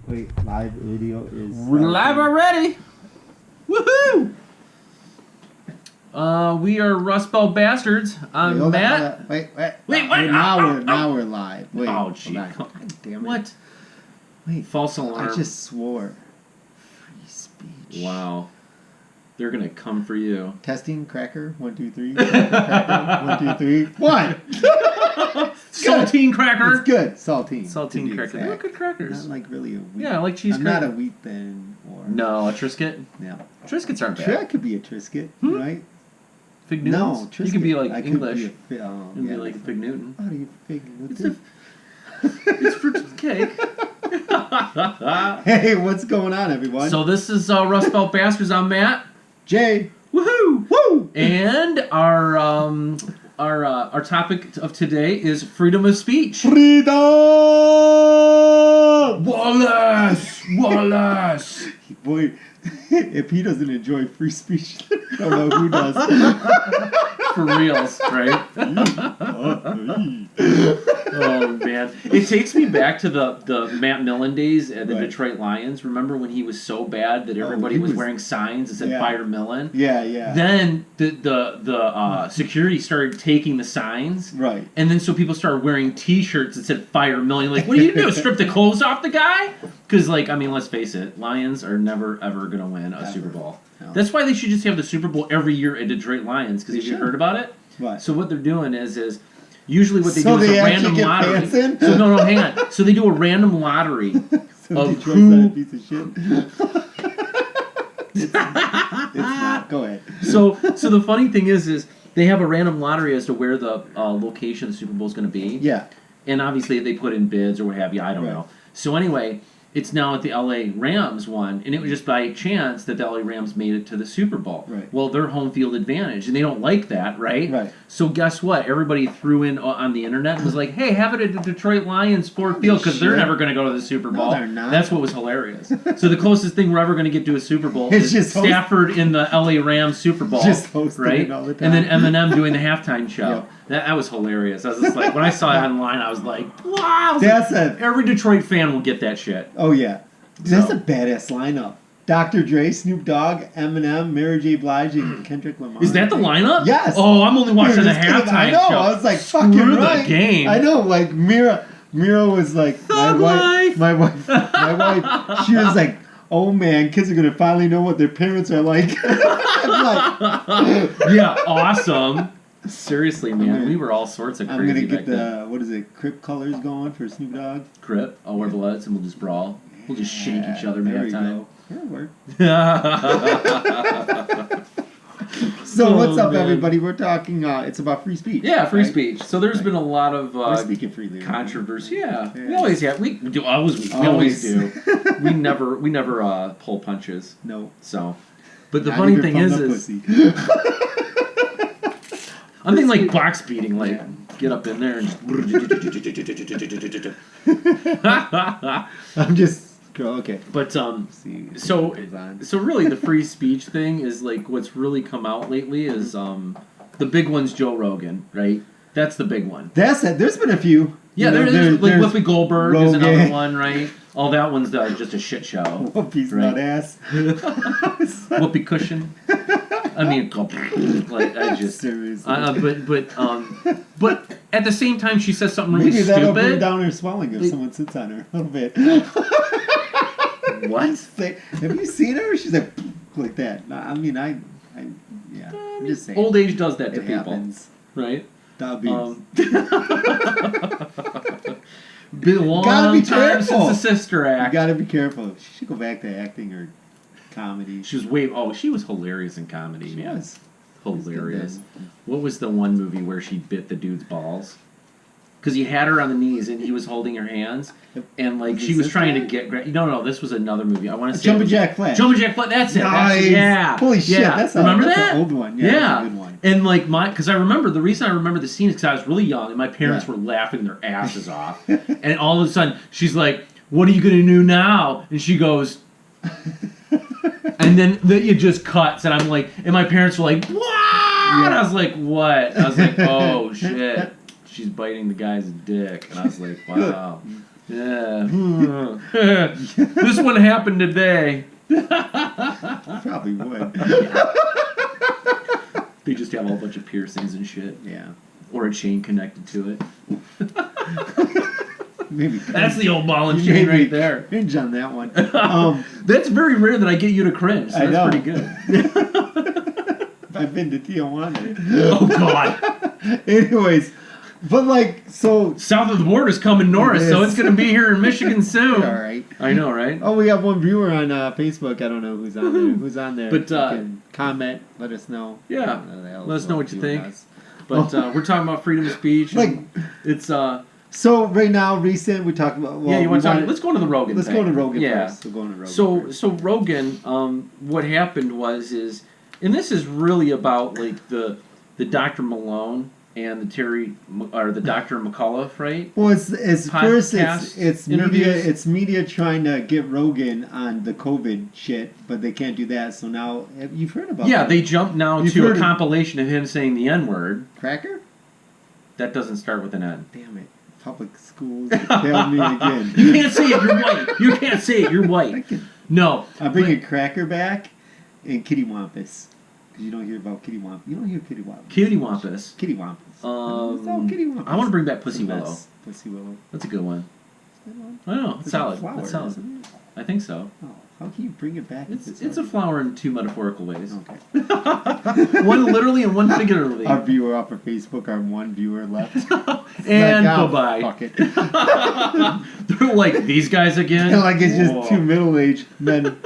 Wait, live video is... We're live already! Woohoo! We are Rust Belt Bastards. I'm Matt. Wait, what? Now we're live. Wait, oh, gee. God damn it. What? Wait, false alarm. I just swore. Free speech. Wow. They're gonna come for you. Testing, cracker, 1, 2, 3. Cracker, 1, 2, 3. What? Saltine cracker. It's good. Saltine. Saltine cracker. They're good crackers. Not like really a wheat. Yeah, I like cheese I'm cracker. not a wheat then. Or... No, a Triscuit? Yeah. Triscuits aren't bad. That could be a Triscuit, right? Fig Newtons? No, Triscuit. You can be like I English. You can be like a Fig Newton. How do you Fig Newton? It's fruit cake. Hey, what's going on, everyone? So this is Rust Belt Bastards. I'm Matt. Jay. Woohoo! Woo! And our topic of today is freedom of speech. Freedom! Wallace! Boy, if he doesn't enjoy free speech, I don't know who does. For reals, right? Oh, man. It takes me back to the Matt Millen days at the Detroit Lions. Remember when he was so bad that everybody was wearing signs that said Fire Millen? Yeah. Then the security started taking the signs. Right. And then so people started wearing T-shirts that said Fire Millen. Like, what are you going to do? Strip the clothes off the guy? Because, like, I mean, let's face it. Lions are never, ever going to win a Super Bowl. No. That's why they should just have the Super Bowl every year at Detroit Lions. Because have you heard about it? What? So what they're doing is usually what they do is a random lottery. So no, hang on. So they do a random lottery of who. Piece of shit. It's not. Go ahead. So the funny thing is they have a random lottery as to where the location of the Super Bowl is going to be. Yeah. And obviously they put in bids or what have you. I don't know. So anyway. It's now at the LA Rams one, and it was just by chance that the LA Rams made it to the Super Bowl. Right. Well, they're home field advantage, and they don't like that, right? Right. So guess what? Everybody threw in on the internet and was like, "Hey, have it at the Detroit Lions Ford Field because they're never going to go to the Super Bowl." No, they're not. That's what was hilarious. So the closest thing we're ever going to get to a Super Bowl It's is just Stafford in the LA Rams Super Bowl, just hosting right? it all the time. And then Eminem doing the halftime show. Yep. That was hilarious. I was just like, when I saw it online, I was like, "Wow!" That's it. Every Detroit fan will get that shit. Oh yeah. That's a badass lineup. Dr. Dre, Snoop Dogg, Eminem, Mary J. Blige, and Kendrick Lamar. Is that the lineup? Yes. Oh, I'm only watching the halftime I know. show. I was like, Screw fucking the right. game. I know. Like Mira was like, my wife. She was like, oh man, kids are gonna finally know what their parents are like. I'm like, yeah, awesome. Seriously, man, we were all sorts of crazy. I'm gonna get then. what is it, Crip colors going for Snoop Dogg. Crip. I'll wear Bloods and we'll just brawl. We'll just shake each other at time. That'll work. So what's up, everybody? We're talking. It's about free speech. Yeah, free speech. So there's been a lot of we're speaking freely. Controversy. Yeah, we always have. We do. Always. We always do. we never pull punches. No. So, but the funny thing is I'm thinking like box beating, like get up in there and just. I'm just okay. But so really the free speech thing is like what's really come out lately is the big one's Joe Rogan, right? That's the big one. That's it. There's been a few. Yeah, there's like Whoopi Goldberg is another one, right? Oh, that one's just a shit show. Whoopi's nut ass. Whoopee cushion. I mean, like I just. Seriously. But at the same time, she says something really Maybe stupid. that'll bring down her swelling if someone sits on her a little bit. What? Have you seen her? She's like that. I mean, I'm just saying. Old age does that to people, happens. Right? Diabetes. Been a long time since the Sister Act. You gotta be careful. She should go back to acting or comedy. She was hilarious in comedy, she man. Was. Hilarious. What was the one movie where she bit the dude's balls? Because he had her on the knees and he was holding her hands, and like she was trying to get. No, this was another movie. I want to say Jumpin' Jack Flash. Jumpin' Jack Flash. That's it. Nice. Yeah. Holy shit! That's remember that's that? An old one. Yeah. That's a good one. And like because I remember the reason I remember the scene is because I was really young and my parents were laughing their asses off, and all of a sudden she's like, "What are you gonna do now?" And she goes. And then it just cuts, and I'm like, and my parents were like, "What?" Yeah. And I was like, "What?" I was like, "Oh shit, she's biting the guy's dick," and I was like, "Wow." Yeah. This one happened today. Probably would. They just have a whole bunch of piercings and shit. Yeah. Or a chain connected to it. Maybe. That's the old ball and chain right there. Cringe on that one. That's very rare that I get you to cringe, so that's pretty good. I've been to Tijuana. Oh, God. Anyways, but like, so... South of the border's coming north, so it's going to be here in Michigan soon. All right. I know, right? Oh, we have one viewer on Facebook. I don't know who's on there. Who's on there? But, you can comment. Let us know. Yeah. Let us know what you think. But we're talking about freedom of speech. Like, it's... So right now, recent, we talked about... Well, yeah, you want to talk... Let's go into the Rogan Let's thing. go to Rogan first. We'll go into Rogan So Rogan, what happened is... And this is really about, like, the Dr. Malone and the the Dr. McCullough, right? Well, it's Podcast it's media trying to get Rogan on the COVID shit, but they can't do that. So now you've heard about that. They jumped now to a compilation of him saying the N-word. Cracker? That doesn't start with an N. Damn it. Public schools failed me again. You can't say it, you're white. You can't say it, you're white. No. I'm bringing Cracker back and Kitty Wampus. Because you don't hear about Kitty Wampus. You don't hear Kitty Wampus. Kitty Wampus. Kitty Wampus. Kitty Wampus. I want to bring back Pussy Willow. Pussy Willow. That's a good one. I don't know. It's solid. Flower, it's solid. Isn't it? I think so. Oh, how can you bring it back? It's a flower in two metaphorical ways. Okay. One literally and one figuratively. Our viewer off of Facebook, our one viewer left. And bye-bye. Fuck it. They're like, these guys again? And like it's just two middle-aged men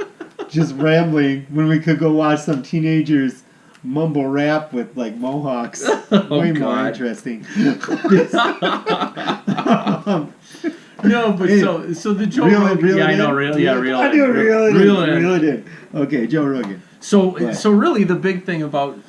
just rambling when we could go watch some teenagers mumble rap with like mohawks. Way more interesting. No, but so the Joe Rogan. Real I know, real. I do really did. Okay, Joe Rogan. So really the big thing about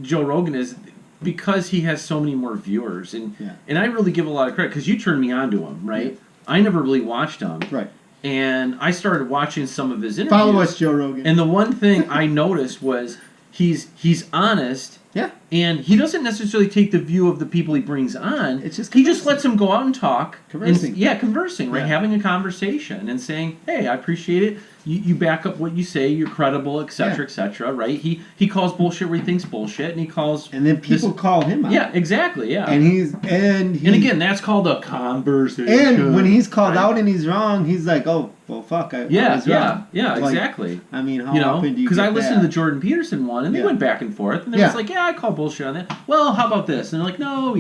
Joe Rogan is because he has so many more viewers, and I really give a lot of credit because you turned me on to him, right? Yeah. I never really watched him, right? And I started watching some of his interviews. Follow us, Joe Rogan. And the one thing I noticed was he's honest. Yeah. And he doesn't necessarily take the view of the people he brings on. It's just he just lets them go out and talk. Conversing. Conversing, right? Yeah. Having a conversation and saying, hey, I appreciate it. You back up what you say. You're credible, etc., etc., right? He calls bullshit where he thinks bullshit, and he calls... And then people call him out. Yeah, exactly, yeah. And again, that's called a conversation. And when he's called out and he's wrong, he's like, oh, well, fuck, I was wrong. Yeah, like, exactly. I mean, how often do you because I listened to the Jordan Peterson one, and they went back and forth, and they was like, yeah, I call bullshit on that. Well, how about this? And they're like, no,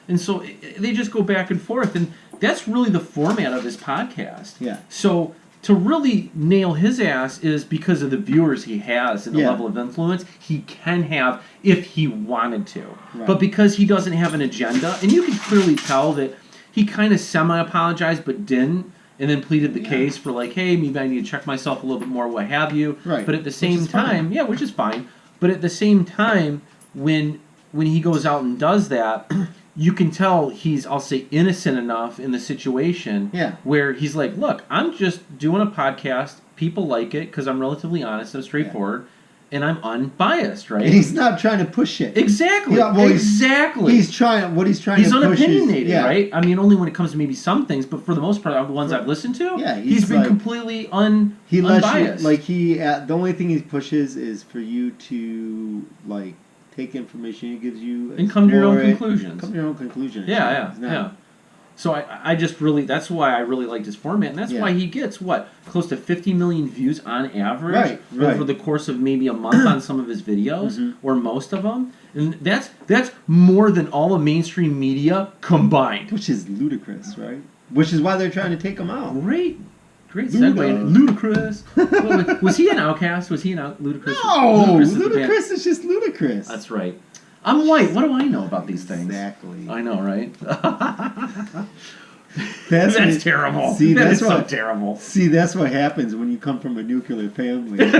And so they just go back and forth, and that's really the format of his podcast. Yeah. So to really nail his ass is because of the viewers he has and the level of influence he can have if he wanted to. Right. But because he doesn't have an agenda, and you can clearly tell that he kind of semi-apologized but didn't, and then pleaded the case for like, hey, maybe I need to check myself a little bit more, what have you. Right. But at the same time, which is fine. But at the same time, when he goes out and does that, you can tell he's, I'll say, innocent enough in the situation where he's like, look, I'm just doing a podcast. People like it because I'm relatively honest and straightforward, and I'm unbiased, right? And he's not trying to push it. Exactly. Yeah, well, exactly. He's trying to push He's unopinionated, right? I mean, only when it comes to maybe some things, but for the most part, the ones I've listened to, he's been completely unbiased. The only thing he pushes is for you to, like, take information he gives you and come to your own conclusions. Come to your own conclusion. Yeah. So I just really, that's why I really liked his format, and that's why he gets, close to 50 million views on average over the course of maybe a month on some of his videos, or most of them. And that's more than all of mainstream media combined. Which is ludicrous, right? Which is why they're trying to take him out. Great segue. Ludicrous. Was he an outcast? Was he an Ludacris? No! Ludacris is just Ludacris. That's right. I'm white. What do I know about these things? Exactly. I know, right? That's terrible. See, that's so terrible. See, that's what happens when you come from a nuclear family. You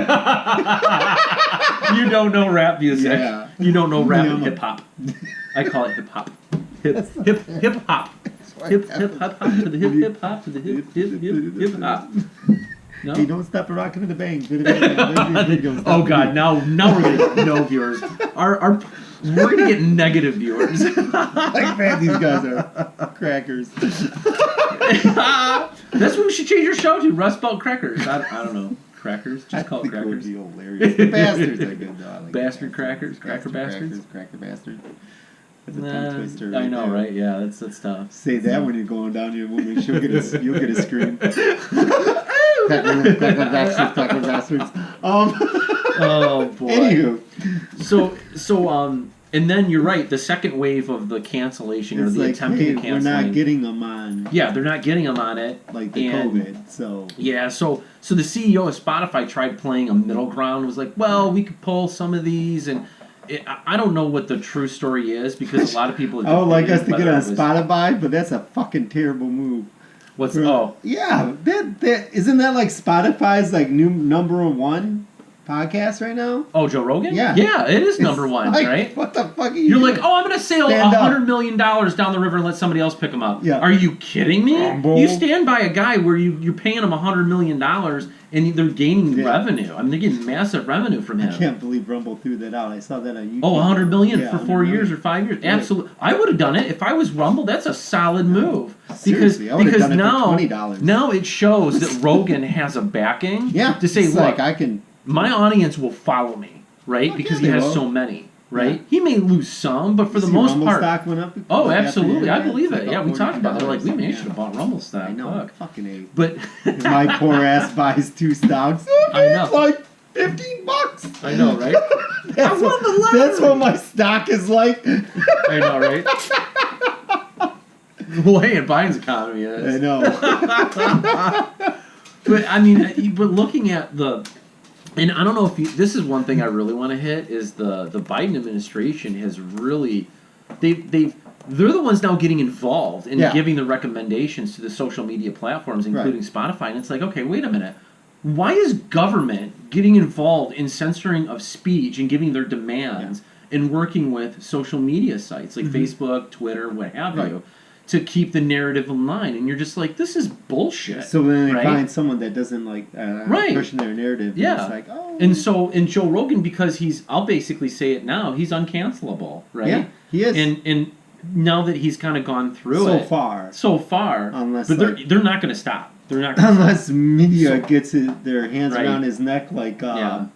don't know rap music. Yeah. You don't know rap and hip hop. I call it hip hop. Hip hop. Hip hop to the hip hop to the hip hop. No? Hey, don't stop a rockin' to the bang. Oh God! Now we're gonna get no viewers. We're gonna get negative viewers. Like, man, these guys are crackers. That's what we should change your show to. Rust Belt Crackers. I don't know. Crackers. Just call it crackers. It would be hilarious. The bastards are good though. I like Bastard crackers. Cracker bastards. Cracker bastards. That's a tongue twister. I know, right? Yeah, that's tough. Say that when you're going down your woman. You'll get a scream. Cracker bastards. Oh boy. Anywho. And then you're right. The second wave of the cancellation or the attempted canceling. We're not getting them on. Yeah, they're not getting them on it. Like the COVID. So yeah. So the CEO of Spotify tried playing a middle ground. Was like, well, we could pull some of these, and I don't know what the true story is because a lot of people. I would like us to get on Spotify, but that's a fucking terrible move. Yeah, that isn't that like Spotify's like new number one podcast right now? Oh, Joe Rogan? Yeah, it is number one, like, right? What the fuck are You're like, I'm going to sail $100 million down the river and let somebody else pick them up. Yeah. Are you kidding me? You stand by a guy where you're paying him $100 million and they're gaining revenue. I mean, they're getting massive revenue from him. I can't believe Rumble threw that out. I saw that on YouTube. Oh, $100 million for 4 years or 5 years? Right. Absolutely. I would have done it. If I was Rumble, that's a solid move. Seriously, I would have done it for $20. Now it shows that Rogan has a backing to say, look, like I can... My audience will follow me, right? Because he has so many, right? Yeah. He may lose some, but for the most part... stock went up? Oh, absolutely. I believe it. Yeah, we talked about it. They're like, we may should have bought Rumble stock. I know. Fucking A. But my poor ass buys 2 stocks. I know. It's like $15. I know, right? That's what my stock is like. I know, right? Well, hey, in Biden's economy is. I know. But, I mean, but looking at the... And I don't know if this is one thing I really want to hit is the Biden administration has really they're the ones now getting involved in giving the recommendations to the social media platforms, including Spotify. And it's like, okay, wait a minute. Why is government getting involved in censoring of speech and giving their demands and working with social media sites like Facebook, Twitter, what have you, to keep the narrative in line? And you're just like, this is bullshit. So then they find someone that doesn't like pushing their narrative. Yeah. And it's like, oh. And so, in Joe Rogan, because I'll basically say it now, he's uncancelable, right? Yeah, he is. And now that he's kind of gone through so far, unless, but they're not going to stop. They're not gonna unless media gets their hands around his neck like, fuck,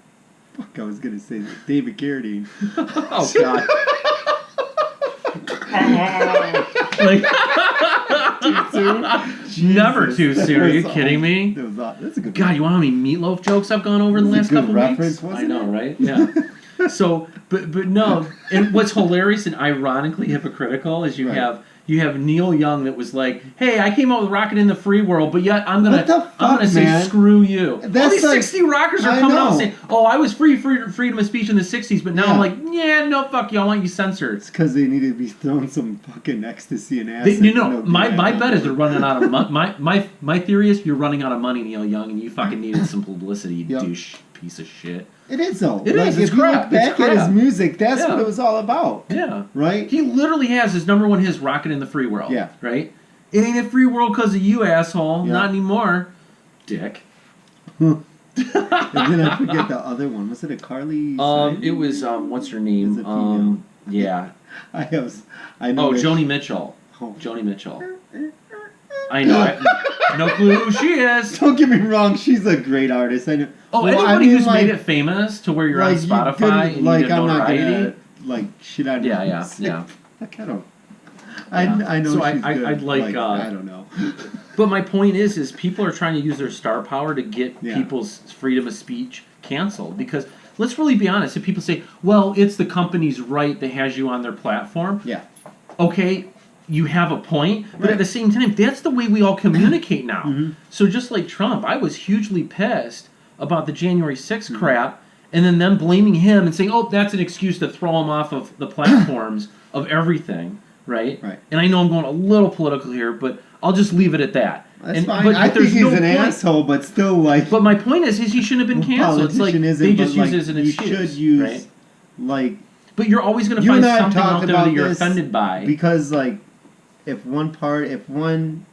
I was going to say David Carradine. Oh, God. Like, too soon? Never too soon. Are you kidding me? That's a good God, you want how many meatloaf jokes I've gone over in the last couple weeks? I know, right? Yeah. So, but no. And what's hilarious and ironically hypocritical is you have Neil Young that was like, "Hey, I came out with Rockin' in the Free World, but yet I'm gonna say screw you." All these 60 rockers are coming out saying, "Oh, I was freedom of speech in the '60s, but now I'm like, yeah, no, fuck you, I want you censored." It's because they need to be throwing some fucking ecstasy and acid. My bet is they're running out of money. My theory is you're running out of money, Neil Young, and you fucking needed some publicity, douche piece of shit. It is though. It is. It's if crap. You look back at his music, that's what it was all about. Yeah. Right? He literally has his number one hit Rockin' in the Free World. Yeah. Right? It ain't a free world because of you, asshole. Yeah. Not anymore. Dick. And then I forget the other one. Was it a Carly? It was what's her name? Yeah. I know. Joni Mitchell. Oh. Joni Mitchell. I know. No clue who she is. Don't get me wrong, she's a great artist. I know. Oh, anybody who's made it famous to where you're on Spotify and you get notoriety. Shit out of Yeah. I kind of. I know. So I'd like I don't know. But my point is people are trying to use their star power to get people's freedom of speech canceled because. Let's really be honest. If people say, well, it's the company's right that has you on their platform. Yeah. Okay, you have a point. But at the same time, that's the way we all communicate now. Mm-hmm. So just like Trump, I was hugely pissed about the January 6th crap and then them blaming him and saying, oh, that's an excuse to throw him off of the platforms of everything. Right? And I know I'm going a little political here, but I'll just leave it at that. That's fine. But I think he's an asshole, but still, like... But my point is he shouldn't have been canceled. It's like, they just use it as an excuse. You should use, But you're always going to find something out there that you're offended by. Because, if one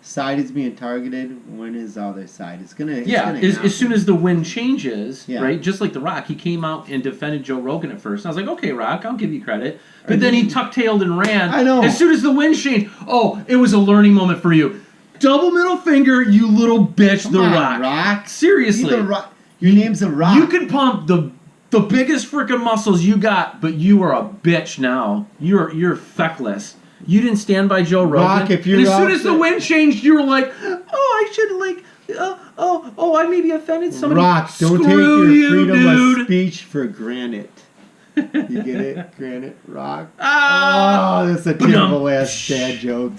side is being targeted, when is the other side? It's gonna as soon as the wind changes, right? Just like The Rock, he came out and defended Joe Rogan at first. And I was like, okay, Rock, I'll give you credit. But then he tuck-tailed and ran. I know. As soon as the wind changed, oh, it was a learning moment for you. double middle finger, you little bitch, Come The on, Rock. Rock. Seriously. Your name's The Rock. You can pump the biggest freaking muscles you got, but you are a bitch now. You're feckless. You didn't stand by Joe Rogan. Rock, if you're and as soon as the wind changed, you were like, I should I may be offended somebody. Rock, don't take your freedom of speech for granted. You get it? Granted, Rock. Oh, that's a terrible ass dad joke.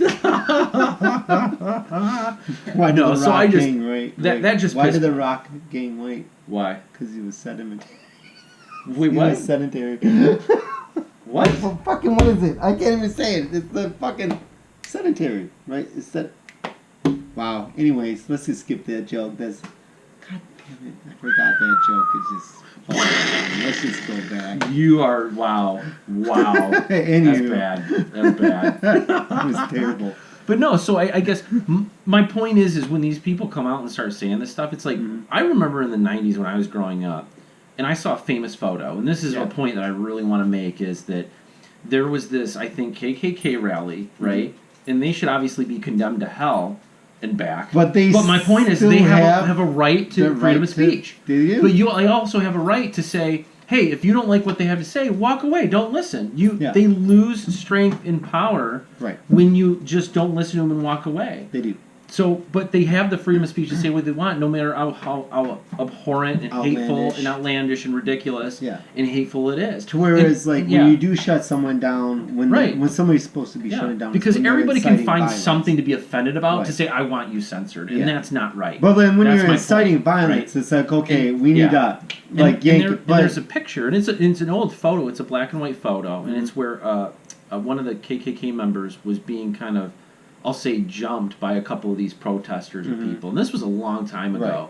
Why did the Rock gain weight? Why did the Rock gain weight? Why? Because he was sedentary. Wait, what? He was sedentary. What? What is it? I can't even say it. It's the fucking sedentary, right? It's that. Wow. Anyways, let's just skip that joke. God damn it! I forgot that joke. It's just. Let's just go back. You are wow. That's bad. That's bad. That was terrible. But no, so I guess my point is when these people come out and start saying this stuff, it's like I remember in the '90s when I was growing up, and I saw a famous photo, and this is a point that I really want to make is that there was this I think KKK rally, right? And they should obviously be condemned to hell and back. But my point is they have a right to freedom of speech. Do you? But you also have a right to say, hey, if you don't like what they have to say, walk away. Don't listen. They lose strength and power when you just don't listen to them and walk away. They do. So, but they have the freedom of speech to say what they want, no matter how abhorrent and hateful and outlandish and ridiculous and hateful it is. To whereas, when you do shut someone down, when somebody's supposed to be shut down, because everybody can find violence. Something to be offended about to say, I want you censored, and that's not right. But then when you're inciting violence, it's like, okay, we need to and there's a picture, and it's an old photo. It's a black and white photo, and it's where one of the KKK members was being kind of, I'll say, jumped by a couple of these protesters or people. And this was a long time ago.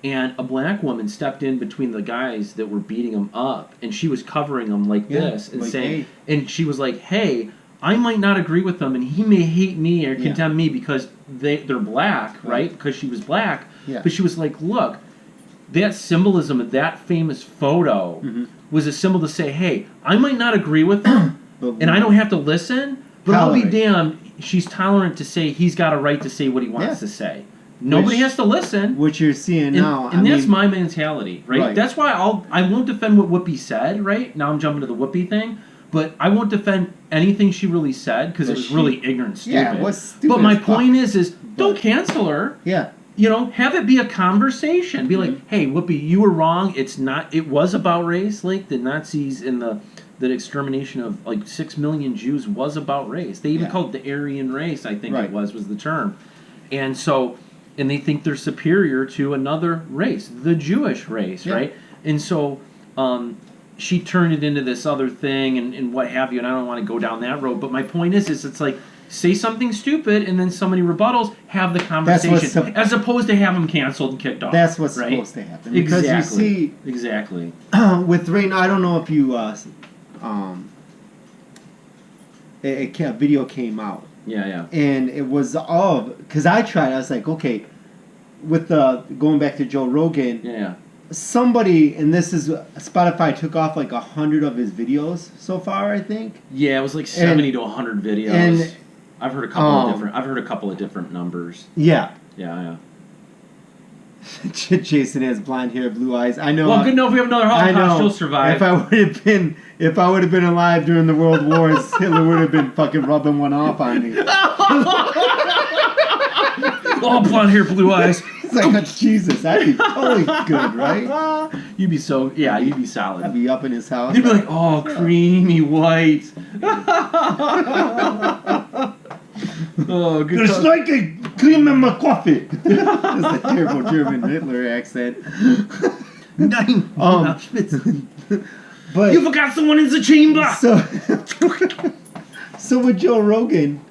And a black woman stepped in between the guys that were beating him up, and she was covering them like this and saying, and she was like, hey, I might not agree with them, and he may hate me or condemn me because they're black, right? Because she was black. But she was like, look, that symbolism of that famous photo was a symbol to say, hey, I might not agree with them, and I don't have to listen, but I'll be damned. She's tolerant to say he's got a right to say what he wants to say. Nobody has to listen. Which you're seeing now. And that's my mentality, right? That's why I won't defend what Whoopi said, right? Now I'm jumping to the Whoopi thing. But I won't defend anything she really said because it was really ignorant and stupid. Yeah, what's stupid? But my point is don't cancel her. Yeah. Have it be a conversation. Be like, hey, Whoopi, you were wrong. It was about race. Like the Nazis and the extermination of like 6 million Jews was about race. They even called it the Aryan race, I think it was the term. And so, and they think they're superior to another race, the Jewish race, right? And so she turned it into this other thing and what have you, and I don't want to go down that road. But my point is it's like, say something stupid and then somebody rebuttals, have the conversation, as opposed to have them canceled and kicked off. That's what's supposed to happen. Because you see, with right now, I don't know if you... a video came out. And it was because I tried. I was like, okay, with going back to Joe Rogan. Somebody, and this is Spotify took off like 100 of his videos so far, I think. Yeah, it was like 70 to 100 videos. And I've heard a couple of different numbers. Yeah. Jason has blonde hair, blue eyes. I know. Well, good enough. We have another Holocaust. She'll survive. If I would have been alive during the World Wars, Hitler would have been fucking rubbing one off on me. All blonde hair, blue eyes. It's like, oh, Jesus, I'd be totally good, right? You'd be solid. I'd be up in his house. You'd be like, oh, creamy white. Oh, good. It's like a cream in my coffee. That's a terrible German Hitler accent. But you forgot someone in the chamber. So with Joe Rogan,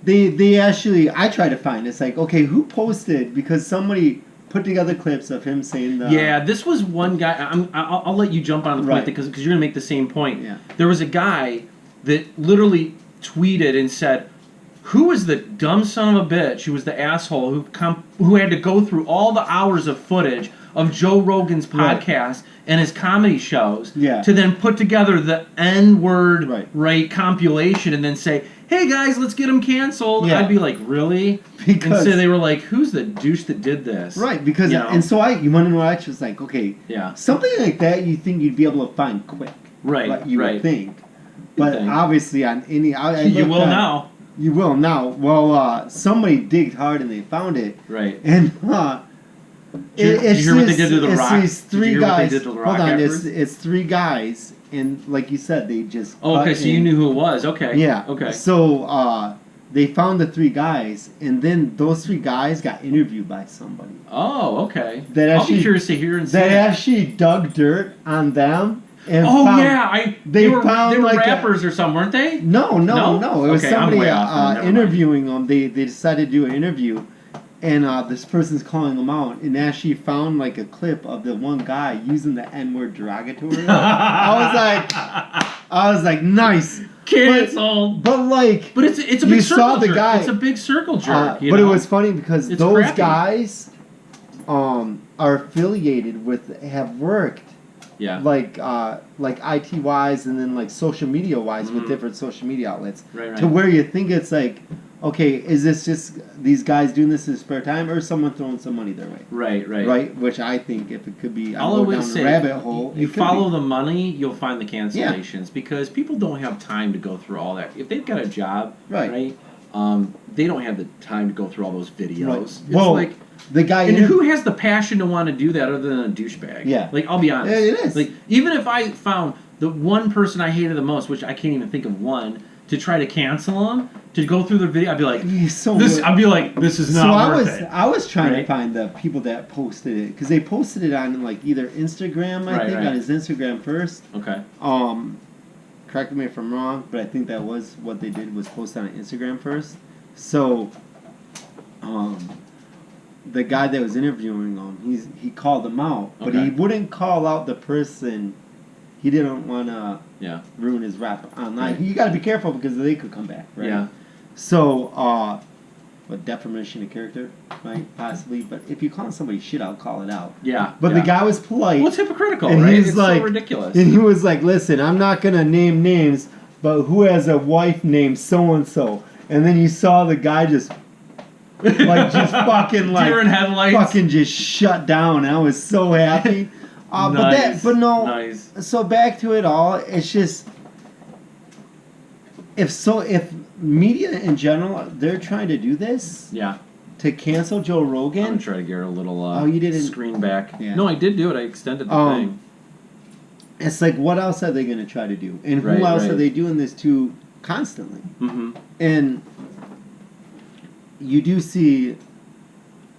they actually, I try to find, it's like, okay, who posted, because somebody put together clips of him saying the... Yeah, this was one guy, I'll let you jump on the point because you're going to make the same point. There was a guy that literally tweeted and said, who was the dumb son of a bitch who was the asshole who had to go through all the hours of footage of Joe Rogan's podcast and his comedy shows to then put together the N-word compilation and then say, hey guys, let's get them canceled. I'd be like, really? Because, and so they were like, who's the douche that did this? Right, because, and so you want to know, I was like, okay, something like that you think you'd be able to find quick. Right, you would think. But obviously on any... you will now. You will now. Well, somebody digged hard and they found it. Right. And did you hear what they did to the Rock? It's these three guys. Hold on, it's three guys, and like you said, they just. Oh, okay, so you knew who it was. Okay. Yeah. Okay. So they found the three guys, and then those three guys got interviewed by somebody. Oh, okay. I'll be curious to hear and see. That actually dug dirt on them. And they were rappers or something, weren't they? No. It was somebody interviewing them. They decided to do an interview, and this person's calling them out, and actually found like a clip of the one guy using the N-word derogatory. I was like, nice. Canceled. But it's a big circle jerk. It's a big circle jerk. But it was funny because those guys are affiliated with, have worked. Yeah. Like IT wise and then like social media wise with different social media outlets. Right. To where you think it's like, okay, is this just these guys doing this in spare time or someone throwing some money their way? Right. Which I think if it could be, I'll always say, rabbit hole. You follow the money, you'll find the cancellations because people don't have time to go through all that. If they've got a job, right? They don't have the time to go through all those videos. Right. It's like the guy, and who has the passion to want to do that other than a douchebag? Yeah. Like, I'll be honest. It is. Like, even if I found the one person I hated the most, which I can't even think of one, to try to cancel him, to go through the video, I'd be like, this is not worth it. I was trying to find the people that posted it because they posted it on like either Instagram, I think, on his Instagram first. Okay. Correct me if I'm wrong, but I think that was what they did, was post on Instagram first. So, the guy that was interviewing him, he called him out, but he wouldn't call out the person. He didn't want to ruin his rap online. You got to be careful because they could come back, right? Yeah. So, defamation of character, right? Possibly. But if you call somebody shit, I'll call it out. Yeah. But the guy was polite. Well, it's hypocritical, right? It's so ridiculous. And he was like, listen, I'm not going to name names, but who has a wife named so-and-so? And then you saw the guy just fucking deer in headlights, fucking just shut down. I was so happy. Nice. Nice. So back to it all. It's just if media in general, they're trying to do this. Yeah. To cancel Joe Rogan. I'm gonna try to get a little. You didn't screen back. Yeah. No, I did do it. I extended the thing. It's like, what else are they gonna try to do? And who else are they doing this to constantly? Mm-hmm. And you do see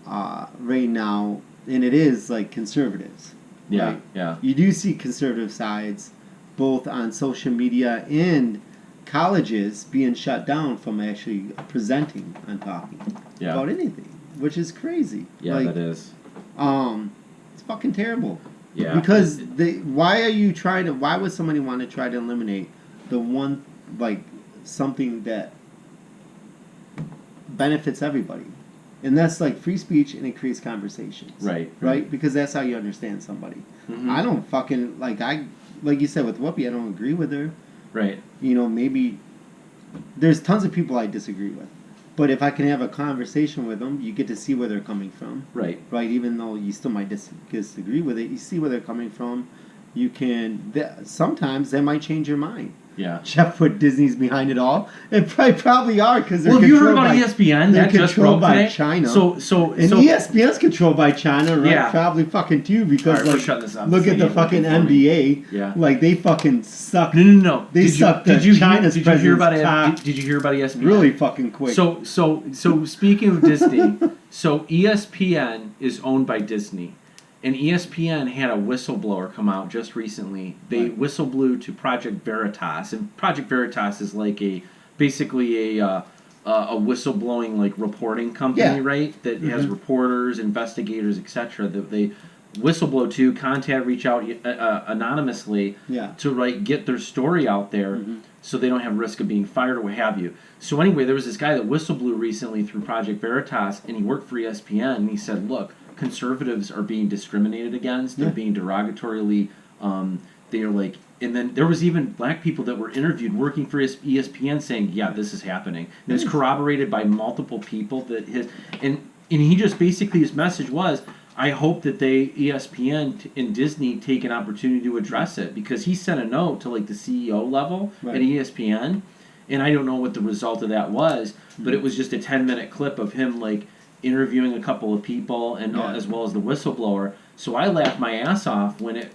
right now, and it is like conservatives. Yeah, right? yeah. You do see conservative sides, both on social media and colleges, being shut down from actually presenting and talking about anything, which is crazy. Yeah, that is. It's fucking terrible. Yeah. Because why would somebody want to try to eliminate the one, like, something that benefits everybody? And that's like free speech, and it creates conversations. Right? Because that's how you understand somebody. Mm-hmm. I don't fucking, like you said with Whoopi, I don't agree with her. Right. You know, maybe there's tons of people I disagree with. But if I can have a conversation with them, you get to see where they're coming from. Right. Right? Even though you still might disagree with it, you see where they're coming from. You can, sometimes that might change your mind. Yeah. Jeff put Disney's behind it all. It probably are because they're have you heard about ESPN? They're controlled by today? China. So ESPN's controlled by China, right? Yeah. Probably fucking too because we're shutting this up. Look at the fucking NBA. Yeah. Like they fucking suck. No. They suck. Did you hear about ESPN? Really fucking quick. So speaking of Disney, so ESPN is owned by Disney. And ESPN had a whistleblower come out just recently. They whistleblew to Project Veritas, and Project Veritas is like basically a whistleblowing like reporting company, right? That has reporters, investigators, etc. That they whistleblow to, reach out anonymously to get their story out there, so they don't have risk of being fired or what have you. So anyway, there was this guy that whistleblew recently through Project Veritas, and he worked for ESPN, and he said, look, conservatives are being discriminated against. They're being derogatorily. They're like, and then there was even black people that were interviewed working for ESPN saying, "Yeah, this is happening." And it's corroborated by multiple people that and he just basically his message was, I hope that ESPN and Disney take an opportunity to address it, because he sent a note to like the CEO level at ESPN, and I don't know what the result of that was, but it was just a 10-minute clip of him like interviewing a couple of people and as well as the whistleblower. So I laughed my ass off when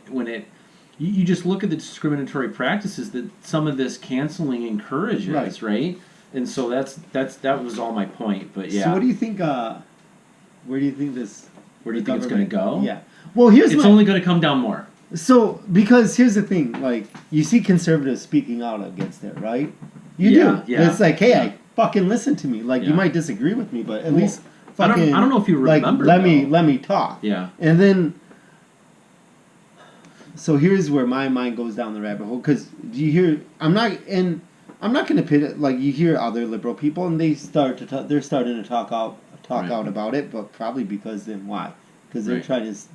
you just look at the discriminatory practices that some of this canceling encourages, right? And so that was all my point. But yeah. So what do you think? Where do you think this? Where do you think it's going to go? Yeah. Well, it's only going to come down more. So, because here's the thing, like, you see conservatives speaking out against it, right? You do. Yeah. It's like, hey, I fucking listen to me. Like, you might disagree with me, but at least fucking... I don't know if you remember, like, let me talk. Yeah. And then... So here's where my mind goes down the rabbit hole, because you hear... I'm not going to pit it, like, you hear other liberal people, and they're starting to talk out about it, but probably because then why? Because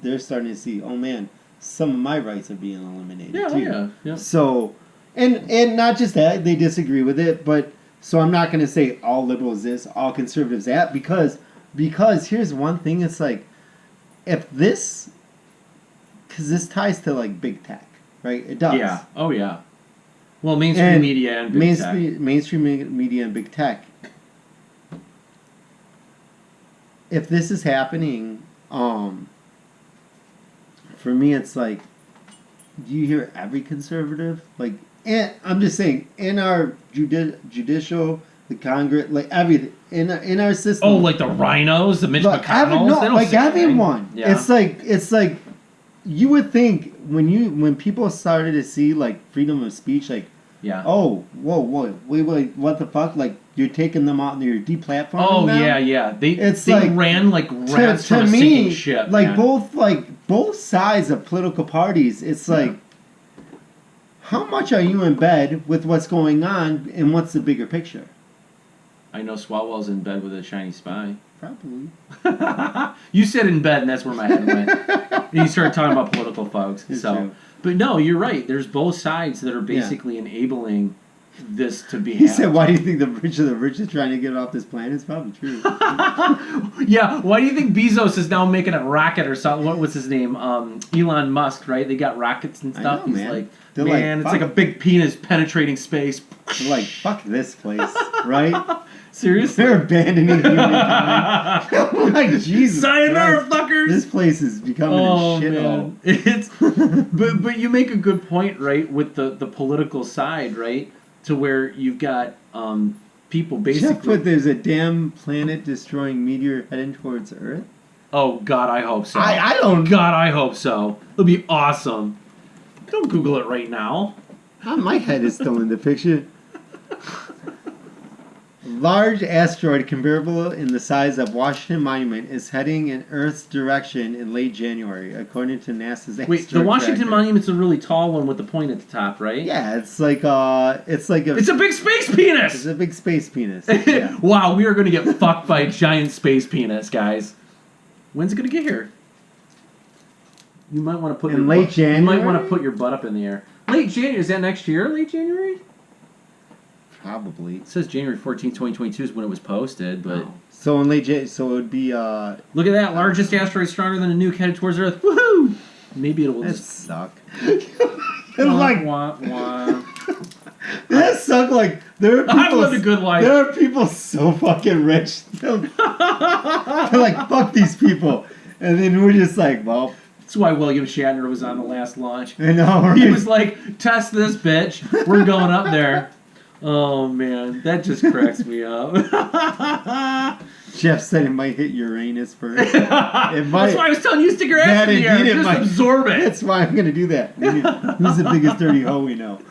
they're starting to see, oh man, some of my rights are being eliminated too. Yeah. So, and not just that, they disagree with it, but so I'm not going to say all liberals this, all conservatives that, because here's one thing, it's like, if this, because this ties to like big tech, right? It does. Yeah. Oh yeah. Well, mainstream media and big tech. Mainstream media and big tech. If this is happening, for me, it's like, do you hear every conservative? Like, and I'm just saying, in our judicial, the Congress, like everything, in our system. Oh, like the rhinos, the Mitch McConnells? No, like everyone. Yeah. It's like, you would think when people started to see like freedom of speech, like, oh, whoa, wait, what the fuck? Like, you're taking them out and you're deplatforming them? Oh, yeah. They ran like rats from a sinking ship. Like, both sides of political parties, it's like, how much are you in bed with what's going on, and what's the bigger picture? I know Swalwell's in bed with a Chinese spy. Probably. You said in bed, and that's where my head went. And you started talking about political folks. True. But no, you're right. There's both sides that are basically enabling this to be He said, why do you think the rich are the richest trying to get off this planet? It's probably true. Yeah, why do you think Bezos is now making a rocket or something? What was his name? Elon Musk, right? They got rockets and stuff. He's like, it's like a big penis penetrating space. They're like, fuck this place, right? Seriously? They're abandoning humankind. Like, Jesus Sayonara, fuckers! This place is becoming a shithole. It's but you make a good point, right, with the political side, right? To where you've got people basically... Jeff put there's a damn planet-destroying meteor heading towards Earth? Oh, God, I hope so. I don't... God, I hope so. It'll be awesome. Don't Google it right now. My head is still in the picture. Large asteroid comparable in the size of Washington Monument is heading in Earth's direction in late January, according to NASA's asteroid Wait, the Washington tracker. Monument's a really tall one with the point at the top, right? Yeah, it's a big space penis! It's a big space penis. Yeah. Wow, we are going to get fucked by a giant space penis, guys. When's it going to get here? You might want to put January? You might want to put your butt up in the air. Late January, is that next year? Late January? Probably. It says January 14th, 2022 is when it was posted, but... Oh. So in late January, so it would be... Look at that, largest asteroid stronger than a nuke headed towards Earth. Woohoo! Maybe it will just... suck. It's like... That suck, like, there are people... I've lived a good life. There are people so fucking rich. They're like, fuck these people. And then we're just like, well... That's why William Shatner was on the last launch. I know, right? He was like, test this, bitch. We're going up there. Oh, man. That just cracks me up. Jeff said it might hit Uranus first. That's why I was telling you to stick your ass in the air. Just absorb it. That's why I'm going to do that. Who's the biggest dirty hoe we know?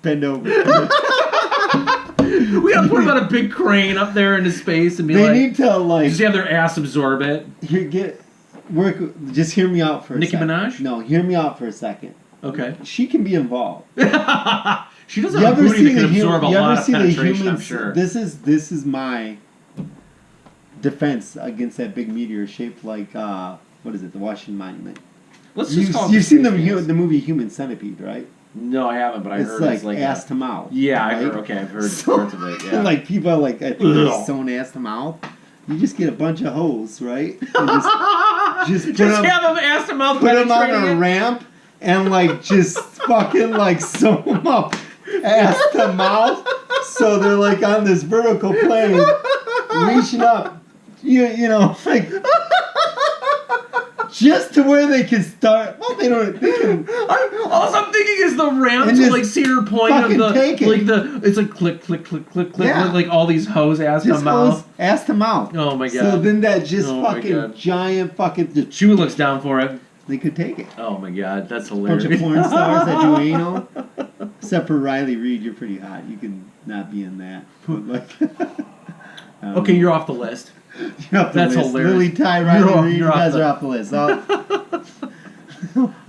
Bend over. We gotta put about a big crane up there into space and be they need to, like... Just have their ass absorb it. Just hear me out for a second. Nicki Minaj? No, hear me out for a second. Okay. She can be involved. She doesn't have a booty that can absorb a lot of penetration, I'm sure. This is my defense against that big meteor shaped like what is it? The Washington Monument. You've seen the movie Human Centipede, right? No, I haven't, but I heard it's like ass to mouth. Yeah, right? I heard. Okay, I've heard parts of it. Yeah, like people are like, I think they're sewn ass to mouth. You just get a bunch of hoes, right? And just have them ass to mouth. Put them on a ramp and like just fucking like sew them up ass to mouth, so they're like on this vertical plane, reaching up. You know, like. Just to where they can start. Well, they don't. They can. All I'm thinking is the ramp to like Cedar Point of the like the. It's like click, click, click, click, click. Yeah. Like all these hoes ass to mouth. Ass to mouth. Oh my god. So then that just fucking giant fucking. Chew looks down for it. They could take it. Oh my god, that's hilarious. Bunch of porn stars that do anal. Except for Riley Reid, you're pretty hot. You can not be in that. But like. Okay, you're off the list. That's hilarious. Lily Ty, Riley Reid, you guys are off the list.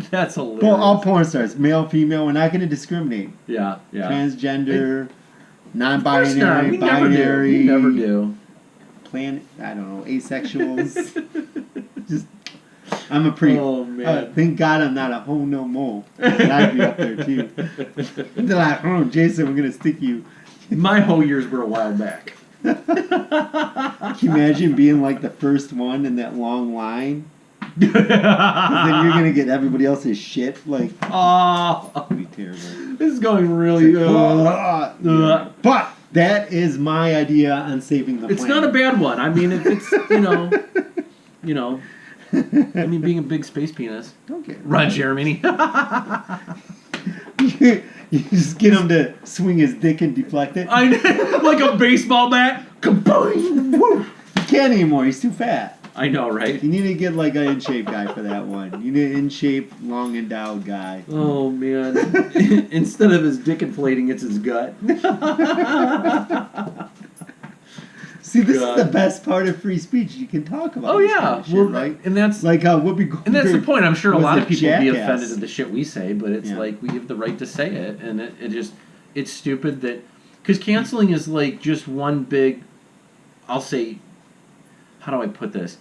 That's hilarious. Well, all porn stars, male, female, we're not going to discriminate. Yeah. Transgender, non-binary, binary. We never do. I don't know, asexuals. Just, I'm a pretty. Oh man! Thank God I'm not a hoe no more. I'd be up there too. They're like, oh, Jason, we're gonna stick you. My hoe years were a while back. Can you imagine being like the first one in that long line? Then you're gonna get everybody else's shit. Like, that'd be terrible. This is going really. Yeah. But that is my idea on saving the planet. It's not a bad one. I mean, it's you know. I mean, being a big space penis. Don't get Ron Jeremy. You just get him to swing his dick and deflect it. Like a baseball bat. Kaboom! You can't anymore. He's too fat. I know, right? You need to get like an in shape guy for that one. You need an in shape, long endowed guy. Oh man! Instead of his dick inflating, it's his gut. See, this is the best part of free speech. You can talk about. Oh yeah, kind of shit, right? And that's like Whoopi Goldberg. And that's the point. I'm sure a lot of people jackass. will be offended at the shit we say, but it's like we have the right to say it, and it's stupid that because canceling is like just one big. I'll say, how do I put this?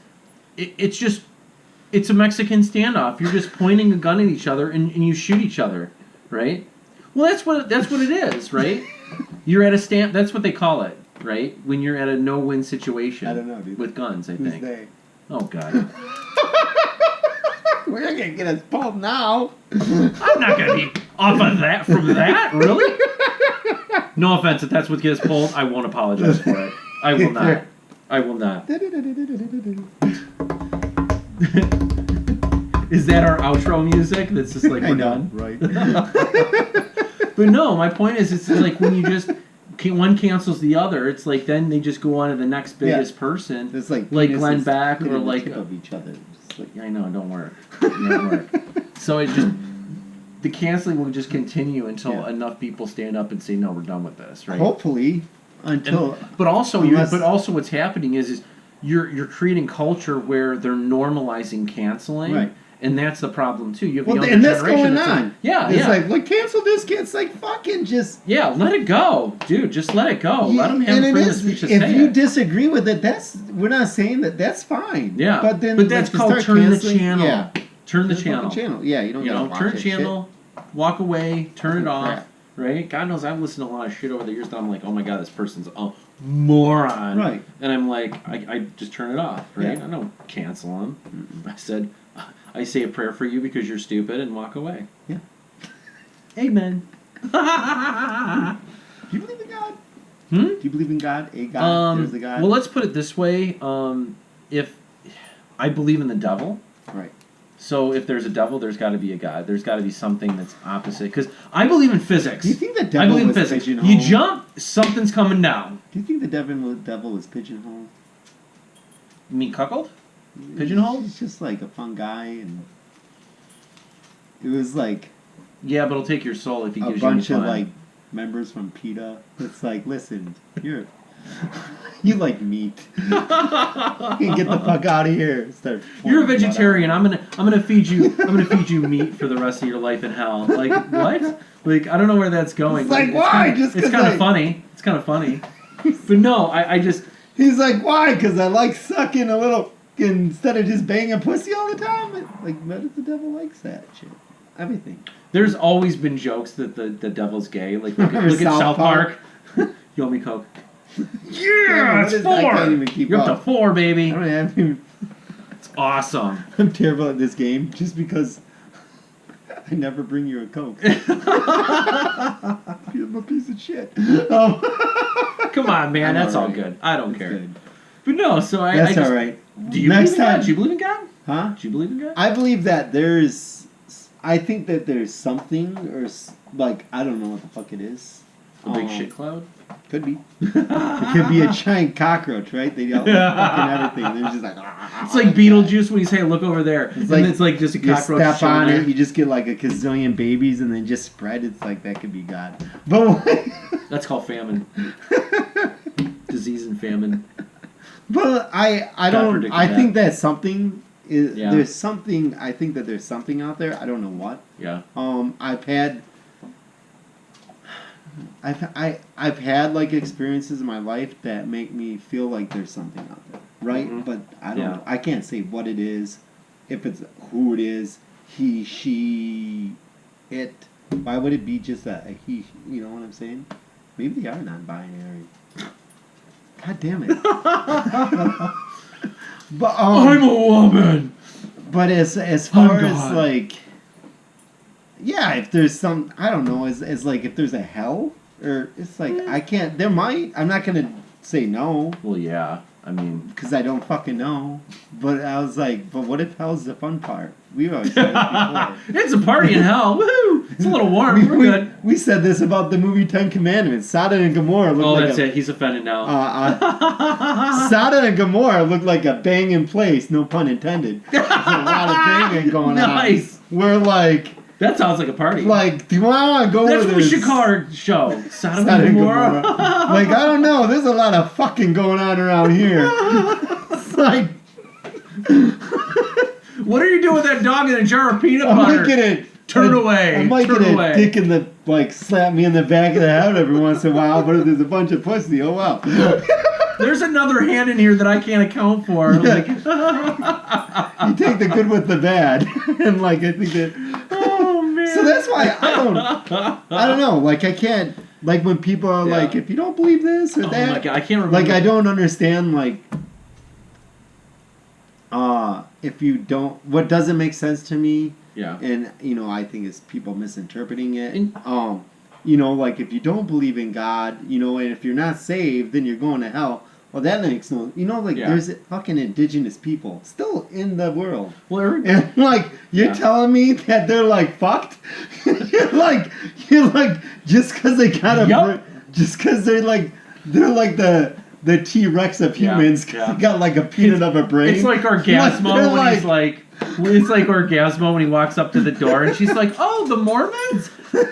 It's a Mexican standoff. You're just pointing a gun at each other and you shoot each other, right? Well, that's what it is, right? You're at a stand. That's what they call it. Right? When you're at a no-win situation. I don't know, dude. With guns, I think. They? Oh, God. We're not going to get us pulled now. I'm not going to be off of that from that. Really? No offense. If that's what gets pulled, I won't apologize for it. I will not. I will not. Is that our outro music? That's just like we're done? Right. But no, my point is it's like when you just... one cancels the other. It's like then they just go on to the next biggest person. It's like Glenn Beck or like of each other. I know, don't work. So it just the canceling will just continue until enough people stand up and say no, we're done with this, right? Hopefully, but also what's happening is you're creating culture where they're normalizing canceling. Right. And that's the problem too. You have and that's going on. It's like cancel this. It's like fucking just let it go, dude. Just let it go. Let them have freedom of speech to say it. If you disagree with it, we're not saying that's fine. Yeah, but that's called turn the channel. Yeah. Turn the channel. Yeah, you don't gotta turn channel, walk away, turn it off. Crap. Right? God knows I've listened to a lot of shit over the years that I'm like, oh my god, this person's a moron. Right. And I'm like, I just turn it off. Right? Yeah. I don't cancel them. I said. I say a prayer for you because you're stupid and walk away. Yeah. Amen. Do you believe in God? Do you believe in God? A God? There's the God? Well, let's put it this way. If I believe in the devil. Right. So if there's a devil, there's got to be a God. There's got to be something that's opposite. Because I believe in physics. Do you think the devil was physics. pigeonholed? You jump, something's coming down. Do you think the devil was pigeonholed? You mean cuckold? Pigeonhole? He's just like a fun guy, and it was like but it'll take your soul if he gives you a bunch of like members from PETA. It's like, listen, you like meat. You can get the fuck out of here. You're a vegetarian. I'm gonna feed you meat for the rest of your life in hell. Like what? Like I don't know where that's going. It's like why? It's kind of funny. It's kind of funny. But no, I just. He's like, why? Because I like sucking a little instead of just banging pussy all the time. Like, what if the devil likes that shit? Everything. There's always been jokes that the devil's gay. Like, look at South Park. You owe me Coke. Yeah, it's 4. I can't even keep You're up to 4, baby. I don't have even... It's awesome. I'm terrible at this game just because I never bring you a Coke. I'm a piece of shit. Come on, man. That's all good. I don't care. Good. But no, so I That's just, all right. Do you believe in God? Do you believe in God? Huh? Do you believe in God? I believe that I think that there's something, or like, I don't know what the fuck it is. A big shit cloud? Could be. It could be a giant cockroach, right? They yell fucking everything. They're just like... It's like Beetlejuice when you say, look over there. It's like just a cockroach. You step on it, you just get like a gazillion babies and then just spread. It's like, that could be God. But that's called famine. Disease and famine. But I think that something is... Yeah. There's something... I think that there's something out there. I don't know what. Yeah. I've had like experiences in my life that make me feel like there's something out there, right? Mm-hmm. But I don't know. I can't say what it is, if it's who it is, he, she, it. Why would it be just a he? You know what I'm saying? Maybe they are non-binary. God damn it! But I'm a woman. But as far as like. Yeah, if there's some, I don't know, it's like if there's a hell, or it's like, I can't, there might, I'm not going to say no. Well, yeah, I mean. Because I don't fucking know. But I was like, but what if hell's the fun part? We've always said it before. It's a party in hell, woohoo! It's a little warm, we're good. We said this about the movie 10 Commandments. Sodom and Gomorrah looked like that's it, he's offended now. Sodom and Gomorrah looked like a banging place, no pun intended. There's a lot of banging going on. Nice! We're like... That sounds like a party. Like, do you want to go That's with what we should call our show. Sodom and Gomorrah. Like, I don't know. There's a lot of fucking going on around here. It's like... What are you doing with that dog in a jar of peanut butter? I might get it. Turn away. I might get a dick in the... Like, slap me in the back of the head every once in a while, but if there's a bunch of pussy, oh wow. There's another hand in here that I can't account for. Yeah. Like, you take the good with the bad. And, like, I think that... So that's why I don't know. Like, I can't, like, when people are like, if you don't believe this or that. Oh my God, I can't remember. Like, I don't understand, like, if you don't, what doesn't make sense to me. Yeah. And, you know, I think it's people misinterpreting it. You know, like, if you don't believe in God, you know, and if you're not saved, then you're going to hell. Well, that makes no... You know, like, there's fucking indigenous people still in the world. Well, and, like, you're telling me that they're, like, fucked? you're like, just because they got a... Just because they're, like the T-Rex of humans, got, like, a peanut of a brain. It's like Orgasmo when he's, like... It's like Orgasmo when he walks up to the door and she's like, oh, the Mormons?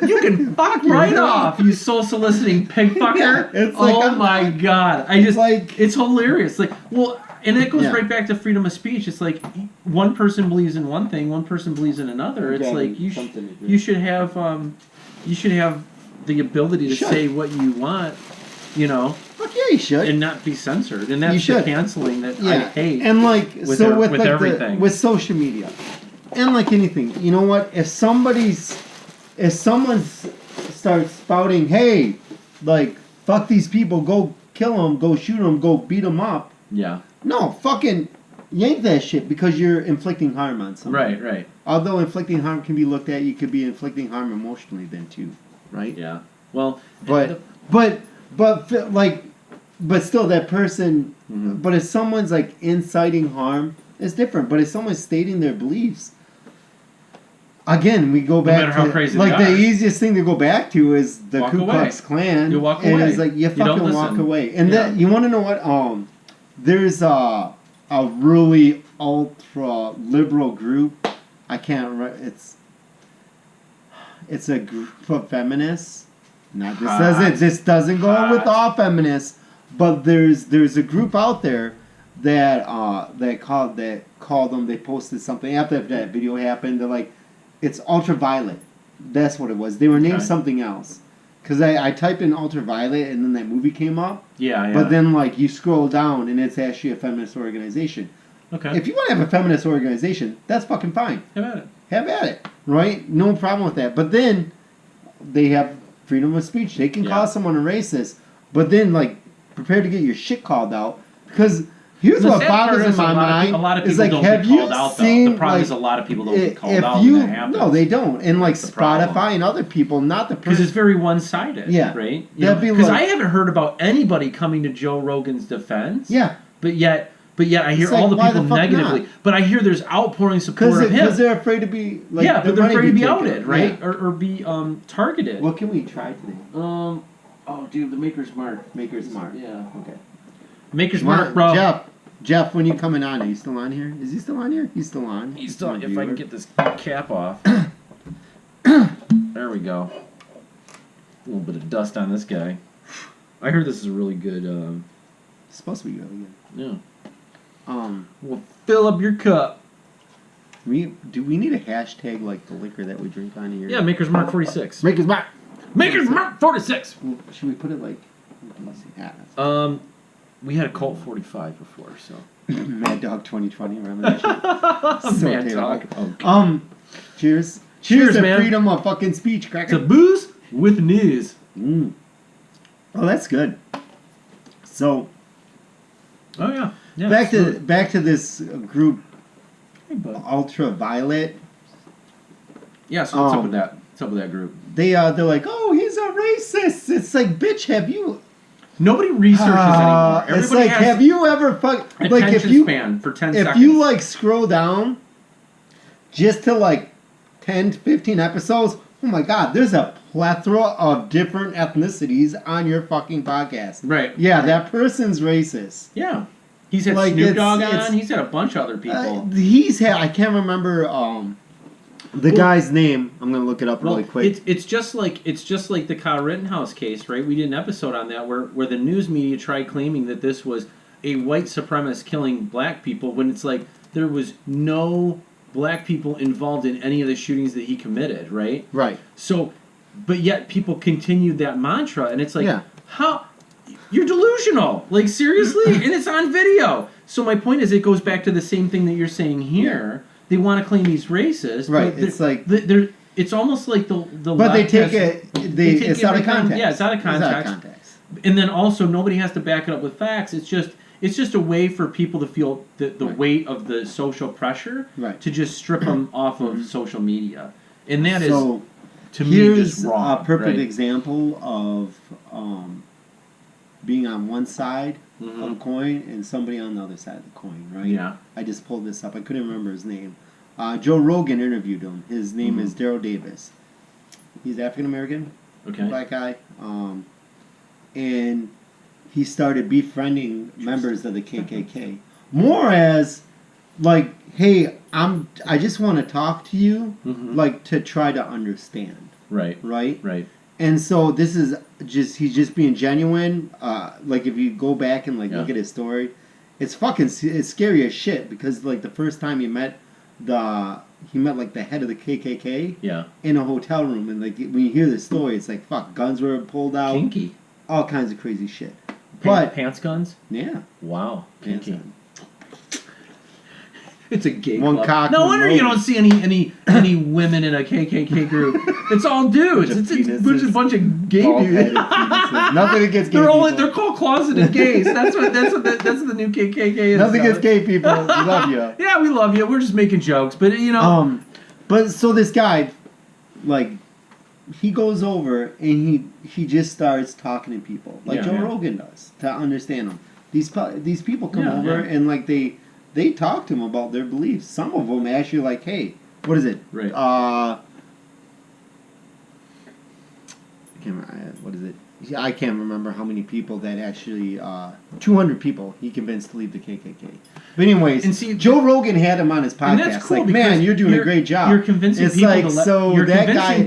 You can fuck right off, you soul-soliciting pig fucker. It's like, oh my God. I just, like, it's hilarious. Like, well, and it goes right back to freedom of speech. It's like, one person believes in one thing, one person believes in another. It's like, you should have the ability to say what you want, you know. Fuck yeah, you should. And not be censored. And that's the canceling that I hate. And, like, with everything. With social media. And, like, anything. You know what? If someone starts spouting, hey, like, fuck these people, go kill them, go shoot them, go beat them up. Yeah. No, fucking yank that shit because you're inflicting harm on somebody. Right. Although inflicting harm can be looked at, you could be inflicting harm emotionally then too, right? Yeah. Well, but still that person. Mm-hmm. But if someone's like inciting harm, it's different. But if someone's stating their beliefs. Again, we go back to like the easiest thing to go back to is the Ku Klux Klan. You walk away. And it's like you fucking walk away. And that you want to know what? There's a really ultra liberal group. I can't remember. It's a group of feminists. Now this doesn't go with all feminists, but there's a group out there that called them. They posted something after that video happened. They're like. It's ultraviolet. That's what it was. They were named something else. because I typed in Ultraviolet and then that movie came up. Yeah. But then you scroll down and it's actually a feminist organization. Okay. If you want to have a feminist organization, that's fucking fine. Have at it. Right? No problem with that. But then they have freedom of speech. They can call someone a racist, but then prepare to get your shit called out because. Here's what bothers in my mind. A lot of people don't get called out, though. The problem is a lot of people don't get called out when that happens. No, they don't. And Spotify and other people, not the person. Because it's very one-sided, right? Because I haven't heard about anybody coming to Joe Rogan's defense. Yeah. But yet I hear all the people negatively. Not? But I hear there's outpouring support of him. Because they're afraid to be but they're afraid to be outed, right? Yeah. Or be targeted. What can we try today? Dude, the Maker's Mark. Maker's Mark. Yeah. Okay. Maker's Mark, bro. Jeff, when you coming on? Are you still on here? Is he still on here? He's still on. He's still on. If I can get this cap off. There we go. A little bit of dust on this guy. I heard this is a really good... It's supposed to be really good. Yeah. Well, fill up your cup. Do we need a hashtag like the liquor that we drink on here? Yeah, Maker's Mark 46. Maker's Mark! Maker's Mark 46! Should we put it we had a Colt 45 before, so... Mad Dog 2020 reminiscence. Mad Dog. Okay. Cheers. Cheers, to man. Freedom of fucking speech, cracker. To booze with news. Oh, that's good. So... Oh, yeah. Back to this group, Ultraviolet. Yeah, so what's up with that? What's up with that group? They're like, oh, he's a racist. It's like, bitch, have you... Nobody researches anymore. Everybody has have you ever attention span for 10 seconds. If you scroll down just to 10 to 15 episodes, oh my god, there's a plethora of different ethnicities on your fucking podcast. Right. Yeah, right. That person's racist. Yeah. He's had Snoop Dogg on. He's had a bunch of other people. I can't remember the guy's name. I'm gonna look it up really quick. It's just like the Kyle Rittenhouse case, right? We did an episode on that where the news media tried claiming that this was a white supremacist killing black people when it's there was no black people involved in any of the shootings that he committed, right? Right. So, but yet people continued that mantra, and it's how you're delusional, seriously, and it's on video. So my point is, it goes back to the same thing that you're saying here. Yeah. They want to claim he's racist, right? It's it's almost like the. But they take it. It's out of context. Yeah, it's out of context. And then also nobody has to back it up with facts. It's just a way for people to feel the weight of the social pressure to just strip them off of social media, and that is to me just wrong. Here's a perfect example of being on one side of a coin and somebody on the other side of the coin, right? Yeah. I just pulled this up. I couldn't remember his name. Joe Rogan interviewed him. His name is Daryl Davis. He's African American, black guy, and he started befriending members of the KKK. More as hey, I just want to talk to you, to try to understand. Right. Right. Right. And so this is he's just being genuine. If you go back and look at his story, it's scary as shit because the first time he met the head of the KKK in a hotel room, and when you hear the story, it's fuck, guns were pulled out, kinky, all kinds of crazy shit. But pants guns, yeah, wow, kinky. It's a gay One club. cock. No wonder you don't see any women in a KKK group. It's all dudes. It's a bunch of gay dudes. Nothing against gay people. They're called closeted gays. That's the new KKK is. Nothing against gay people. We love you. Yeah, we love you. We're just making jokes, but But so this guy, he goes over and he just starts talking to people Joe Rogan does to understand them. These people come over and they talk to him about their beliefs. Some of them actually hey, what is it? Right. What is it? I can't remember how many people that actually 200 people he convinced to leave the KKK. But anyways, and see, Joe Rogan had him on his podcast. And that's cool man, you're doing a great job. You're convincing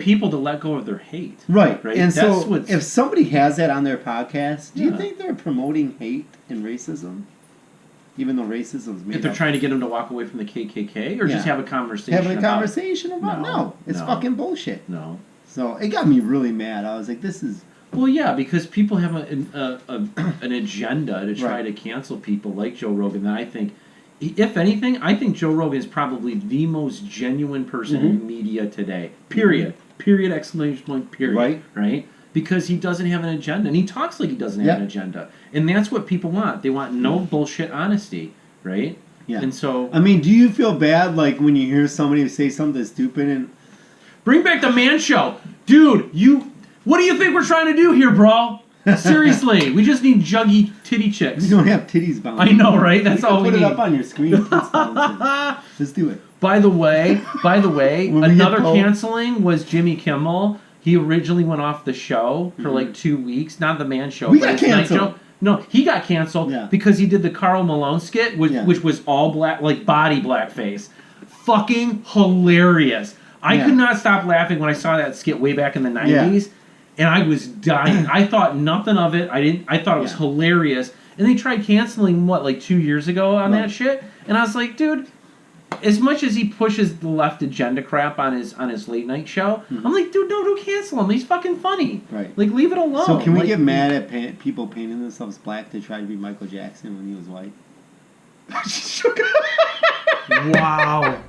people to let go of their hate. Right. And that's so if somebody has that on their podcast, do you think they're promoting hate and racism? Even though racism is made if they're trying to get them to walk away from the KKK or just have a conversation about no. It's fucking bullshit. No. So it got me really mad. I was like, this is... Well, yeah, because people have an agenda to try to cancel people like Joe Rogan that I think, if anything, I think Joe Rogan is probably the most genuine person in media today. Period. Period, exclamation point, period. Right? Because he doesn't have an agenda. And he talks like he doesn't have an agenda. And that's what people want. They want no bullshit honesty. Right? Yeah. And so... I mean, do you feel bad, like, when you hear somebody say something stupid and... Bring back the man show. Dude, what do you think we're trying to do here, bro? Seriously, we just need juggy titty chicks. We don't have titties bound. I know, right? That's all we need. Put it up on your screen. Just do it. By the way, another canceling was Jimmy Kimmel. He originally went off the show for like 2 weeks. Not the man show, but his night show. No, he got canceled because he did the Karl Malone skit, which was all black, like body blackface. Fucking hilarious. I could not stop laughing when I saw that skit way back in the 90s, and I was dying. I thought nothing of it. I thought it was hilarious. And they tried canceling, like 2 years ago on that shit? And I was like, dude, as much as he pushes the left agenda crap on his late night show, I'm like, dude, no, don't cancel him. He's fucking funny. Right. Like, leave it alone. So can we get mad at people painting themselves black to try to be Michael Jackson when he was white? Wow.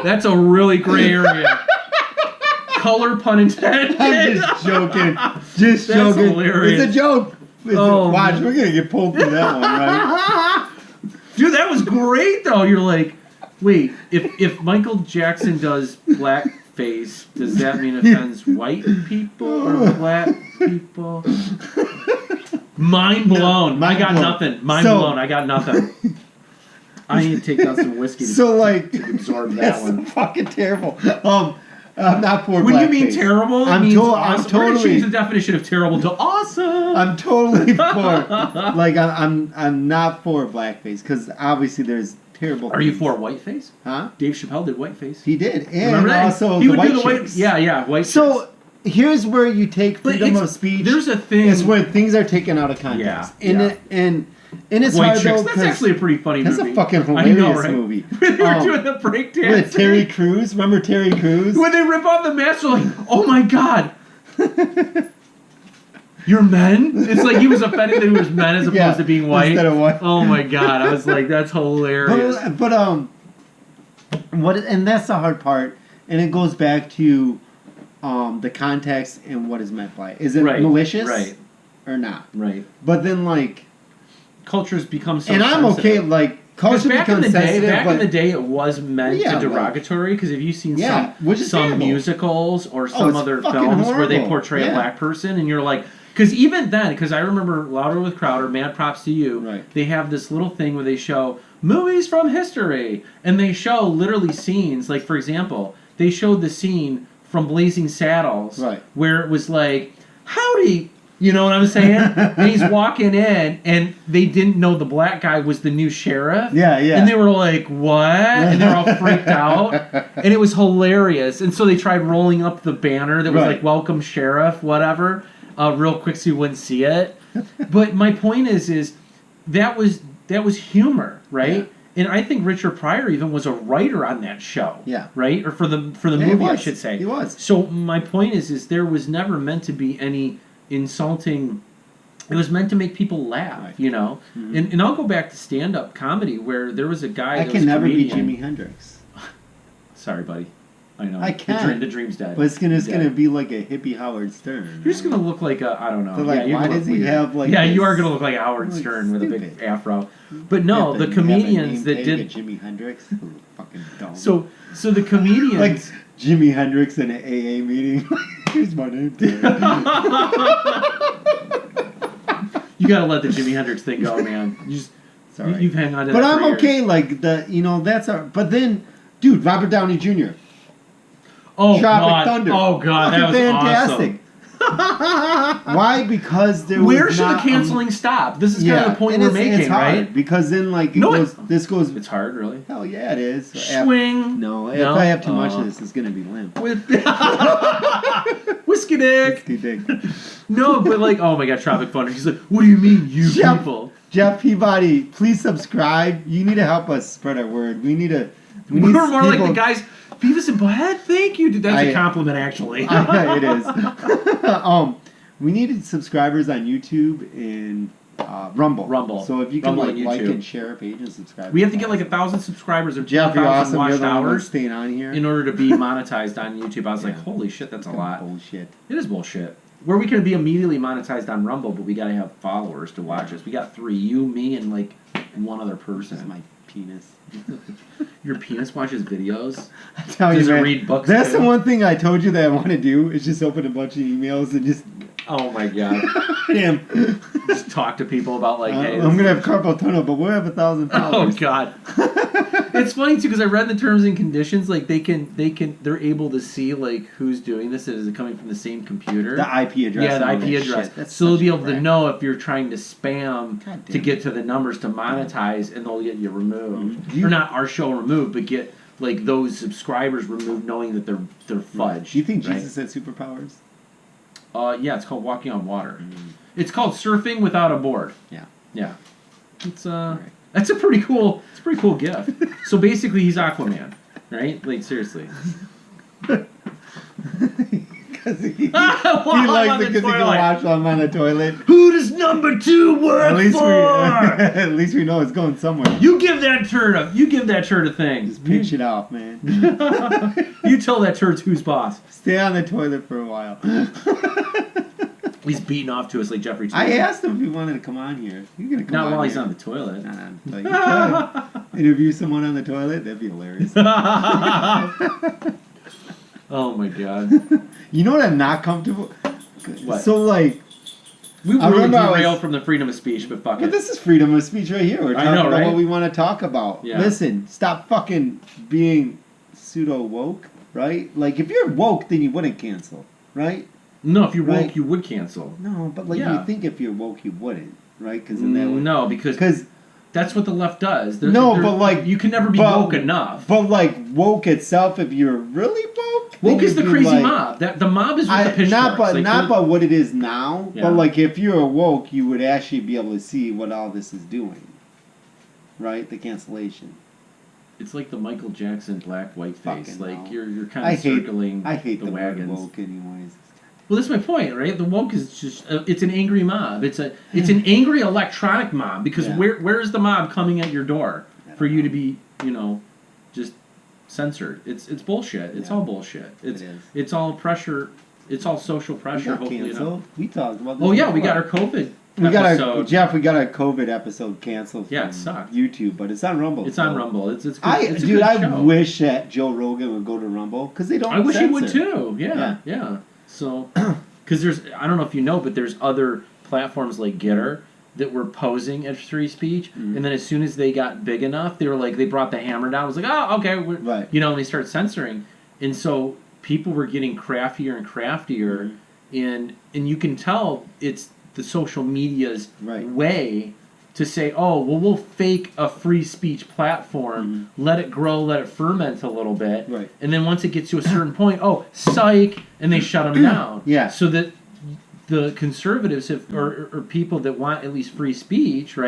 That's a really gray area. Color pun intended. I'm just joking. Just That's joking. Hilarious. It's a joke. Watch, we're going to get pulled through that one, right? Dude, that was great, though. You're like, wait, if Michael Jackson does blackface, does that mean it offends white people or black people? Mind blown. I got nothing. Mind blown. I got nothing. I need to take out some whiskey to absorb that one. That's fucking terrible. I'm not for blackface. When you mean terrible, I'm awesome. totally... We're gonna change the definition of terrible to awesome. I'm totally for... like, I'm not for blackface, because obviously there's terrible... Are you for whiteface? Huh? Dave Chappelle did whiteface. He did. And remember that? also he the would white do the chicks. white So... chicks. Here's where you take freedom of speech. There's a thing. It's where things are taken out of context. And it's White hard Chicks. though, That's actually a pretty funny movie. That's a fucking hilarious movie. They were doing the breakdance. With Terry Crews. Remember Terry Crews? When they rip off the mask, they're like, oh my god. You're men? It's like he was offended that he was men as opposed to being white. Instead of white. Oh my god. I was like, that's hilarious. And that's the hard part. And it goes back to the context and what is meant by it. Is it malicious? Right. Or not? Right. But then, like... Culture's become so And I'm sensitive. okay, like... Culture back in becomes sensitive, in the day, it was meant to derogatory, because if you've seen some musicals or some other films where they portray a black person, and you're like... Because even then, because I remember Louder with Crowder, mad props to you, they have this little thing where they show movies from history, and they show literally scenes, like, for example, they showed the scene from Blazing Saddles, where it was like, howdy, you know what I'm saying? And he's walking in, and they didn't know the black guy was the new sheriff. Yeah. And they were like, what? And they were all freaked out. And it was hilarious. And so they tried rolling up the banner that was like, welcome sheriff, whatever, real quick so you wouldn't see it. But my point is that was humor, right? Yeah. And I think Richard Pryor even was a writer on that show. Yeah. Right? Or for the movie, I should say. He was. So my point is there was never meant to be any insulting. It was meant to make people laugh, you know? Mm-hmm. And I'll go back to stand-up comedy where there was a guy that was can never be Jimi Hendrix. Sorry, buddy. I know. I can. The dream's dead. But it's gonna be like a hippie Howard Stern. You're just gonna look like a, I don't know. So like, why does he have like? Yeah, you are gonna look like Howard Stern with a big afro. But no, the comedians that did Jimi Hendrix, fucking dumb. So the comedians like Jimi Hendrix in an AA meeting. Here's my name. You gotta let the Jimi Hendrix thing go, man. You've hung on to that. But I'm okay. Like that's our. But then, dude, Robert Downey Jr. Oh, Tropic Thunder. Oh, God, that was fantastic. Awesome. Why? Because there was Where should the canceling stop? This is kind of the point we're making, it's hard, right? Because then, like, this goes... It's hard, really? Hell yeah, it is. Swing. If I have too much of this, it's going to be limp. Whiskey dick. Whiskey dick. No, but like, oh my God, Tropic Thunder. He's like, what do you mean, people? Jeff Peabody, please subscribe. You need to help us spread our word. We're more like the guys... Beavis and Butthead? Thank you, dude. That's a compliment, actually. It is. We needed subscribers on YouTube and Rumble. So if you can like and share our page and subscribe. We have to get like 1,000 subscribers or Jeff, 2,000 watched hours staying on here in order to be monetized on YouTube. I was like, holy shit, that's a lot. Bullshit. It is bullshit. Where we can be immediately monetized on Rumble, but we gotta have followers to watch us. We got 3, you, me, and like one other person. That's my penis. Your penis watches videos? I tell Does you, it man, read books? That's the one thing I told you that I want to do is just open a bunch of emails and just. Oh my god. Damn. Just talk to people about like, hey, I'm gonna have carpal tunnel, but we'll have 1,000 followers. Oh god. It's funny too because I read the terms and conditions. Like they're able to see like who's doing this. Is it coming from the same computer? The IP address. Yeah, the IP address. So they'll be able to know if you're trying to spam to get to the numbers to monetize, and they'll get you removed. Or not our show removed, but get like those subscribers removed, knowing that they're fudged. Do you think Jesus had superpowers? Yeah, it's called walking on water. It's called surfing without a board. Yeah. It's that's a pretty cool gift. So basically, he's Aquaman, right? Like seriously. Because he likes because he can watch them on the toilet. Who does number 2 work for? At least we know it's going somewhere. You give that turd a thing. Just pinch it off, man. You tell that turd who's boss. Stay on the toilet for a while. He's beating off to us like Jeffrey Tambor. I asked him if he wanted to come on here. He's gonna come Not on while he's here. on the toilet. Nah, interview someone on the toilet? That'd be hilarious. Oh my god. You know what I'm not comfortable? What? So like... We really derailed from the freedom of speech, but fuck it. This is freedom of speech right here. We're talking about what we want to talk about. Yeah. Listen, stop fucking being pseudo-woke, right? Like, if you're woke, then you wouldn't cancel, right? No, if you're woke, you would cancel. No, but like you think if you're woke, you wouldn't, right? Because no, because that's what the left does. But like you can never be woke enough. But like woke itself, if you're really woke is the crazy mob. The mob is with the pitchforks. Not by what it is now, but like if you're woke, you would actually be able to see what all this is doing, right? The cancellation. It's like the Michael Jackson black white face. Like you're kind of circling. I hate the wagons. Word woke, anyways. Well, that's my point, right? The woke is just it's an angry mob. It's an angry electronic mob because where is the mob coming at your door for you to be, just censored? It's bullshit. It's all bullshit. It's all pressure. It's all social pressure. Hopefully, we talked about this. Oh yeah, we got our COVID. We got our COVID episode canceled. Yeah, it sucked. YouTube, but it's on Rumble. It's on Rumble. It's good. I wish that Joe Rogan would go to Rumble because they don't. I wish he would too. Yeah. So, because I don't know if you know, but there's other platforms like Getter that were posing as free speech, and then as soon as they got big enough, they were like, they brought the hammer down. It was like, oh, okay, right. And they start censoring, and so people were getting craftier and craftier, and you can tell it's the social media's way to say, oh, well, we'll fake a free speech platform, let it grow, let it ferment a little bit, and then once it gets to a certain point, oh, psych, and they shut them down. Yeah. So that the conservatives or people that want at least free speech,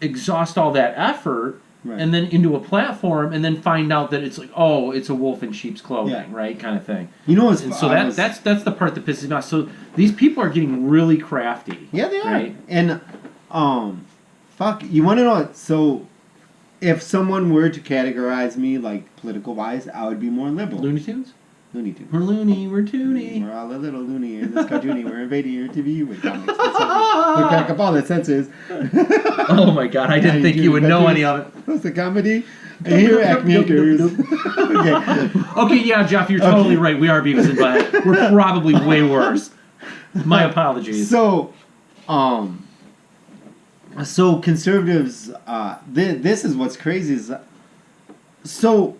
exhaust all that effort, and then into a platform, and then find out that it's like, oh, it's a wolf in sheep's clothing, kind of thing. So that's the part that pisses me off. So these people are getting really crafty. Yeah, they are. And you want to know? So, if someone were to categorize me like political wise, I would be more liberal. Looney Tunes. We're loony. We're toony. We're all a little loony in this cartoony. We're invading your TV with comics. We crack up all the senses. Oh my god! I didn't think you would know any of it. What's the comedy? And here, act makers. Okay, yeah, Jeff, you're totally right. We are Beavis and Butthead. We're probably way worse. My apologies. So conservatives, this is what's crazy is, so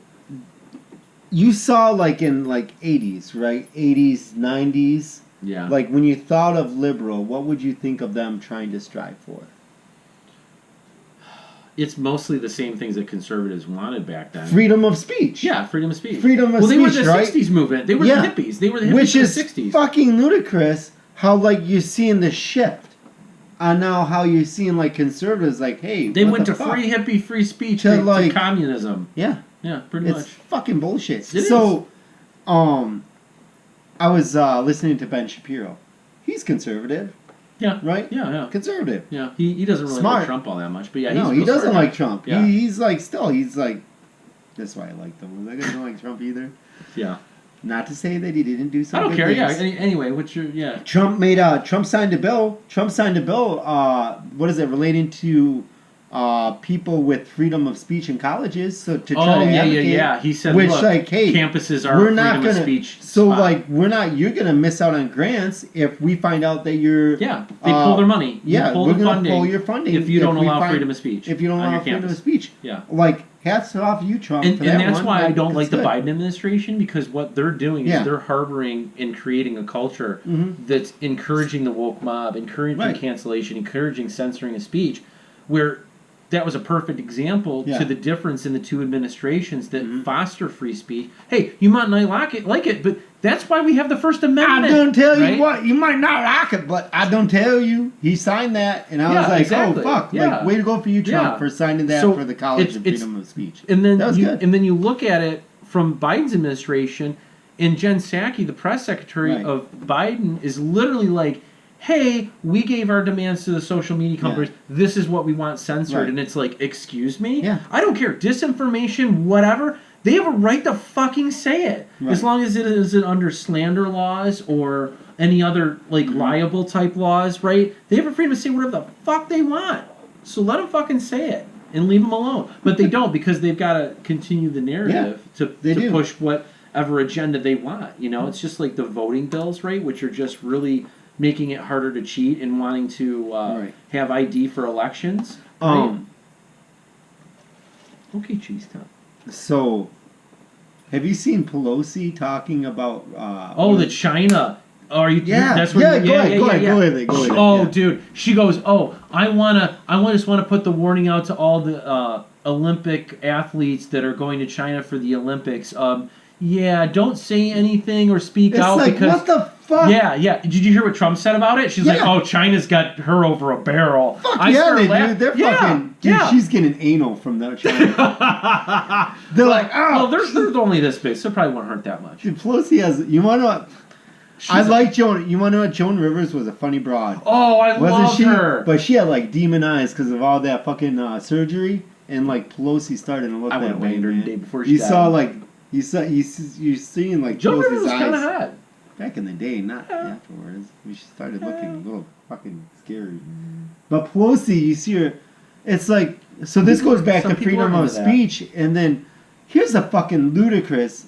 you saw like in like 80s, right? 80s, 90s. Yeah. Like when you thought of liberal, what would you think of them trying to strive for? It's mostly the same things that conservatives wanted back then. Freedom of speech. Yeah, freedom of speech. Freedom of speech, they were the 60s movement. They were the hippies. They were the hippies Which is of the 60s. Fucking ludicrous how like you're seeing the shift. And now how you're seeing like conservatives like, hey, they went to free hippie free speech to communism. Yeah. Yeah, pretty much. It's fucking bullshit. So, I was listening to Ben Shapiro. He's conservative. Yeah. Right? Yeah. Conservative. Yeah. He doesn't really like Trump all that much, but yeah, no, he doesn't like Trump. Yeah. He's like, that's why I like him. Was I gonna like Trump either? Yeah. Not to say that he didn't do something. I don't care. Things. Yeah. Anyway, what's your Trump signed a bill. What is it relating to people with freedom of speech in colleges? So to try to advocate, He said, which look, hey, campuses are freedom of speech. So you're gonna miss out on grants if we find out that you're they pull their money. We're gonna pull your funding if you don't allow freedom of speech. If you don't allow freedom of speech. Yeah. Hats off you, Trump. And that's why I don't like the Biden administration, because what they're doing is they're harboring and creating a culture that's encouraging the woke mob, encouraging cancellation, encouraging censoring of speech, where that was a perfect example to the difference in the two administrations that foster free speech. Hey, you might not like it, but that's why we have the First Amendment. I don't tell you what, you might not like it, but I don't tell you. He signed that, and I was like, exactly. Oh, fuck. Like, way to go for you, Trump, for signing that for the College of Freedom of Speech. And then that was good. And then you look at it from Biden's administration, and Jen Psaki, the press secretary of Biden, is literally like, hey, we gave our demands to the social media companies. This is what we want censored. And it's like, excuse me? I don't care. Disinformation, whatever. They have a right to fucking say it. As long as it isn't under slander laws or any other, liable type laws, right? They have a freedom to say whatever the fuck they want. So let them fucking say it and leave them alone. But they don't, because they've got to continue the narrative to push whatever agenda they want. You know, it's just like the voting bills, right? Which are just really making it harder to cheat and wanting to have ID for elections. Right? Okay, Cheese Town. So, have you seen Pelosi talking about... the China... Are you? Yeah, that's where go ahead. Oh, dude, she goes. Oh, I just want to put the warning out to all the Olympic athletes that are going to China for the Olympics. Don't say anything or speak out because what the fuck? Yeah. Did you hear what Trump said about it? She's like, oh, China's got her over a barrel. Fuck they do. They're fucking. Dude, she's getting anal from that China. They're like, oh, they're only this big, so it probably won't hurt that much. Dude, Pelosi has. You want to know? I like Joan. You want to know what? Joan Rivers was a funny broad. Oh, I love her. But she had demon eyes because of all that fucking surgery, and Pelosi started to look that way. The day before she died. You're seeing Joan Rivers Pelosi's was kind of eyes hot back in the day, not afterwards. She started looking a little fucking scary. But Pelosi, you see her. It's like so. This goes back to freedom of speech, and then here's a fucking ludicrous.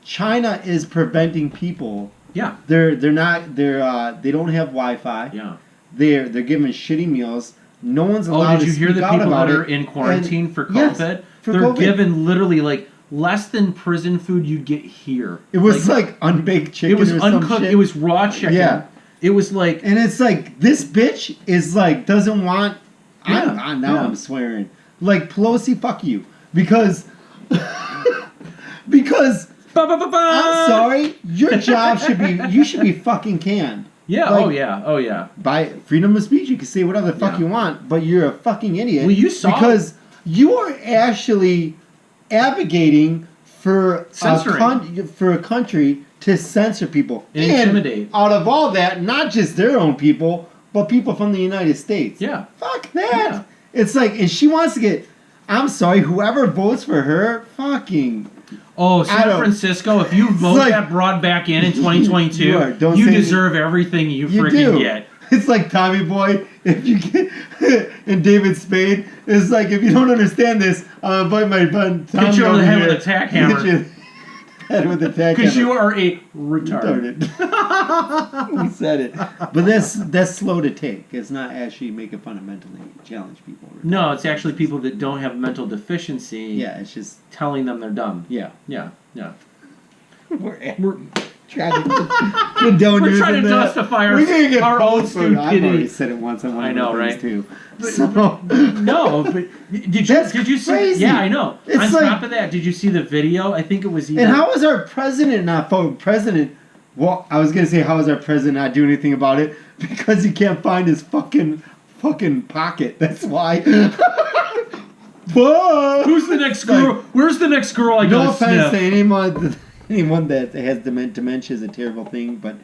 China is preventing people. Yeah, they don't have Wi-Fi. Yeah, they're given shitty meals. No one's allowed to speak out about it. Did you hear the people that are in quarantine for COVID? Yes, they're given literally less than prison food you'd get here. It was unbaked chicken. It was or uncooked. Some shit. It was raw chicken. Yeah, it was and it's this bitch is doesn't want. I'm swearing. Pelosi, fuck you, because. I'm sorry, your job you should be fucking canned. Yeah, oh yeah. By freedom of speech, you can say whatever the fuck you want, but you're a fucking idiot. Well, you saw because you are actually advocating for a country to censor people and intimidate. Out of all that, not just their own people, but people from the United States. Yeah, fuck that. Yeah. It's and she wants to get. I'm sorry, whoever votes for her, fucking. Oh, San Francisco, if you vote that broad back in 2022, you deserve everything you freaking get. It's like Tommy Boy, if you get, and David Spade, it's if you don't understand this, I'll invite my buddy Tommy hit you over the head with a tack hammer. Because you are a retarded. We said it. But that's slow to take. It's not actually making fundamentally challenge people. No, it's actually people that don't have mental deficiency. Yeah, it's just telling them they're dumb. Yeah. We're trying to justify our own stupidity. I've already said it once. I know, right? Too. No, but did you see? Crazy. Yeah, I know. On top of that, did you see the video? I think it was. And how is our president not president? Well, I was gonna say how is our president not doing anything about it because he can't find his fucking pocket. That's why. Who's the next girl? Like, where's the next girl I no gotta offense sniff? to anyone that has dementia is a terrible thing, but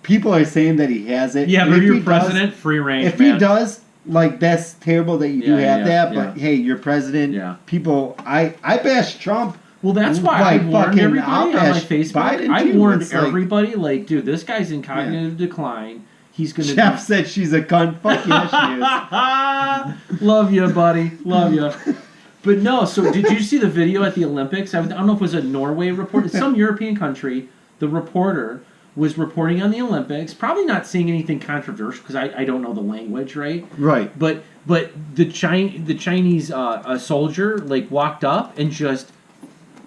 people are saying that he has it. Yeah, but if you're president, free range. If he does, like, that's terrible that you do have that. But hey, you're president. Yeah. People, I bash Trump. Well, that's why like, I warned everybody on my Facebook. Biden I too. warned It's everybody, like, dude, this guy's in cognitive decline. He's gonna. Jeff said she's a cunt. Fuck yeah, she is. Love you, buddy. Love you. But no, so did you see the video at the Olympics? I don't know if it was a Norway report. It's some European country. The reporter was reporting on the Olympics, probably not saying anything controversial because I don't know the language, right? Right. But the Chinese soldier like walked up and just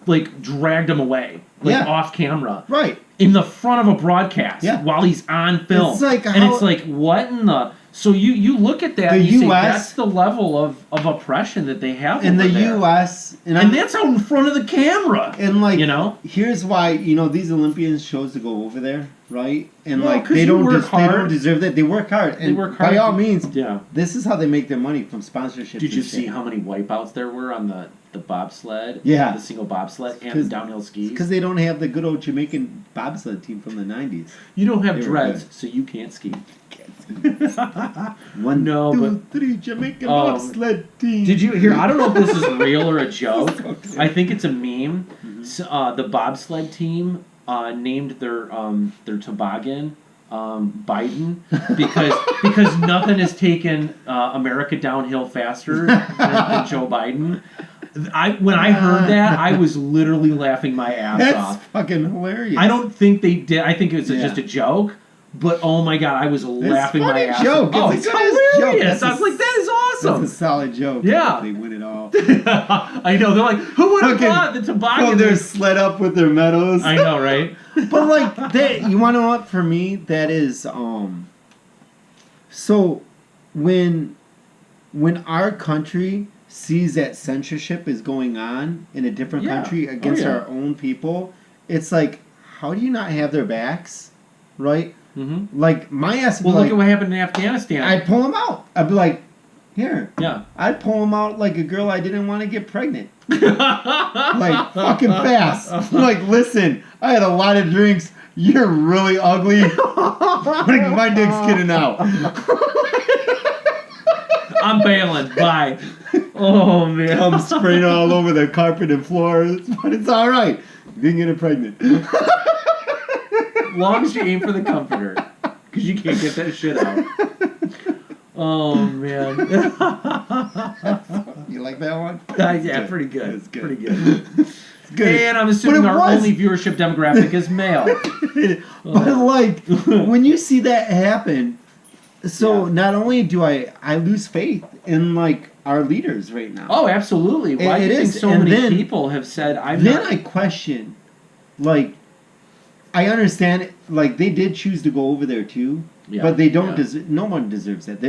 like dragged him away, like off camera, right, in the front of a broadcast, while he's on film. It's like it's like, what in the? So you look at that and you say that's the level of oppression that they have in the there. U.S. And that's out in front of the camera. And like, here's why these Olympians chose to go over there, right? And like they don't deserve that. They work hard. And by all means, this is how they make their money from sponsorship. Did you see how many wipeouts there were on the bobsled? Yeah, the single bobsled and the downhill skis. Because they don't have the good old Jamaican bobsled team from the '90s. You don't have dreads, so you can't ski. One, two, three, Jamaican bobsled team. Did you hear? I don't know if this is real or a joke. I think it's a meme. Mm-hmm. So, the bobsled team named their toboggan Biden because nothing has taken America downhill faster than Joe Biden. When I heard that, I was literally laughing my ass off. That's fucking hilarious. I don't think they did. I think it was just a joke. But oh my god, I was laughing my ass off. Oh, it's hilarious! I was like, that is awesome. That's a solid joke. Yeah, they win it all. I know. They're like, who would have thought the toboggan? Pull their sled up with their medals. I know, right? But like, you want to know what? For me, that is So, when our country sees that censorship is going on in a different country against our own people, it's like, how do you not have their backs, right? Mm-hmm. Like, my ass would look at what happened in Afghanistan. I'd pull him out. I'd be like, here. Yeah. I'd pull him out like a girl I didn't want to get pregnant. Like, fucking fast. Like, listen, I had a lot of drinks. You're really ugly. Like, my dick's getting out. I'm bailing. Bye. Oh, man. I'm spraying all over the carpet and floor. But it's all right. You didn't get her pregnant. Long as you aim for the comforter, because you can't get that shit out. Oh man! You like that one? Yeah, pretty good. It's good. Pretty good. It's good. And I'm assuming our only viewership demographic is male. But like, when you see that happen, so not only do I lose faith in like our leaders right now. Oh, absolutely. Why do you think so many people have said I'm not? Then I question, like. I understand, like, they did choose to go over there, too, but they don't no one deserves that.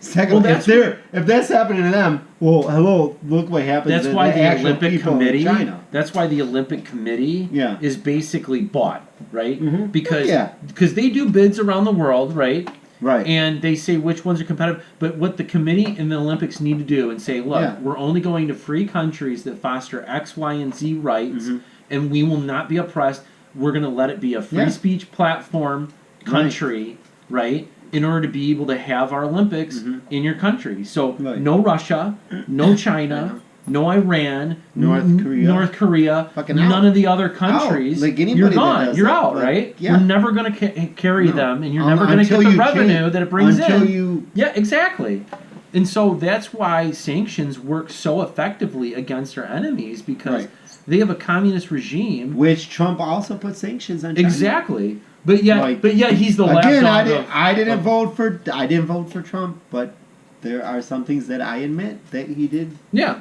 Second, if that's happening to them, well, hello, look what happens to the Olympic Committee. That's why the Olympic Committee is basically bought, right? Mm-hmm. Because they do bids around the world, right? Right. And they say which ones are competitive. But what the committee and the Olympics need to do and say, look, we're only going to free countries that foster X, Y, and Z rights, and we will not be oppressed. We're going to let it be a free speech platform country, right? In order to be able to have our Olympics in your country. So no Russia, no China, no Iran, North Korea, none of the other countries. Like you're gone. You're out, right? Yeah. You're never going to carry them, and you're never going to get the revenue that it brings in. Yeah, exactly. And so that's why sanctions work so effectively against our enemies, because they have a communist regime, which Trump also put sanctions on China. Exactly. But yet he's the last. Again, I didn't vote for Trump, but there are some things that I admit that he did. Yeah.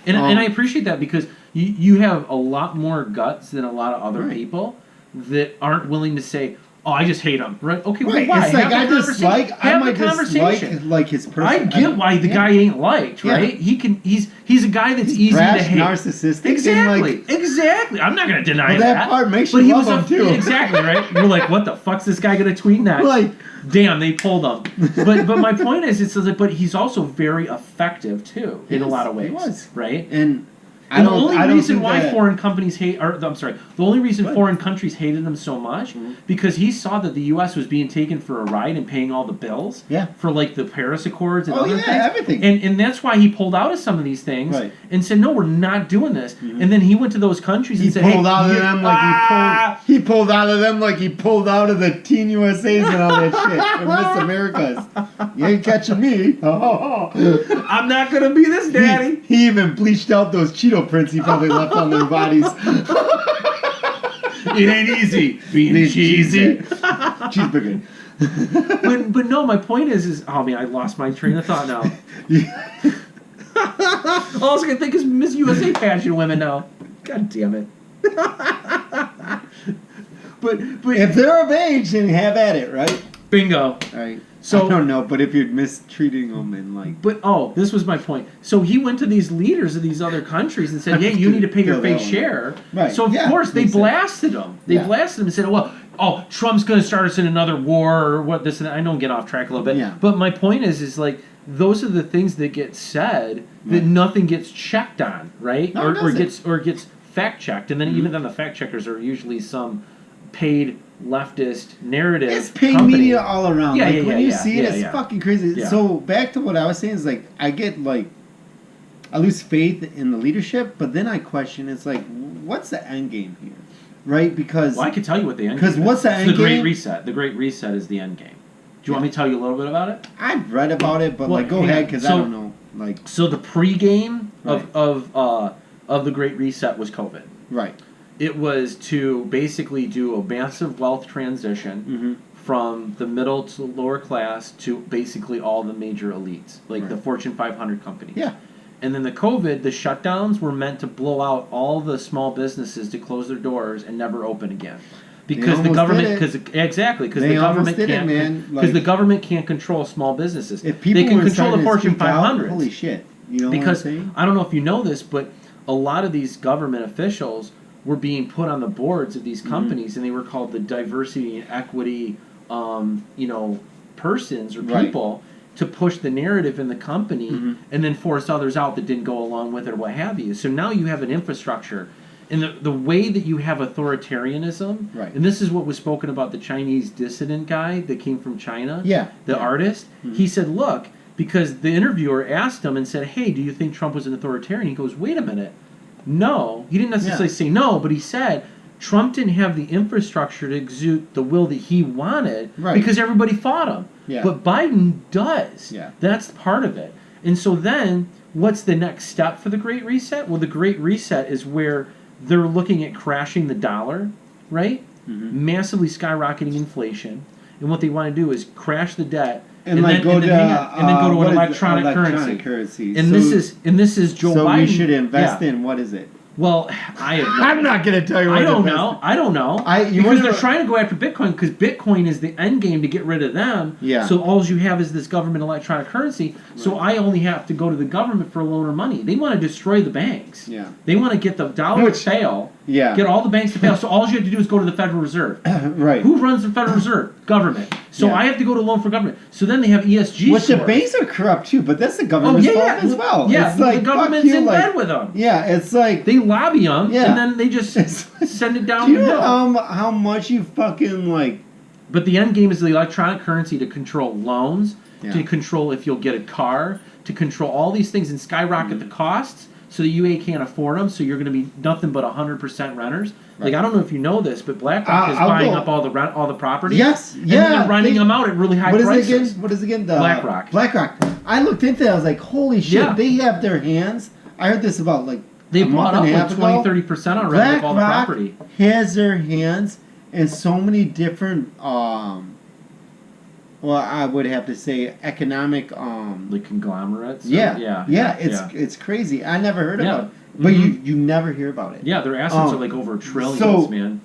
And I appreciate that, because you have a lot more guts than a lot of other people that aren't willing to say, oh, I just hate him. Right? Okay, well, right. why? It's like I might dislike like his person. I get why the guy ain't liked, right? He's a guy that's easy brash, to hate. Narcissistic. Exactly. Exactly. I'm not going to deny that part makes you love him too. Exactly, right? You're like, what the fuck's this guy going to tweet next? Like, damn, they pulled him. But my point is, it's like, but he's also very effective too in a lot of ways. He was. Right? And the only reason why foreign companies the only reason foreign countries hated him so much because he saw that the U.S. was being taken for a ride and paying all the bills for like the Paris Accords and other things. Everything. And that's why he pulled out of some of these things and said, no, we're not doing this. And then he went to those countries and said, he pulled out of them like he pulled out of the Teen USAs and all that shit from Miss Americas. You ain't catching me. I'm not gonna be this daddy. He even bleached out those Cheeto prints he probably left on their bodies. It ain't easy being cheesy. Cheeseburger. but no, my point is oh man, I lost my train of thought now. All I was gonna think is Miss USA pageant women now. God damn it. but if they're of age, then have at it, right? Bingo. All right. So, I don't know, but if you're mistreating them and like... But, this was my point. So he went to these leaders of these other countries and said, you need to pay your fair share. Right. So, of course, they blasted him. They blasted him and said, well, Trump's going to start us in another war or what this and that. I know I'm getting off track a little bit. Yeah. But my point is like, those are the things that get said that nothing gets checked on, right? No, or gets fact-checked. And then even then the fact-checkers are usually some paid leftist narrative. It's paid media all around. When you see it, it's fucking crazy. Yeah. So back to what I was saying is like I get like I lose faith in the leadership, but then I question. It's like, what's the end game here, right? Because I can tell you what the end game is. Because what's the end game? The Great Reset. The Great Reset is the end game. Do you want me to tell you a little bit about it? I've read about it, but go ahead because I don't know. Like so, the pre-game of the Great Reset was COVID. Right. It was to basically do a massive wealth transition from the middle to the lower class to basically all the major elites, like the Fortune 500 companies. Yeah. And then the shutdowns were meant to blow out all the small businesses to close their doors and never open again. Because the government, because the government can't control small businesses. If people they can control the Fortune 500. Holy shit! You know because what I'm saying? I don't know if you know this, but a lot of these government officials were being put on the boards of these companies, and they were called the diversity and equity, persons or people to push the narrative in the company, and then force others out that didn't go along with it or what have you. So now you have an infrastructure. And the way that you have authoritarianism, and this is what was spoken about the Chinese dissident guy that came from China, the artist, he said, look, because the interviewer asked him and said, hey, do you think Trump was an authoritarian? He goes, wait a minute. No. He didn't necessarily say no, but he said Trump didn't have the infrastructure to exude the will that he wanted because everybody fought him. Yeah. But Biden does. Yeah. That's part of it. And so then what's the next step for the Great Reset? Well, the Great Reset is where they're looking at crashing the dollar, right? Massively skyrocketing inflation. And what they want to do is crash the debt and then go to an electronic currency. And this is Joe Biden. So we should invest in, what is it? Well, I'm not going to tell you what I don't know. Because they're trying to go after Bitcoin because Bitcoin is the end game to get rid of them. Yeah. So all you have is this government electronic currency. Right. So I only have to go to the government for a loan or money. They want to destroy the banks. Yeah. They want to get the dollar to fail. Yeah. Get all the banks to fail. So all you have to do is go to the Federal Reserve. Right. Who runs the Federal Reserve? Government. So I have to go to loan for government. So then they have ESG. Which the banks are corrupt too, but that's the government's fault as well. Yeah, it's like, the government's in bed with them. Yeah, it's like they lobby them, and then they just send it down the hill. Do you know how much you fucking like? But the end game is the electronic currency to control loans, to control if you'll get a car, to control all these things and skyrocket the costs so that you can't afford them. So you're going to be nothing but 100% renters. Like I don't know if you know this, but BlackRock is buying up all the property. Yes, and then they're renting them out at really high prices. What is it again? BlackRock. BlackRock. I looked into it. I was like, holy shit! They have their hands. I heard this about like they bought up like 20-30% already of all the property. Has their hands in so many different. Well, I would have to say economic. The conglomerates. It's crazy. I never heard about it. But you never hear about it. Yeah, their assets are like over trillions, man.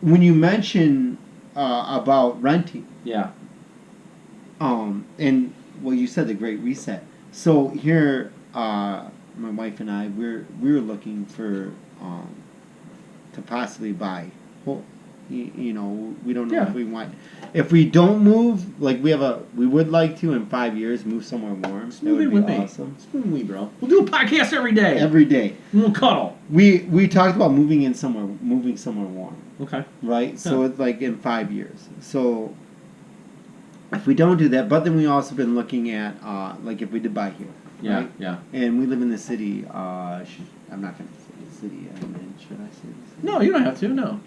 When you mention about renting. Yeah. And well, you said the Great Reset. So here, my wife and I, we were looking for to possibly buy. Well, you know, we don't know if we want. If we don't move, like we would like to in 5 years move somewhere warm. That would be awesome. Smooth me, bro. We'll do a podcast every day. Every day. And we'll cuddle. We talked about moving somewhere warm. Okay. Right. Yeah. So it's like in 5 years. So if we don't do that, but then we also been looking at like if we did buy here. Yeah. Right? Yeah. And we live in the city. I'm not going to say the city. I mean, should I say the city? No, you don't have to. No.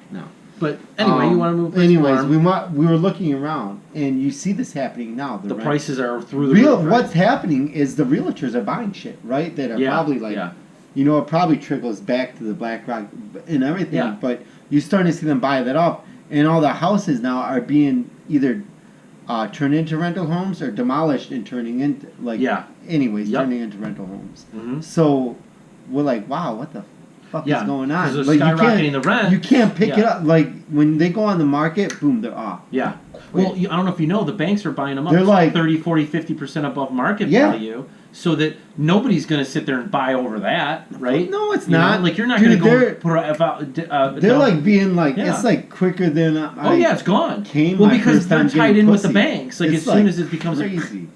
But anyway, you want to move. Anyways, we were looking around, and you see this happening now. The prices are through the roof. Right? What's happening is the realtors are buying shit, right? That are probably like, you know, it probably trickles back to the BlackRock and everything. Yeah. But you're starting to see them buy that off, and all the houses now are being either turned into rental homes or demolished and turning into turning into rental homes. Mm-hmm. So we're like, wow, what the fuck is going on? Because they're skyrocketing the rent. You can't pick it up. Like, when they go on the market, boom, they're off. Yeah. Well, I don't know if you know, the banks are buying them up. They're like 30, 40, 50% above market value, so that nobody's going to sit there and buy over that, right? No, it's not. Like, you're not going to go put they're like being like, it's like quicker than it's gone. Well, because they're tied in with the banks. Like, as soon as it becomes crazy.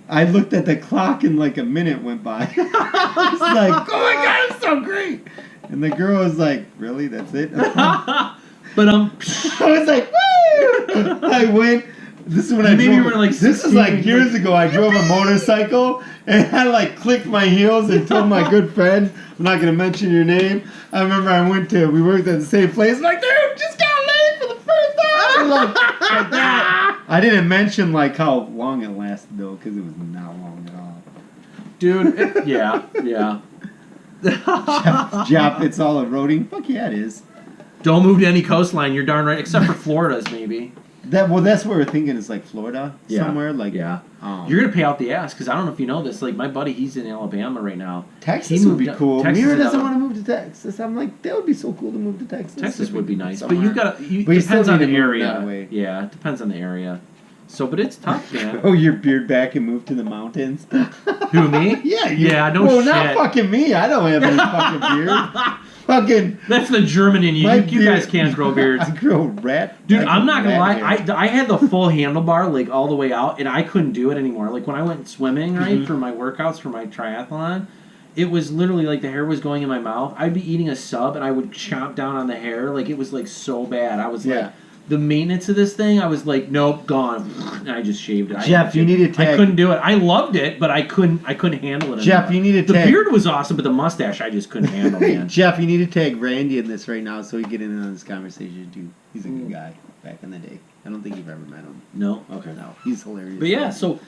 I looked at the clock and like a minute went by. I was like, oh my God, it's so great. And the girl was like, really? That's it? But I was like, woo! I went. This is when I drove. This is like years ago. I drove a motorcycle and I like clicked my heels and told my good friend, I'm not going to mention your name. I remember we worked at the same place. I'm like, dude, just got laid for the first time. Like that. I didn't mention like how long it lasted though, because it was not long at all. Dude, yeah. Jeff, it's all eroding. Fuck yeah, it is. Don't move to any coastline. You're darn right, except for Florida's maybe. That's what we're thinking is like Florida somewhere. Like you're gonna pay out the ass because I don't know if you know this. Like my buddy, he's in Alabama right now. Texas would be cool. Mira doesn't want to move to Texas. I'm like, that would be so cool to move to Texas. Texas would be nice, but you got. Depends on the area. Yeah, it depends on the area. So, but it's tough, man. Oh, your beard back and move to the mountains. Who, me? Yeah, no shit. Well, not fucking me. I don't have any fucking beard. Fucking. That's the German in you. You guys can't grow beards. I grow rat. Dude, I'm not gonna lie. I had the full handlebar like all the way out, and I couldn't do it anymore. Like when I went swimming, right, for my workouts for my triathlon, it was literally like the hair was going in my mouth. I'd be eating a sub, and I would chomp down on the hair. Like it was like so bad. I was like. The maintenance of this thing, I was like, nope, gone. And I just shaved it. Jeff, you need to tag. I couldn't do it. I loved it, but I couldn't handle it. Jeff, you need to tag. The beard was awesome, but the mustache I just couldn't handle, man. Jeff, you need to tag Randy in this right now so he can get in on this conversation too. He's a good guy back in the day. I don't think you've ever met him. No? Okay. No. He's hilarious. But yeah, so,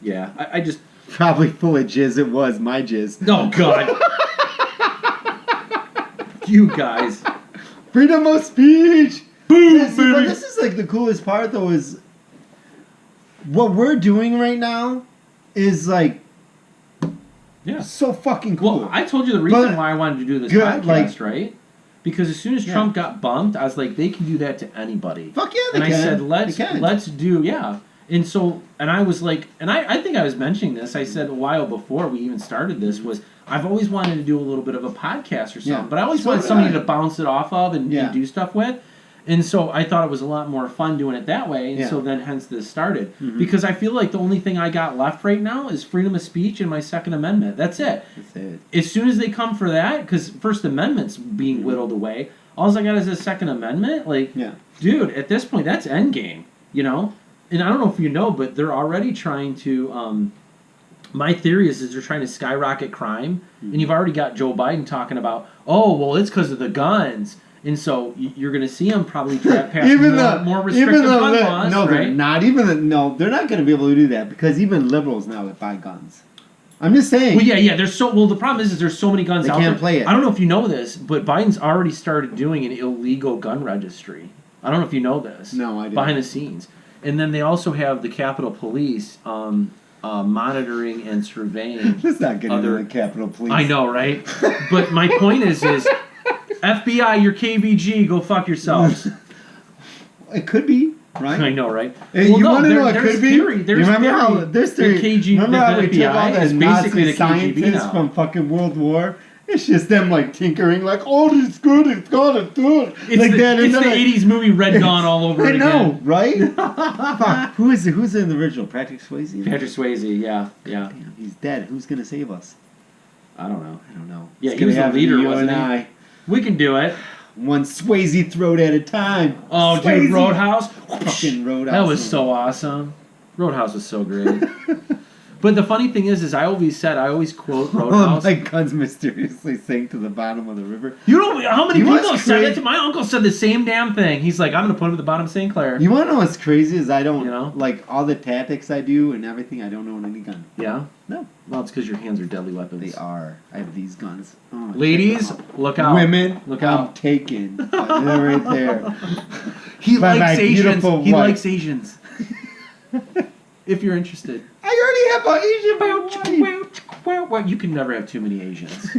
yeah, I just... Probably full of jizz. It was my jizz. Oh, God. You guys. Freedom of speech. Boom, yeah, see, but this is like the coolest part though is what we're doing right now is like so fucking cool. Well, I told you the reason why I wanted to do this podcast, right? Because as soon as Trump got bumped, I was like, they can do that to anybody. Fuck yeah, they can. And I said, let's do And so, and I was like, and I think I was mentioning this. I said a while before we even started this was I've always wanted to do a little bit of a podcast or something, but I always wanted somebody to bounce it off of and do stuff with. And so I thought it was a lot more fun doing it that way, and so then hence this started. Mm-hmm. Because I feel like the only thing I got left right now is freedom of speech and my Second Amendment. That's it. As soon as they come for that, because First Amendment's being whittled away, all I got is a Second Amendment. Like, dude, at this point, that's endgame, you know? And I don't know if you know, but they're already trying to... my theory is they're trying to skyrocket crime, and you've already got Joe Biden talking about, oh, well, it's because of the guns. And so you're going to see them probably pass more restrictive gun laws. No, they're not. They're not going to be able to do that because even liberals now that buy guns. I'm just saying. Well, yeah. The problem is there's so many guns out there. They can't play it. I don't know if you know this, but Biden's already started doing an illegal gun registry. I don't know if you know this. No, I didn't. Behind the scenes. And then they also have the Capitol Police monitoring and surveying. Let's not get into the Capitol Police. I know, right? But my point is FBI, you're KBG, go fuck yourselves. it could be. Right? I know, right? You want to know what could be? Remember how there's theory? Remember how we took all the Nazi scientists from fucking World War? It's just them like tinkering, like, oh, it's good, it's good, it's good. It's like the, that. It's the '80s movie Red Dawn all over again. I know, right? Fuck. Who's in the original? Patrick Swayze? Patrick Swayze, yeah. Damn, he's dead. Who's gonna save us? I don't know. Yeah, he was the leader, wasn't he? I. We can do it. One Swayze throat at a time. Oh, Swayze. dude, Roadhouse. Fucking Roadhouse. That was so awesome. Roadhouse was so great. But the funny thing is I always quote Roadhouse. My guns mysteriously sank to the bottom of the river. You know how many people have said it? My uncle said the same damn thing. He's like, I'm going to put him at the bottom of St. Clair. You want to know what's crazy is I don't, like, all the tactics I do and everything, I don't own any gun. Yeah? No. Well, it's because your hands are deadly weapons. They are. I have these guns. Oh, ladies, look out. Women, look out. I'm taken. They're right there. He likes Asians. He likes Asians. If you're interested. I already have an Asian. You can never have too many Asians.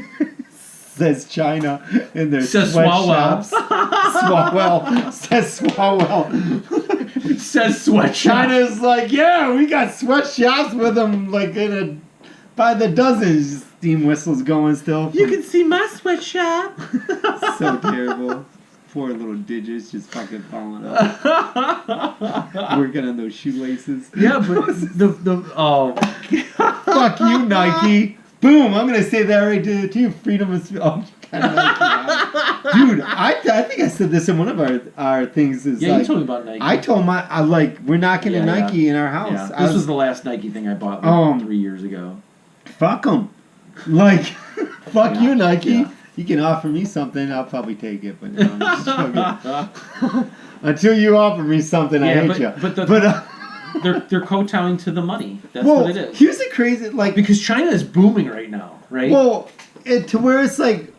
Says China in their Says sweatshops. Swalwell. Says Swalwell. Says sweatshop. China's like, yeah, we got sweatshops with them like by the dozens. Steam whistles going still. You can see my sweatshop. So terrible. Poor little digits just fucking falling up. Working on those shoelaces. Yeah, but fuck you, Nike. Boom! I'm gonna say that right to you. Freedom of speech. Oh, kind of like, dude, I think I said this in one of our things. Is you told me about Nike. I told we're not getting Nike in our house. Yeah. This was the last Nike thing I bought 3 years ago. Fuck them. Like, fuck you, Nike. Yeah. You can offer me something, I'll probably take it, but no, I'm just joking. Until you offer me something, I hate you. But they're kowtowing to the money. That's what it is. Here's the crazy, because China is booming right now, right? Well, to where it's like,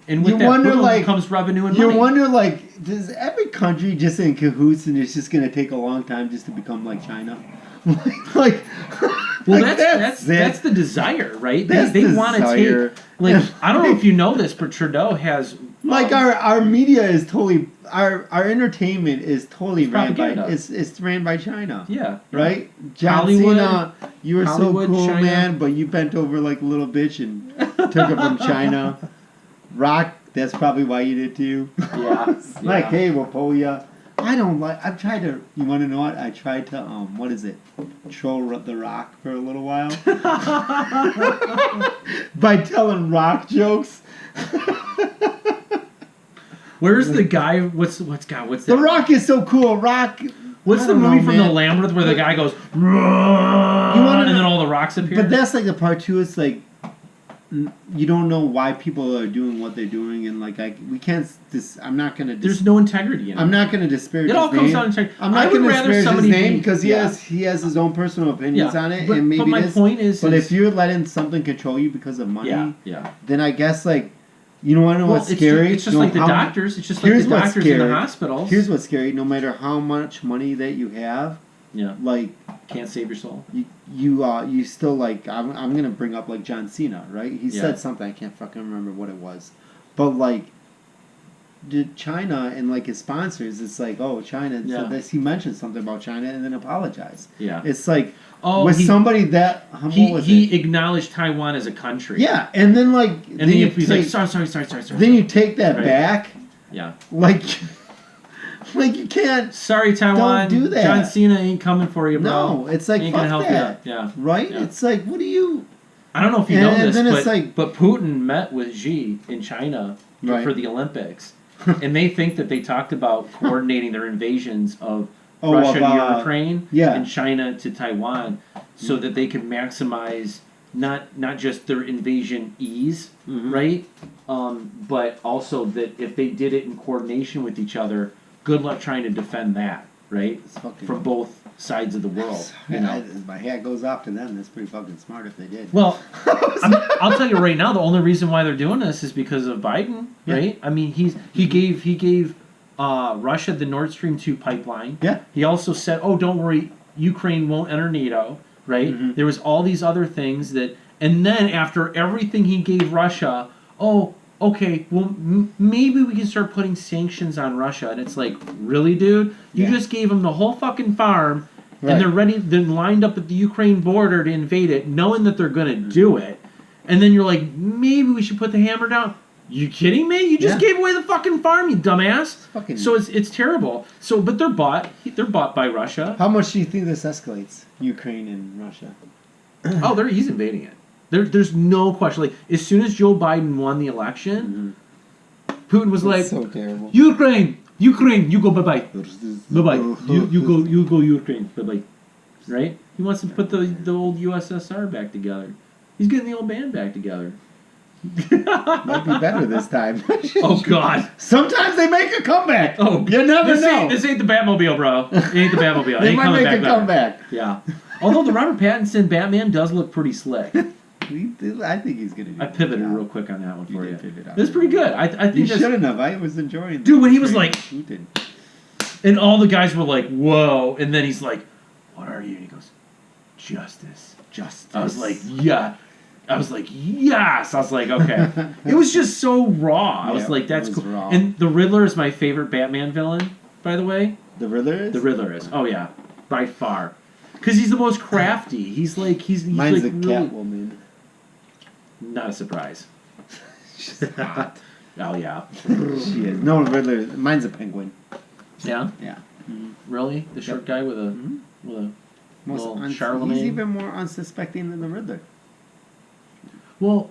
and with that boom comes revenue and money. You wonder, like, does every country just in cahoots and it's just going to take a long time just to become like China? Well, that's the desire, right? They want to take. Like, I don't know if you know this, but Trudeau has our media is totally our entertainment is totally ran by it's ran by China. Yeah. Right? John Cena, you were so cool, China. Man, but you bent over like a little bitch and took it from China. Rock, that's probably why you did too. Yeah. Like, hey, we'll pull ya. I don't like. I've tried to. You want to know what? I tried to. What is it? Troll the Rock for a little while by telling rock jokes. Where's the guy? What's that? The Rock is so cool. Rock. What's the movie from the Labyrinth where the guy goes and then all the rocks appear? But that's like the part two. It's like you don't know why people are doing what they're doing, and like we can't. I'm not gonna. There's no integrity in it. I'm not gonna disparage. It all comes down to integrity. I'm not gonna disparage his name because he has his own personal opinions on it, and maybe. But my point is, but if you're letting something control you because of money, yeah. then I guess like. You don't want to know what's scary? It's just like the doctors. It's just like the doctors in the hospitals. Here's what's scary. No matter how much money that you have, like can't save your soul. You still like. I'm gonna bring up like John Cena, right? He said something. I can't fucking remember what it was, but like, China and like his sponsors, it's like, oh, China said this. He mentioned something about China and then apologized. Yeah, it's like. Somebody that humble he acknowledged Taiwan as a country. Yeah, and then like and then he's like sorry. Then you take that back. Yeah. Like you can't. Sorry, Taiwan. Don't do that. John Cena ain't coming for you, No, bro. it's like ain't fuck gonna help that. you. Yeah. Right? Yeah. It's like what do you? I don't know if you know this, but Putin met with Xi in China for the Olympics, and they think that they talked about coordinating their invasions of. Russia to Ukraine and China to Taiwan so that they can maximize not just their invasion ease, right? But also that if they did it in coordination with each other, good luck trying to defend that, right? From both sides of the world. You know? My hat goes off to them. That's pretty fucking smart if they did. Well, I'll tell you right now, the only reason why they're doing this is because of Biden, right? I mean, he gave Russia the Nord Stream 2 pipeline. Yeah. He also said, oh, don't worry, Ukraine won't enter NATO, right? Mm-hmm. There was all these other things that... And then after everything he gave Russia, okay, well, maybe we can start putting sanctions on Russia. And it's like, really, dude? You just gave them the whole fucking farm, and they're ready, they're lined up at the Ukraine border to invade it, knowing that they're going to do it. And then you're like, maybe we should put the hammer down? You kidding me? You just gave away the fucking farm, you dumbass. So it's terrible. So, but they're bought by Russia. How much do you think this escalates, Ukraine and Russia? He's invading it. There's no question. Like, as soon as Joe Biden won the election, Putin was like, so terrible. Ukraine, you go bye-bye. Bye-bye. You go Ukraine. Bye-bye. Right? He wants to put the old USSR back together. He's getting the old band back together. Might be better this time. Oh, God. Sometimes they make a comeback. Oh, you never know. This ain't the Batmobile, bro. It ain't the Batmobile. They might make a comeback. Yeah. Although the Robert Pattinson Batman does look pretty slick. I think he's going to do I pivoted real quick on that one for you. It was pretty good. I think you shouldn't have. I was enjoying it. Dude, when he was like... And all the guys were like, whoa. And then he's like, what are you? And he goes, justice. Justice. I was like, yeah. I was like, yes. I was like, okay. It was just so raw. I was like, that's cool. Raw. And the Riddler is my favorite Batman villain, by the way. The Riddler is? The Riddler is. Oh, yeah. By far. Because he's the most crafty. He's like, he's Mine's like the Catwoman. Not a surprise. She's hot. Oh, yeah. She is. No, Riddler. Mine's a Penguin. Yeah? Yeah. Mm-hmm. Really? The short guy with a little Charlemagne? He's even more unsuspecting than the Riddler. Well,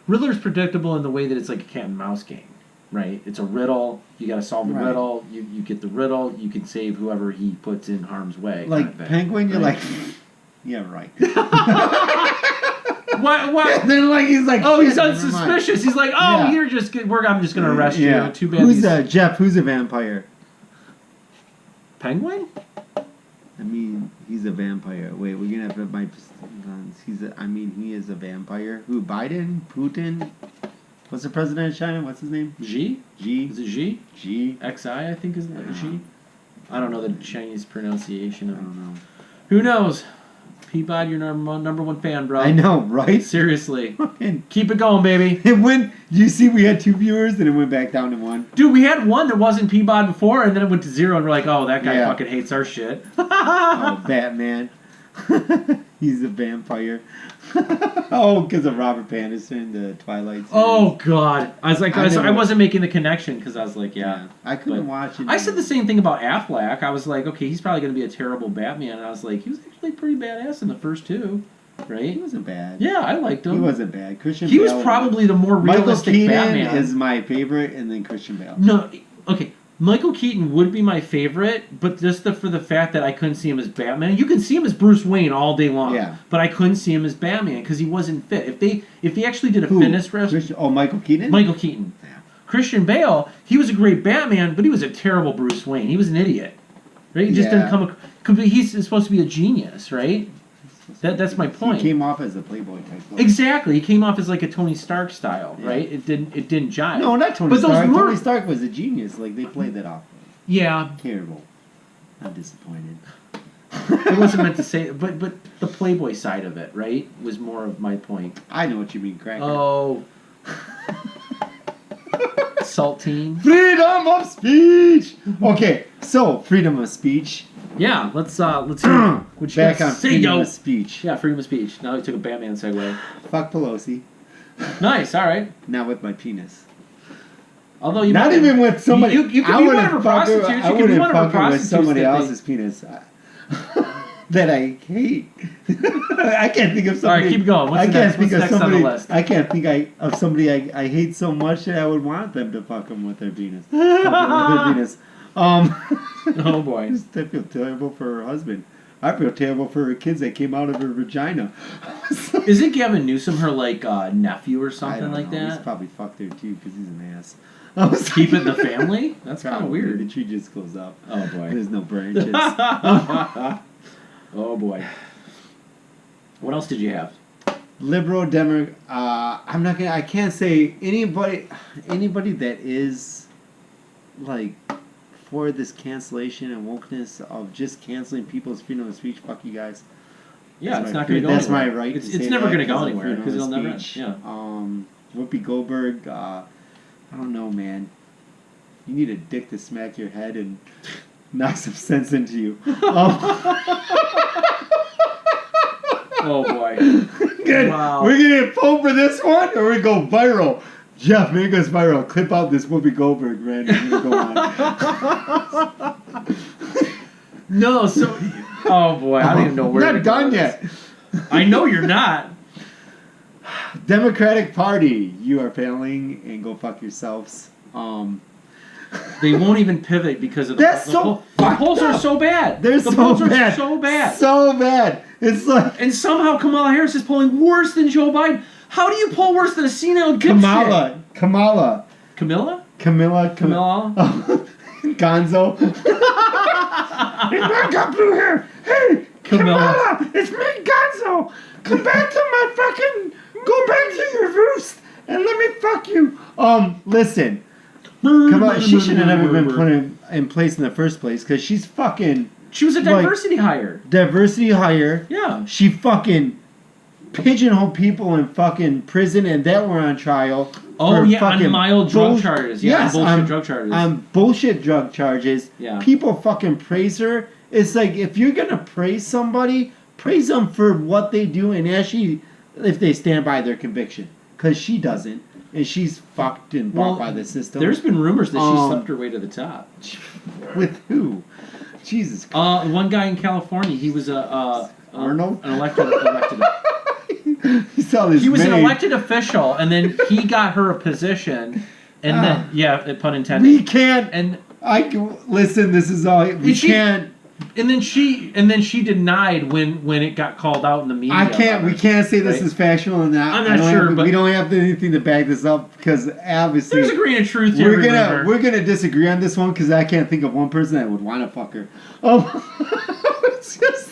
Riddler's predictable in the way that it's like a cat and mouse game, right? It's a riddle. You got to solve the riddle. You get the riddle. You can save whoever he puts in harm's way. Like kind of Penguin, you're like, yeah, right. What? Then like he's like, oh, he's unsuspicious. He's like, oh, I'm just going to arrest you. Too bad. Who's Jeff? Who's a vampire? Penguin? I mean, he's a vampire. Wait, we're gonna have to my. He is a vampire. Who? Biden? Putin? What's the president of China? What's his name? Xi? Is it Xi? Xi. XI, I think is Xi. I don't know the Chinese pronunciation of. I don't know. Who knows? Peabody, you're number one fan, bro. I know, right? Seriously. Keep it going, baby. It went. You see, we had 2 viewers, and it went back down to 1. Dude, we had one that wasn't Peabody before, and then it went to 0, and we're like, oh, that guy fucking hates our shit. Oh, Batman. He's a vampire. Oh, because of Robert Pattinson, the Twilight series. Oh, God. I was like, I wasn't making the connection, because I was like, yeah. I couldn't watch it. I said the same thing about Affleck. I was like, okay, he's probably going to be a terrible Batman. And I was like, he was actually pretty badass in the first 2. Right? He wasn't bad. Yeah, I liked him. He wasn't bad. Christian He Bale was probably the more realistic Michael Keaton Batman. is my favorite, and then Christian Bale. No, okay. Michael Keaton would be my favorite, but just for the fact that I couldn't see him as Batman. You can see him as Bruce Wayne all day long, but I couldn't see him as Batman because he wasn't fit. If they actually did a fitness rest, Michael Keaton. Michael Keaton. Yeah. Christian Bale, he was a great Batman, but he was a terrible Bruce Wayne. He was an idiot, right? He just didn't come. He's supposed to be a genius, right? That's my point. He came off as a playboy type. Exactly, he came off as like a Tony Stark style, right? It didn't jive. No, not Tony Stark. Tony Stark was a genius. Like they played that off. Yeah. Terrible. I'm disappointed. It wasn't meant to say, but the playboy side of it, right, was more of my point. I know what you mean, Cracker. Oh. Saltine. Freedom of speech. Okay, so freedom of speech. Yeah, let's hear what you back on freedom of speech. Yeah, freedom of speech. Now we took a Batman segue. Fuck Pelosi. Nice, all right. Not with my penis. Although you not even with somebody. You could be one of her prostitutes. You could be one of her prostitutes with somebody else's penis that I hate. I can't think of somebody. All right, keep going. What's next on the list? I can't think of somebody I hate so much that I would want them to fuck them with their penis. Oh boy. I feel terrible for her husband. I feel terrible for her kids that came out of her vagina. Isn't Gavin Newsom her nephew or something like that? He's probably fucked her too because he's an ass. Keep it in the family? That's kind of weird. The tree just goes up. Oh boy. There's no branches. Oh boy. What else did you have? Liberal Democrat. I can't say anybody that is like for this cancellation and wokeness of just canceling people's freedom of speech. Fuck you guys. Yeah, it's not going to go anywhere. That's my right. It's never going to go anywhere because it'll never. Yeah. Whoopi Goldberg, I don't know, man. You need a dick to smack your head and knock some sense into you. Oh boy. Good. Wow. We're gonna get pulled for this one, or we go viral. Jeff, make us viral. Clip out this Whoopi Goldberg rant. Go on. No, so oh boy, I don't even know where. We're not done yet. I know you're not. Democratic Party, you are failing, and go fuck yourselves. They won't even pivot because of the polls are so bad. They're the polls are so bad. So bad. It's like, and somehow Kamala Harris is polling worse than Joe Biden. How do you poll worse than a senile dipshit? Camilla. Gonzo. I got blue hair. Hey, Camilla, it's me, Gonzo. Come back to my fucking. Go back to your roost and let me fuck you. Listen. Camilla, she should have never been put in place in the first place because she's fucking. She was a diversity hire. Diversity hire. Yeah. She fucking pigeonholed people in fucking prison and that were on trial. Oh yeah, on mild drug charges. Yeah, yes, bullshit drug charges. On bullshit drug charges. Yeah. People fucking praise her. It's like if you're gonna praise somebody, praise them for what they do and actually if they stand by their conviction. Because she doesn't. And she's fucked and bought by the system. There's been rumors that she slept her way to the top. With who? Jesus Christ. One guy in California, he was Arnold? An elected he was an elected official, and then he got her a position, and then pun intended. We can't. And listen. This is all we can't. And then she denied when it got called out in the media. We can't say this is factual and that. I'm not sure, but we don't have anything to back this up because obviously there's a grain of truth here. We're gonna disagree on this one because I can't think of one person that would want to fuck her. It's just.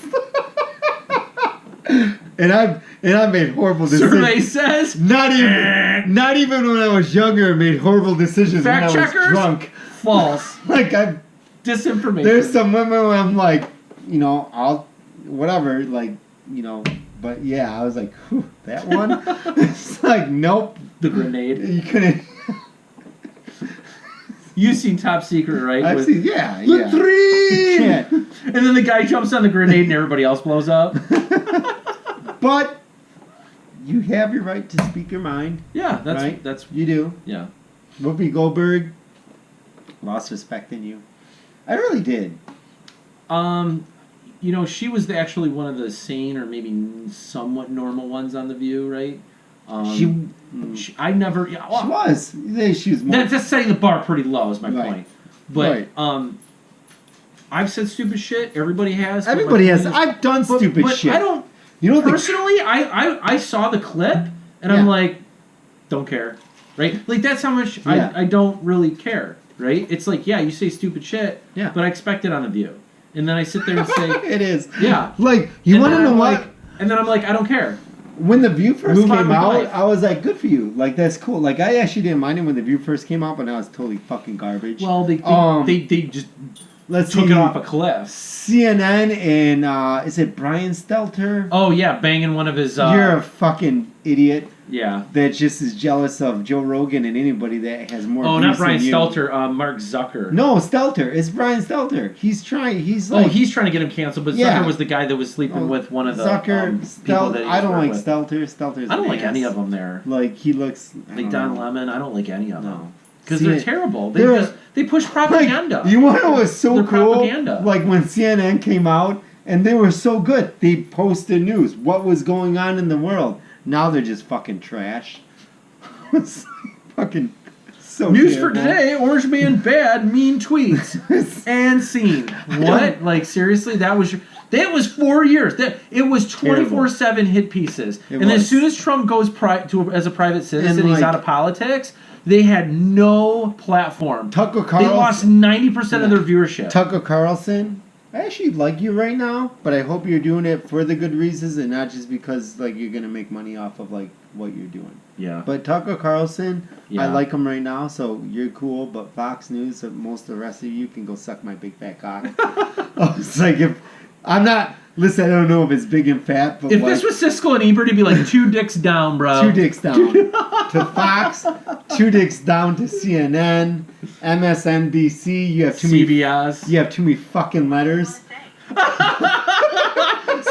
And I've made horrible decisions. Survey says not even when I was younger. I made horrible decisions when I was drunk. False. Disinformation. There's some women where I'm like, I'll whatever, but yeah, I was like, whew, that one. It's like, nope. The grenade. You couldn't. You've seen Top Secret, right? I've seen, yeah. Latrine! And then the guy jumps on the grenade and everybody else blows up. But you have your right to speak your mind. Yeah, that's you do. Yeah. Whoopi Goldberg lost respect in you. I really did. She was actually one of the sane or maybe somewhat normal ones on The View, right? I never. Yeah, she was. She was more. That's setting the bar pretty low. Is my point. But I've said stupid shit. Everybody has. Everybody has. I've done stupid shit. I don't. Personally, I saw the clip and I'm like, don't care, right? Like that's how much I don't really care. Right? It's like, you say stupid shit, but I expect it on The View. And then I sit there and say... It is. Yeah. Like, you want to know what? And then I'm like, I don't care. When The View first came out, I was like, good for you. Like, that's cool. Like, I actually didn't mind it when The View first came out, but now it's totally fucking garbage. Well, they just took it off a cliff. CNN and, is it Brian Stelter? Oh, yeah, banging one of his... You're a fucking idiot. Yeah. That just is jealous of Joe Rogan and anybody that has more. Oh, not Brian Stelter. Mark Zucker. No, Stelter. It's Brian Stelter. He's trying to get him canceled. But Zucker was the guy that was sleeping with one of the people that I don't like Stelter. Stelter's. I don't like any of them there. Like he looks like Don Lemon. I don't like any of them because they're terrible. They push propaganda. You want to know what's so cool? Propaganda. Like when CNN came out and they were so good. They posted news. What was going on in the world? Now they're just fucking trash. It's fucking so news terrible. For today, Orange Man bad, mean tweets. And scene. What? Like seriously, that was 4 years. It was 24/7 hit pieces. As soon as Trump goes as a private citizen, he's out of politics. They had no platform. Tucker Carlson. They lost 90% of their viewership. Tucker Carlson. I actually like you right now, but I hope you're doing it for the good reasons and not just because you're gonna make money off of what you're doing. Yeah. But Tucker Carlson, I like him right now, so you're cool. But Fox News, most of the rest of you can go suck my big fat cock. It's like if I'm not. Listen, I don't know if it's big and fat, but if this was Siskel and Ebert, it'd be like 2 dicks down, bro. 2 dicks down to Fox, 2 dicks down to CNN, MSNBC. You have too CBS. You have too many fucking letters.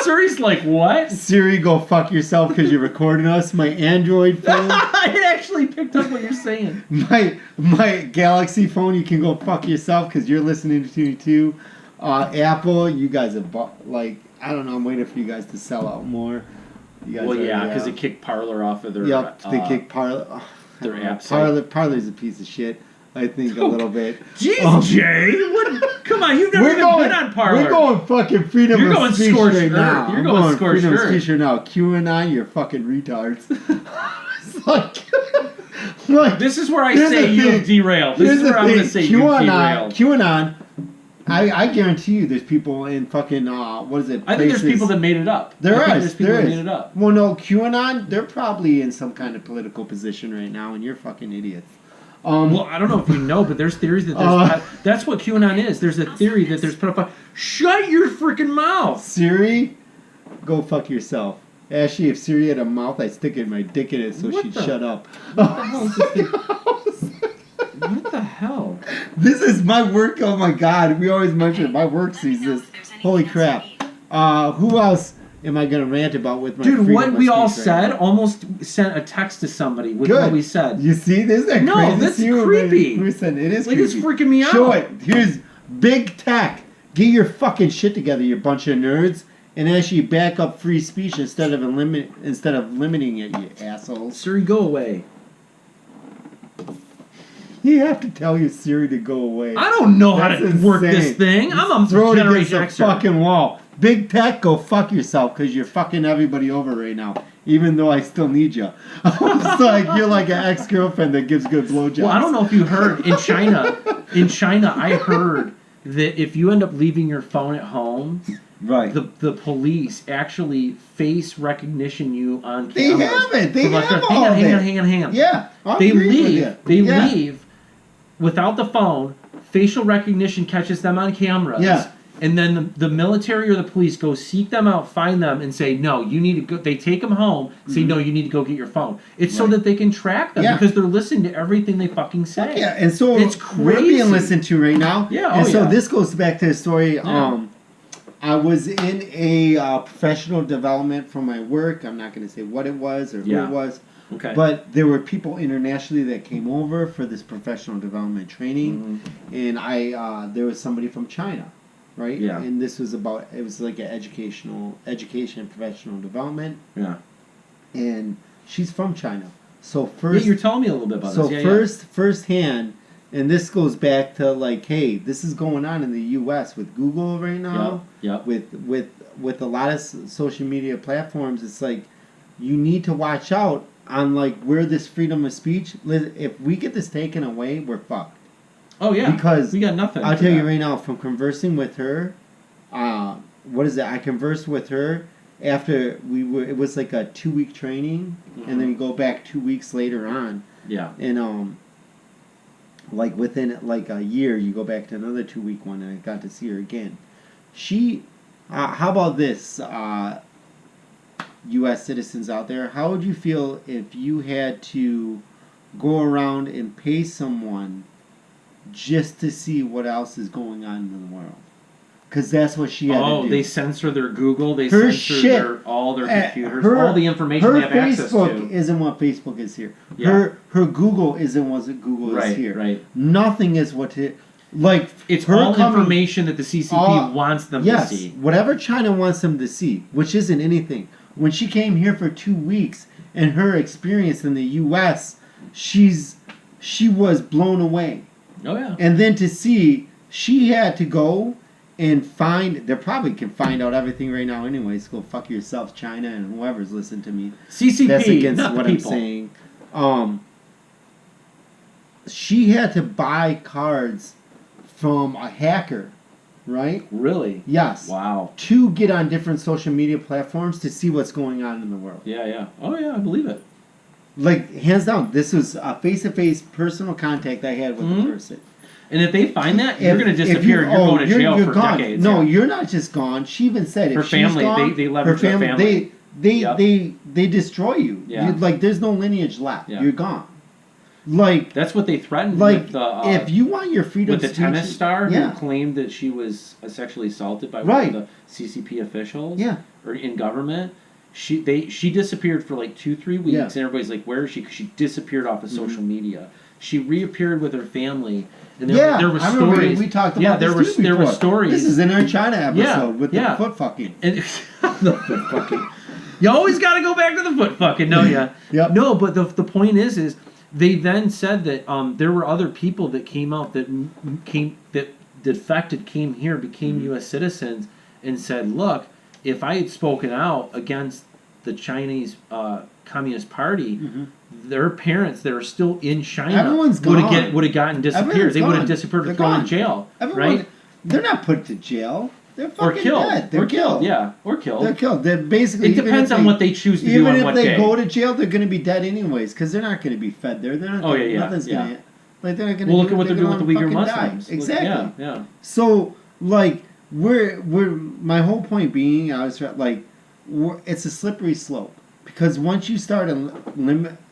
Siri's like, what? Siri, go fuck yourself because you're recording us. My Android phone. It actually picked up what you're saying. My Galaxy phone, you can go fuck yourself because you're listening to me too. Apple, you guys have like, I don't know, I'm waiting for you guys to sell out more. You guys because they kicked Parler off of their... Yep, they kicked Parler. Their app. Parler's a piece of shit. I think a little bit. Jeez, Jay! Come on, you've never even been on Parler. We're going fucking freedom of speech right now. You're going scorched freedom of speech right now. QAnon, you're fucking retards. It's like, this is where I say you derailed. This is where I'm going to say you derailed. QAnon, I guarantee you there's people in fucking, what is it? I think there's people that made it up. There's people that made it up. Well, no, QAnon, they're probably in some kind of political position right now, and you're fucking idiots. Well, I don't know if you know, but there's theories that there's... that's what QAnon is. There's a theory that there's pedophile... Shut your freaking mouth! Siri, go fuck yourself. Actually, if Siri had a mouth, I'd stick my dick in it so she'd shut up. What the hell is this thing? What the hell? This is my work. Oh my god. We always mention it. My work sees this. Holy crap. Who else am I going to rant about with my Dude, what we all said almost sent a text to somebody with what we said. You see? This is crazy. No, that's creepy. It is like, creepy. It's freaking me out. Show it. Here's big tech. Get your fucking shit together, you bunch of nerds, and actually back up free speech instead of limiting it, you assholes. Siri, go away. You have to tell your Siri to go away. I don't know how to work this thing. I'm a Throw it against Generation the Xer. fucking wall. Big tech, go fuck yourself because you're fucking everybody over right now. Even though I still need you. It's like you're like an ex-girlfriend that gives good blowjobs. Well, I don't know if you heard in China, I heard that if you end up leaving your phone at home, right, the police actually face recognition you on camera. They have it. They have all of it. Hang on. Yeah, they leave without the phone. Facial recognition catches them on cameras. Yeah. And then the military or the police go seek them out, find them, and say, no, you need to go. They take them home, say, no, you need to go get your phone. It's so that they can track them because they're listening to everything they fucking say. Yeah, and so it's crazy. We're being listened to right now. Yeah, and so this goes back to the story. Yeah. I was in a professional development for my work. I'm not going to say what it was or who it was. Okay. But there were people internationally that came over for this professional development training. And there was somebody from China. Right? Yeah. And this was it was like an education and professional development. Yeah. And she's from China. So first... Yeah, you're telling me a little bit about this. So firsthand, and this goes back to like, hey, this is going on in the U.S. with Google right now. Yeah. With a lot of social media platforms, it's like, you need to watch out on like where this freedom of speech... If we get this taken away, we're fucked. Oh, yeah. Because we got nothing. I'll tell you right now, from conversing with her, I conversed with her after it was like a 2-week training, and then you go back 2 weeks later on. Yeah. And, like within like a year, you go back to another 2-week one, and I got to see her again. How about this, U.S. citizens out there? How would you feel if you had to go around and pay someone just to see what else is going on in the world? Because that's what she had to do. Oh, they censor their Google. They censor all their computers. All the information they have access to. Her Facebook isn't what Facebook is here. Yeah. Her Google isn't what Google is here. Right. Nothing is what it... Like, it's all information that the CCP wants them to see. Whatever China wants them to see, which isn't anything. When she came here for 2 weeks and her experience in the U.S., she was blown away. Oh, yeah. And then to see, she had to go and they probably can find out everything right now anyways. Go fuck yourself, China, and whoever's listening to me. CCP, that's against not what the people. I'm saying. She had to buy cards from a hacker, right? Really? Yes. Wow. To get on different social media platforms to see what's going on in the world. Yeah. Oh, yeah, I believe it. Like, hands down, this was a face-to-face personal contact I had with the person. And if they find that, you're going to disappear and you're going to jail for gone. decades. No, you're not just gone. She even said her if family, she's gone, they leverage her family. They destroy you. Yeah. Like there's no lineage left. Yeah. You're gone. Like that's what they threatened. Like with the, if you want your freedom with the tennis star who claimed that she was sexually assaulted by one of the CCP officials. Yeah. Or in government. She disappeared for like 2-3 weeks, and everybody's like, "Where is she?" Because she disappeared off of social media. She reappeared with her family, and there were stories. We talked about there were stories. This is in our China episode with the foot fucking. And the foot fucking. You always got to go back to the foot fucking, no? Yeah. Yep. No, but the point is they then said that there were other people that came out that defected, came here, became U.S. citizens, and said, "Look, if I had spoken out against the Chinese Communist Party, their parents that are still in China would have gotten disappeared. They would have disappeared or thrown in jail. Right? They're not put to jail. They're fucking killed. dead. They're killed. Yeah, or killed. They're killed. They're basically. It depends on what they choose to do on what day. Even if they go to jail, they're going to be dead anyways because they're not going to be fed there. They're not. Nothing's going to. Like they're not going to. Well, look at what they're doing with the Uyghur Muslims. Die. Exactly. Yeah. So like we're my whole point being I was like it's a slippery slope because once you start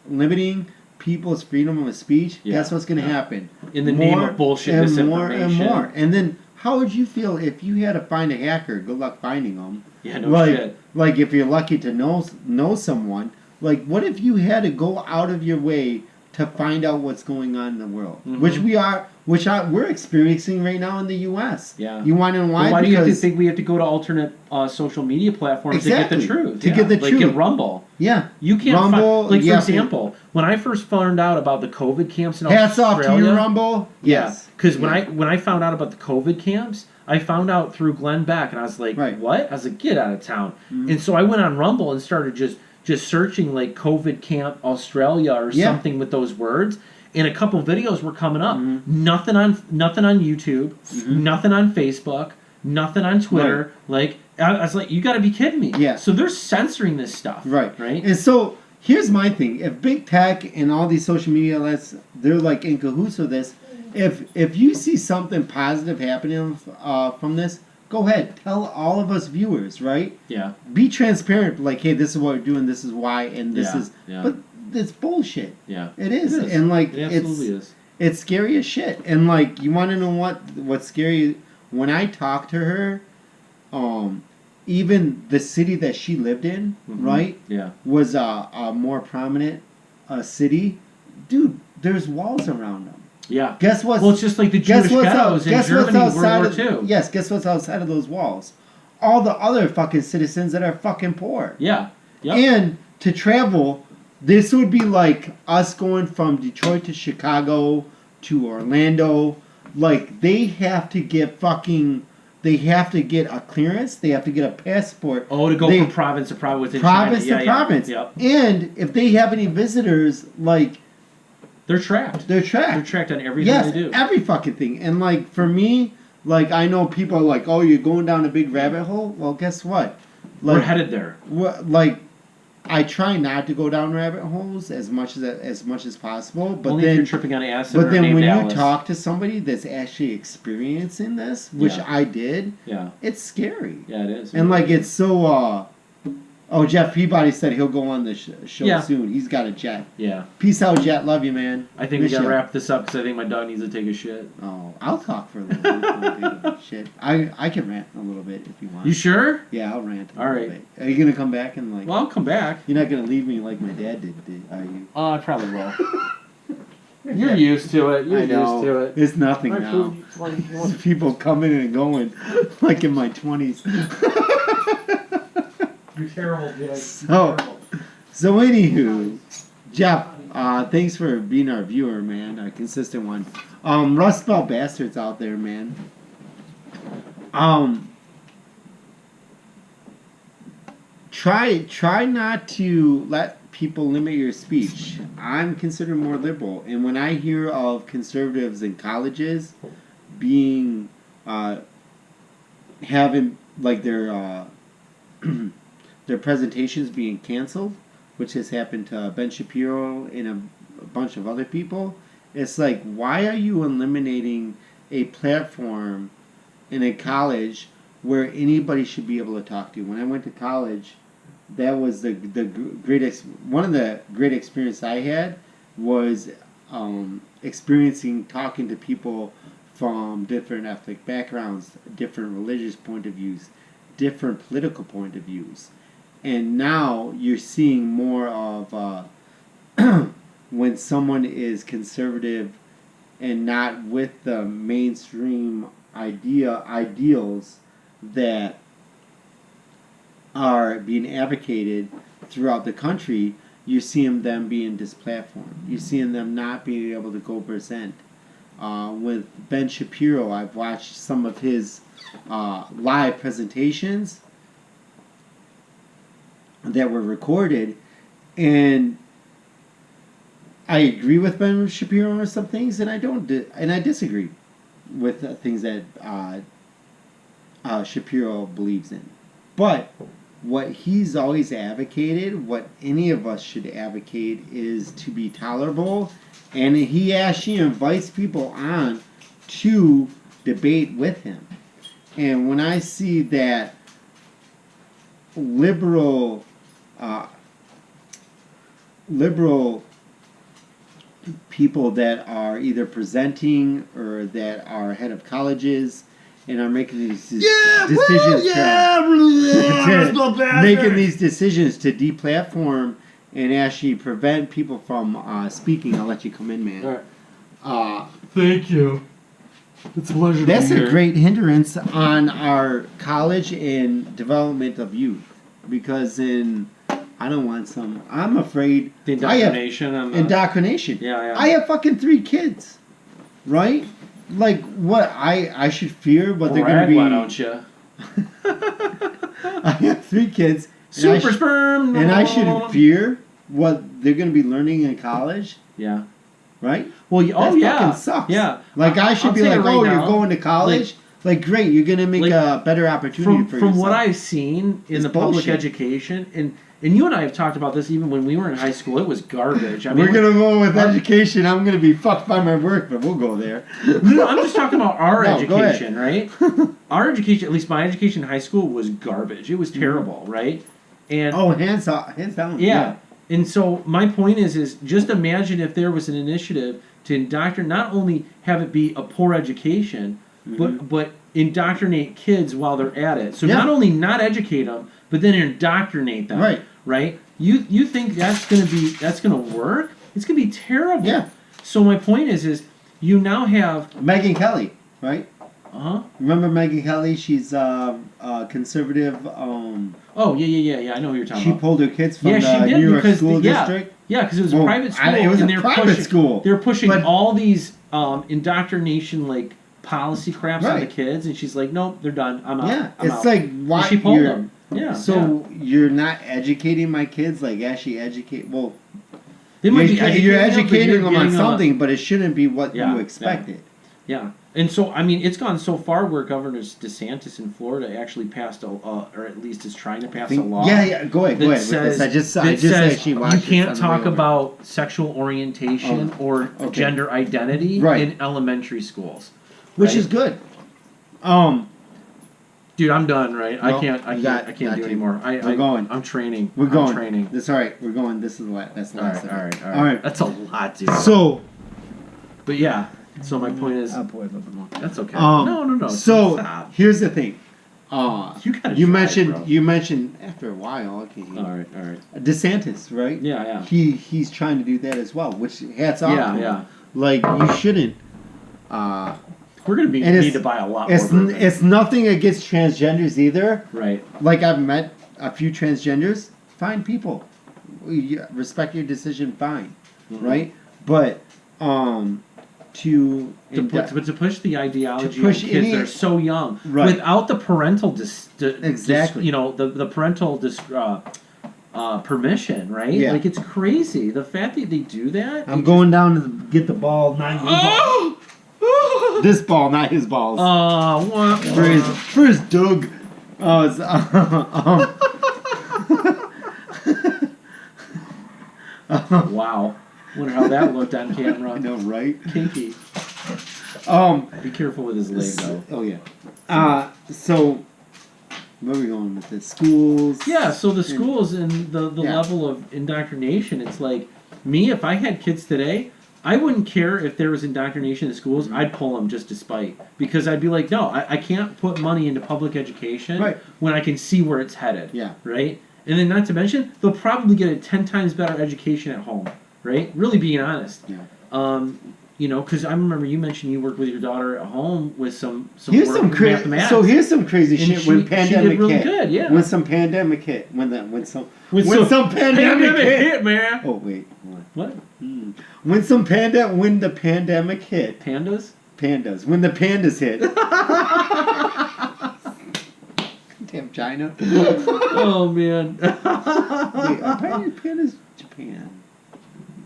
limiting people's freedom of speech, guess what's going to happen? In the name of bullshit, misinformation. More and more. And then how would you feel if you had to find a hacker? Good luck finding them. Yeah, no shit. Like if you're lucky to know someone, like what if you had to go out of your way to find out what's going on in the world, which we're experiencing right now in the U.S. Yeah. You want to know why? Well, why do you think we have to go to alternate social media platforms to get the truth? To get the truth. Like get Rumble. Yeah. You can't Rumble. for example, when I first found out about the COVID camps in Hats Australia. Hats off to you, Rumble. Yes. Because when I found out about the COVID camps, I found out through Glenn Beck, and I was like, what? I was like, get out of town. And so I went on Rumble and started just searching like COVID camp Australia or something with those words, and a couple videos were coming up. Nothing on YouTube, nothing on Facebook, nothing on Twitter. Like I was like, you got to be kidding me. Yeah. So they're censoring this stuff. Right. And so here's my thing: if big tech and all these social media outlets, they're like in cahoots with this. If you see something positive happening from this, go ahead. Tell all of us viewers, right? Yeah. Be transparent. Like, hey, this is what we're doing. This is why, and this is. Yeah. But it's bullshit. Yeah. It is, and like it absolutely is. It's scary as shit. And like, you want to know what's scary? When I talked to her, even the city that she lived in, right? Yeah. Was a more prominent city. Dude, there's walls around them. Yeah. Guess what? Well, it's just like the Jewish ghettos in Germany, World War II. Yes, guess what's outside of those walls? All the other fucking citizens that are fucking poor. Yeah. Yep. And to travel, this would be like us going from Detroit to Chicago to Orlando. Like, they have to get a clearance. They have to get a passport. Oh, to go from province to province within China. China. Province. Yep. And if they have any visitors, like... They're tracked. They're tracked on everything they do. Every fucking thing. And, like, for me, like, I know people are like, oh, you're going down a big rabbit hole? Well, guess what? Like, we're headed there. Like, I try not to go down rabbit holes as much as possible. But only then, if you're tripping on acid. But then when Alice. you talk to somebody that's actually experiencing this, which I did, it's scary. Yeah, it is. And, like, it's so... Oh, Jeff Peabody said he'll go on the show soon. He's got a jet. Yeah. Peace out, Jet. Love you, man. I think we gotta wrap this up because I think my dog needs to take a shit. Oh, I'll talk for a little bit. Shit. I can rant a little bit if you want. You sure? Yeah, I'll rant a little bit. Are you going to come back and like... Well, I'll come back. You're not going to leave me like my dad did, are you? Oh, I probably will. You're used to it. You're used to it. It's nothing now. People coming and going like in my 20s. You're terrible, Jay. So anywho, Jeff, thanks for being our viewer, man, a consistent one. Rust Belt Bastards out there, man. Try not to let people limit your speech. I'm considered more liberal, and when I hear of conservatives in colleges being having like their presentations being canceled, which has happened to Ben Shapiro and a bunch of other people. It's like, why are you eliminating a platform in a college where anybody should be able to talk to. When I went to college, that was one of the great experiences I had was experiencing talking to people from different ethnic backgrounds, different religious point of views, different political point of views. And now you're seeing more of when someone is conservative and not with the mainstream ideals that are being advocated throughout the country, you're seeing them being displatformed. You're seeing them not being able to go present. With Ben Shapiro, I've watched some of his live presentations that were recorded, and I agree with Ben Shapiro on some things, and I disagree with things that Shapiro believes in. But what he's always advocated, what any of us should advocate, is to be tolerable, and he actually invites people on to debate with him. And when I see that liberal people that are either presenting or that are head of colleges and are making these decisions making these decisions to deplatform and actually prevent people from speaking. I'll let you come in, man. All right. Thank you. It's a pleasure. That's a great hindrance on our college and development of youth, because I don't want some. I'm afraid. The indoctrination. Indoctrination. Yeah. I have fucking 3 kids, right? Like, what? I should fear what they're going to be. Why don't you? I have 3 kids. Super sperm. And I should fear what they're going to be learning in college. Yeah. Right? Well, that fucking sucks. Yeah. Like, I should be like, oh, you're going to college? Like, great, you're going to make a better opportunity for yourself. From what I've seen in the public education, and you and I have talked about this even when we were in high school, it was garbage. I mean, we're going to go with education. I'm going to be fucked by my work, but we'll go there. No, I'm just talking about our education, right? Our education, at least my education in high school, was garbage. It was terrible, right? And hands down. Yeah. And so my point is just imagine if there was an initiative to indoctrinate, not only have it be a poor education, but indoctrinate kids while they're at it. So not only not educate them, but then indoctrinate them. Right? You think that's gonna work? It's gonna be terrible. Yeah. So my point is you now have Megyn Kelly, right? Remember Megyn Kelly? She's conservative. Oh yeah. I know who you're talking about. She pulled her kids from the New York school district. Yeah, because it was a private school. It was a private school. They were pushing all these indoctrination policy craps on the kids, and she's like, "Nope, they're done. I'm out." Yeah, I'm it's out. like why she pulled them. Yeah. So you're not educating my kids, like actually educate. Well, they might you're educating them on something, but it shouldn't be what you expected. Yeah. And so, I mean, it's gone so far where Governor DeSantis in Florida actually passed or at least is trying to pass a law. Yeah, go ahead. Says, I just actually watched you can't talk about sexual orientation or gender identity in elementary schools, which is good. Dude, I'm done. Right? I can't do anymore. We're going. I'm training. We're going. I'm training. That's all right. We're going. That's the last. All right. That's a lot, dude. So, but yeah. So my point is, I'll pour a little bit more. That's okay. No. So here's the thing. You mentioned after a while. Okay. All right. DeSantis, right? Yeah. He's trying to do that as well, which hats off. Yeah. Like you shouldn't. We're gonna need to buy a lot more. It's nothing against transgenders either. Right. Like I've met a few transgenders. Fine people. Respect your decision. Fine. Right. But to push the ideology on kids that are so young, without the parental the parental permission, right? Yeah. Like it's crazy the fact that they do that. I'm going down to get the ball, not his ball. This ball, not his balls. For his Doug. Wow. Wonder how that looked on camera. I know, right? Kinky. Be careful with his leg, though. Oh yeah. So where are we going with this? Schools. Yeah. So the schools and the level of indoctrination. It's like me. If I had kids today, I wouldn't care if there was indoctrination in schools. I'd pull them just to spite, because I'd be like, no, I can't put money into public education when I can see where it's headed. Yeah. Right. And then not to mention, they'll probably get a 10 times better education at home. Right. Really being honest. Yeah. You know, because I remember you mentioned you worked with your daughter at home with some here's work some with crazy. So here's some crazy shit. When pandemic she did really hit, good, yeah. When some pandemic hit, when some pandemic hit, man. Oh wait, what? When the pandemic hit. Pandas. When the pandas hit. Damn China. Oh man. Wait, are pandas Japan?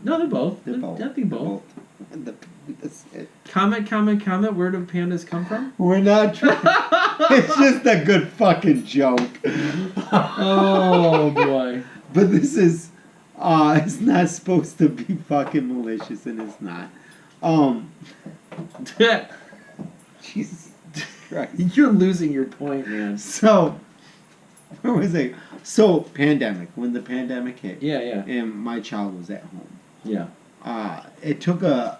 No, they're both. I think both. Comment. Where do pandas come from? We're not trying. It's just a good fucking joke. Oh boy. But this is, it's not supposed to be fucking malicious, and it's not. Jesus Christ. You're losing your point, man. So, where was I? So, pandemic. When the pandemic hit. Yeah. And my child was at home. Yeah. It took a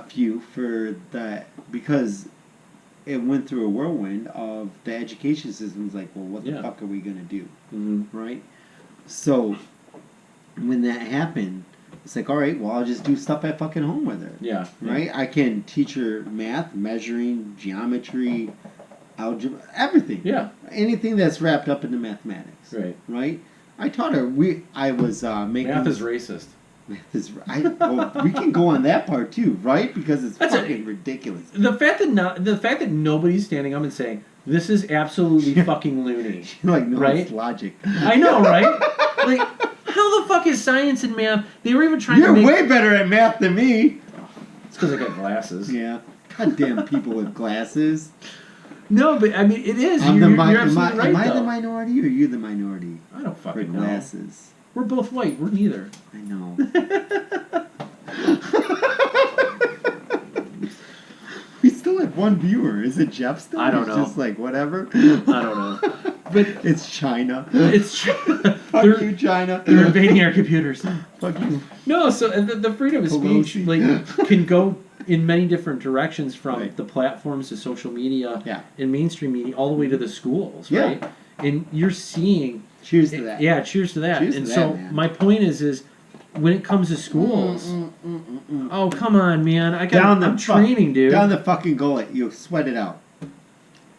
few for that, because it went through a whirlwind of the education system was like, well, what the fuck are we going to do? Mm-hmm. Right? So, when that happened, it's like, all right, well, I'll just do stuff at fucking home with her. Yeah. Right? I can teach her math, measuring, geometry, algebra, everything. Yeah. Anything that's wrapped up into mathematics. Right. Right? I taught her, I was making... Math is racist. Well, we can go on that part too, right? Because it's fucking ridiculous. The fact that nobody's standing up and saying this is absolutely fucking loony, like no, right? It's logic. I know, right? Like, how the fuck is science and math? They were even trying. You're way better at math than me. It's because I got glasses. Yeah, goddamn people with glasses. No, but I mean, it is. You're absolutely right. Am I the minority or you the minority? I don't fucking know. Glasses. We're both white. We're neither. I know. We still have one viewer. Is it Jeff still? I don't know. Just like whatever. I don't know. But it's China. It's China. Fuck you, China. They're invading our computers. Fuck you. No, so the freedom of speech can go in many different directions, from the platforms to social media and mainstream media all the way to the schools, right? And you're seeing... Cheers to that. Yeah, cheers to that. Cheers and to so that, man. my point is when it comes to schools, oh come on, man! I'm training, dude. Down the fucking gullet, you sweat it out.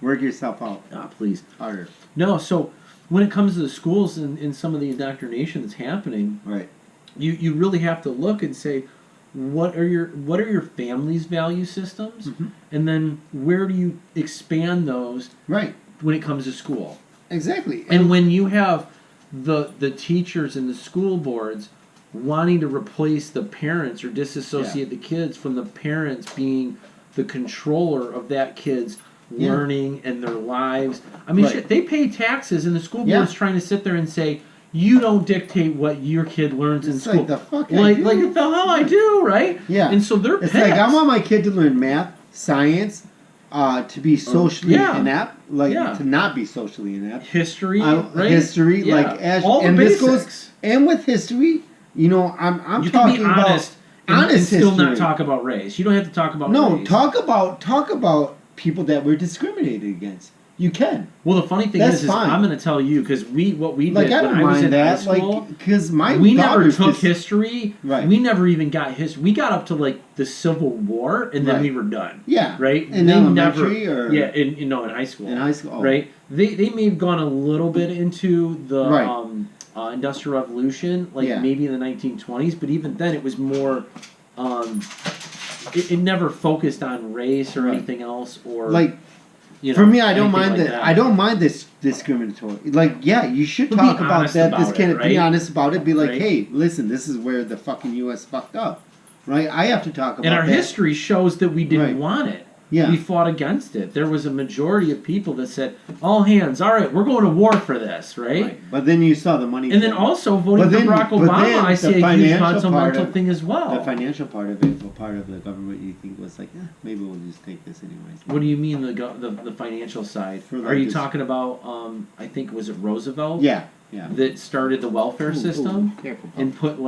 Work yourself out. Ah, please. Harder. No, so when it comes to the schools and some of the indoctrination that's happening, right? You really have to look and say, what are your family's value systems, and then where do you expand those? Right. When it comes to school. Exactly. And when you have the teachers and the school boards wanting to replace the parents or disassociate the kids from the parents being the controller of that kid's learning and their lives. I mean, shit, they pay taxes, and the school board's trying to sit there and say, you don't dictate what your kid learns in school. Like the fuck like the hell I do, right? Yeah. And so they're pissed. Like, I want my kid to learn math, science, to be socially inept, to not be socially inept. History, right? History, all the basics. This goes, and with history, you know, I'm you talking can be honest about and still not talk about race. You don't have to talk about race. No, talk about people that were discriminated against. You can. Well, the funny thing is I'm going to tell you, because what we did when I was in high school, because we never took history. Right. We never even got history. We got up to the Civil War, and then we were done. Yeah. Right. In elementary in high school. In high school. Right. They may have gone a little bit into the Industrial Revolution, maybe in the 1920s, but even then it was more. It never focused on race or anything else, or for me, I don't mind that. I don't mind this discriminatory. You should talk about that. This can't be honest about it. Be like, hey, listen, this is where the fucking U.S. fucked up, right? I have to talk about. And our that. history shows that we didn't want it. we fought against it. There was a majority of people that said, all hands, all right, we're going to war for this, right? But then you saw the money. And then also voting for Barack Obama, I see a huge fundamental thing as well. The financial part of it, what part of the government you think was like, maybe we'll just take this anyways. What do you mean the financial side? Are you talking about, I think, was it Roosevelt? Yeah. That started the welfare system and put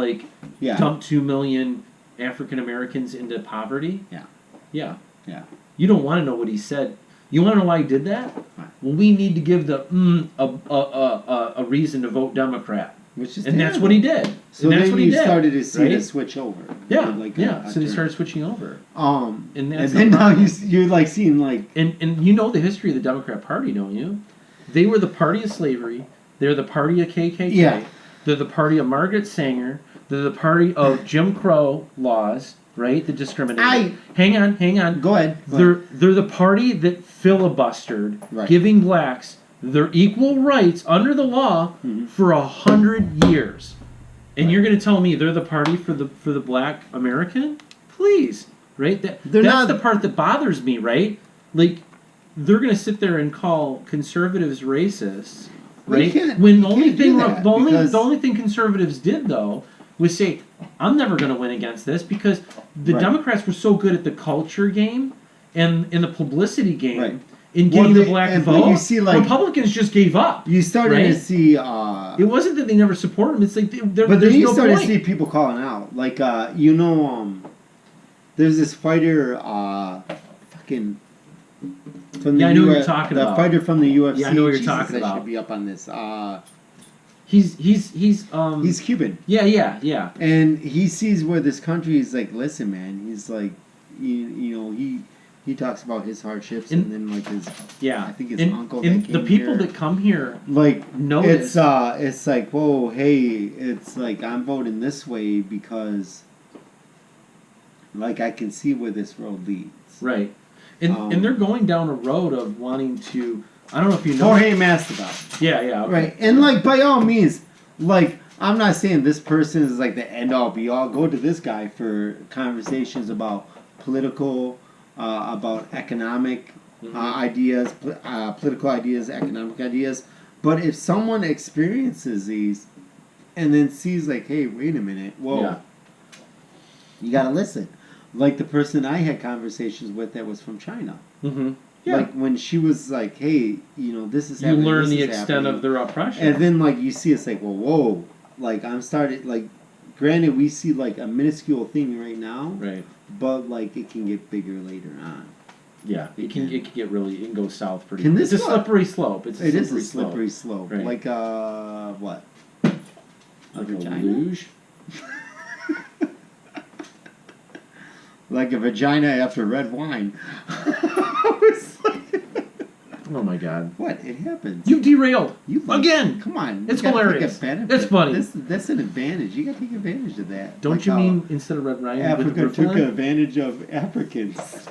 dumped 2 million African Americans into poverty? Yeah. You don't want to know what he said. You want to know why he did that? Well, we need to give a reason to vote Democrat. That's what he did. So that's then what you did, started to see it switch over. So they started switching over. And then now you're like seeing like... And you know the history of the Democrat Party, don't you? They were the party of slavery. They're the party of KKK. Yeah. They're the party of Margaret Sanger. They're the party of Jim Crow laws, right? The discrimination. Hang on. Go ahead. They're the party that filibustered, giving blacks their equal rights under the law for 100 years. And you're going to tell me they're the party for the black American? Please, right? That's the part that bothers me, right? Like, they're going to sit there and call conservatives racists. Right? When the only thing conservatives did though was say, I'm never going to win against this because the Democrats were so good at the culture game and in the publicity game in getting the black vote. You see, like, Republicans just gave up. You started to see. It wasn't that they never support them. It's like but then you started to see people calling out, like there's this fighter, fucking. From the I know what you're talking about. The fighter from the UFC. Yeah, I know what you're talking about. I should be up on this. He's Cuban. Yeah. And he sees where this country is like, listen, man. He's like, he talks about his hardships and then like his I think his uncle. And the people that come here like know it's like, whoa, hey, it's like I'm voting this way because like I can see where this road leads. Right. And they're going down a road of wanting to. I don't know if you know. Jorge Masvidal. Yeah. Okay. Right, and like by all means, like I'm not saying this person is like the end all be all. Go to this guy for conversations about political, about economic ideas, political ideas, economic ideas. But if someone experiences these, and then sees like, hey, wait a minute, whoa, you gotta listen. Like the person I had conversations with that was from China. Mm-hmm. Yeah. Like when she was like, hey, this is happening. You learn the extent of their oppression. And then like you see it's like, well, whoa. Like I'm started like granted we see like a minuscule thing right now. Right. But like it can get bigger later on. Yeah. It can go south pretty quickly. It's a slippery slope. It is a slippery slope. Right. Like what? Like a luge? Like a vagina after red wine. Oh my God! What? It happens. You derailed again. Come on, it's hilarious. It's funny. That's an advantage. You got to take advantage of that. Don't you mean instead of red wine? Africa took advantage of Africans.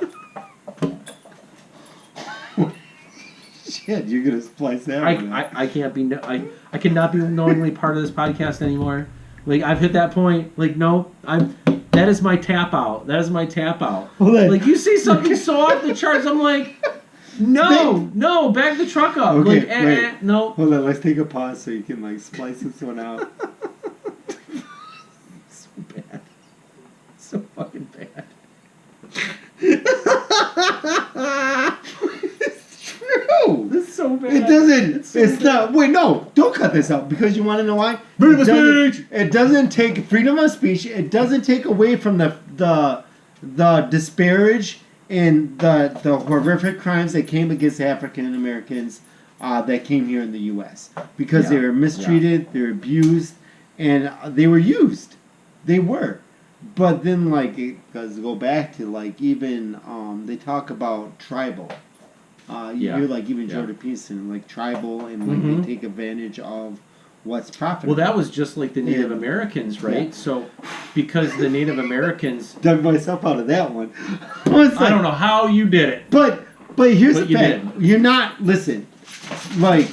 Shit, you're gonna splice that. I can't be. I cannot be knowingly part of this podcast anymore. Like I've hit that point. Like no, That is my tap out. Like you see something so off the charts, I'm like, no, back the truck up. Okay, like, no. Hold on, let's take a pause so you can like splice this one out. So bad. So fucking bad. It's true. It's so bad. It doesn't. It's not. Wait, no. Don't cut this out because you want to know why? Freedom of speech. It doesn't take freedom of speech. It doesn't take away from the disparage and the horrific crimes that came against African Americans that came here in the U.S. because they were mistreated, they were abused, and they were used. They were. But then, like, it does go back to, like, even, they talk about tribal. You hear, like, even Jordan Peterson, like, tribal, and, like, they take advantage of what's profitable. Well, that was just like the Native Americans, right? Yeah. So, because the Native Americans... Dug myself out of that one. I don't know how you did it. But here's the fact. You're not... Listen, like...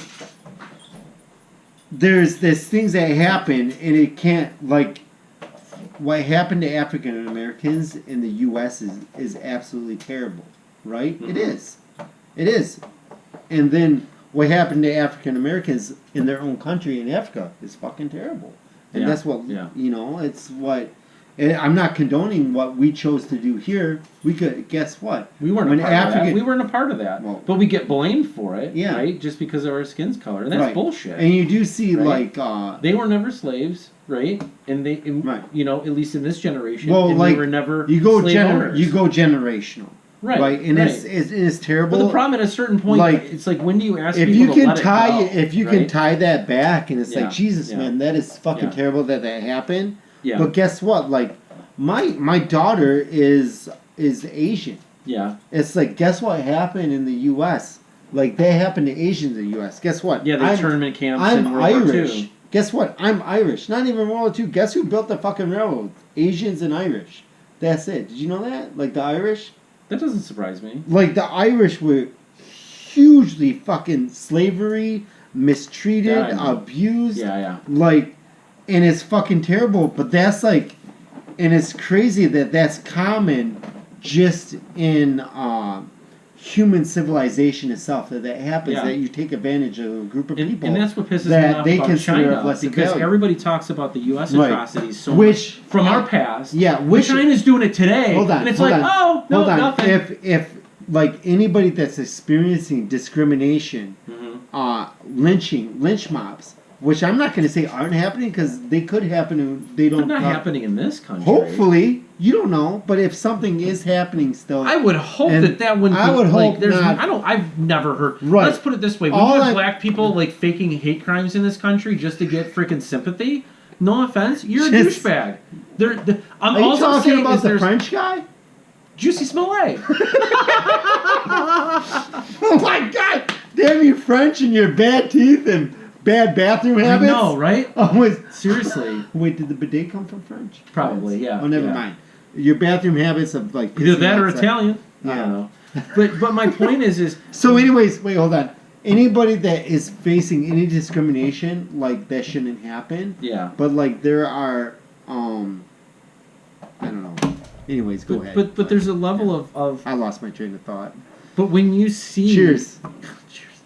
There's things that happen, and it can't, like... What happened to African Americans in the U.S. is absolutely terrible. right? It is. It is. And then what happened to African Americans in their own country in Africa is fucking terrible. And that's what, it's what... And I'm not condoning what we chose to do here. We could, guess what? We weren't a part of that. We weren't a part of that. Well, but we get blamed for it, right? Just because of our skin's color. And that's bullshit. And you do see, they were never slaves, right? And they, at least in this generation, they were never slave owners. You go generational. Right. And it's terrible. But the problem at a certain point, it's like, when do you ask people to let it go? If you can tie that back, and it's like, Jesus, man, that is fucking terrible that happened. Yeah. But guess what? Like, my daughter is Asian. Yeah. It's like, guess what happened in the U.S.? Like, that happened to Asians in the U.S. Guess what? Yeah, the internment camps in World War II. Guess what? I'm Irish. Not even World War II. Guess who built the fucking railroad? Asians and Irish. That's it. Did you know that? Like, the Irish? That doesn't surprise me. Like, the Irish were hugely fucking slavery, mistreated, abused. Yeah. Like... And it's fucking terrible, but that's like, and it's crazy that that's common just in human civilization itself, that happens, that you take advantage of a group of people. And that's what pisses me off about China, because everybody talks about the U.S. atrocities so much from our past. Yeah, China's doing it today. Hold on, and it's nothing. If like anybody that's experiencing discrimination, lynch mobs, which I'm not going to say aren't happening, because they could happen and they don't... They're not happening in this country. Hopefully. You don't know. But if something is happening still... I would hope that wouldn't be... I would hope not. I've never heard... Right. Let's put it this way. When you have black people faking hate crimes in this country just to get freaking sympathy, no offense, you're a douchebag. Are you talking about the French guy? Juicy Smollett. Oh my God! Damn you French and your bad teeth and... Bad bathroom habits? I know, right? Seriously. Wait, did the bidet come from French? Probably, yeah. Oh, never mind. Your bathroom habits of like... Either that or Italian. I don't know. But my point is... So anyways, wait, hold on. Anybody that is facing any discrimination, like, that shouldn't happen. Yeah. But, like, there are... I don't know. Anyways, go ahead. But there's a level of... I lost my train of thought. But when you see... Cheers.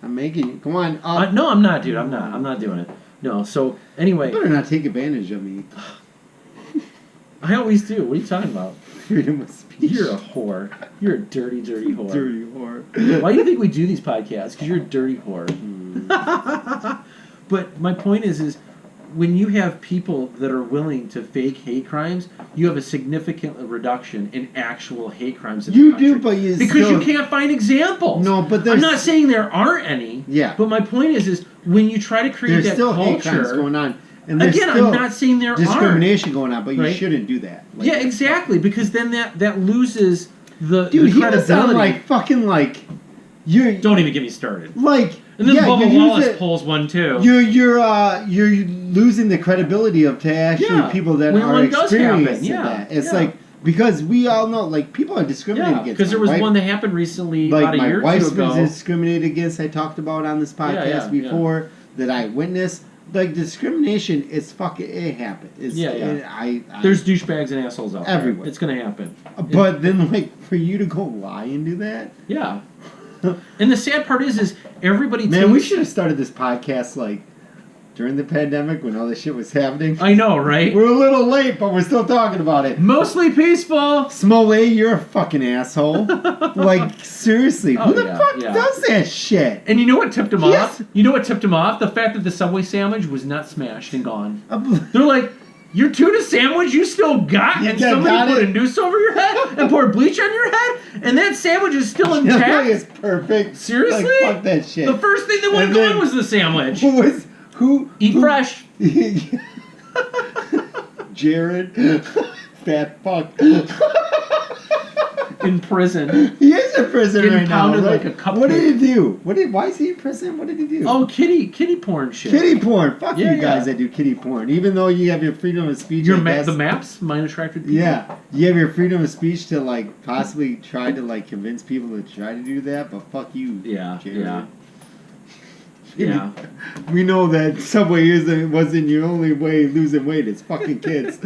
I'm making it. Come on. No, I'm not, dude. I'm not doing it. No. So anyway, you better not take advantage of me. I always do. What are you talking about? Freedom of speech. You're a whore. You're a dirty, dirty whore. Dirty whore. Why do you think we do these podcasts? Because you're a dirty whore. But my point is when you have people that are willing to fake hate crimes, you have a significant reduction in actual hate crimes in the country. You do, but you can't find examples. No, but I'm not saying there aren't any. Yeah. But my point is when you try to create that culture, hate crimes going on. And again, I'm not saying there aren't discrimination going on, but you shouldn't do that. Like, yeah, exactly, because then that loses the credibility. Sound like fucking like you. Don't even get me started. Like. And then Bubba Wallace pulls one too. You're losing the credibility of people that are experiencing that. It's like, because we all know, like, people are discriminated against. Because there was one that happened recently, about a year or two ago. My wife's been discriminated against. I talked about on this podcast before that I witnessed. Like, discrimination is fucking... It happens. There's douchebags and assholes out everywhere. There. It's going to happen. But then, like, for you to go lie and do that? Yeah. And the sad part is everybody... Man, we should have started this podcast, like, during the pandemic when all this shit was happening. I know, right? We're a little late, but we're still talking about it. Mostly peaceful. Smollett, you're a fucking asshole. Like, seriously. Who the fuck does that shit? And you know what tipped him off? You know what tipped him off? The fact that the Subway sandwich was not smashed and gone. They're like... Your tuna sandwich you still got, and somebody put a noose over your head and poured bleach on your head, and that sandwich is still intact? It's perfect. Seriously? Like, fuck that shit. The first thing that went on was the sandwich. Who Eat fresh. Jared. Fat fuck. In prison. He is in prison right now. Like a cupcake. What did he do? Why is he in prison? What did he do? Oh, kitty porn shit. Kitty porn. Fuck you guys that do kitty porn. Even though you have your freedom of speech. The maps, mind attracted people. Yeah. You have your freedom of speech to, like, possibly try to, like, convince people to try to do that, but fuck you. Yeah. Jared. Yeah. We know that Subway wasn't your only way losing weight. It's fucking kids.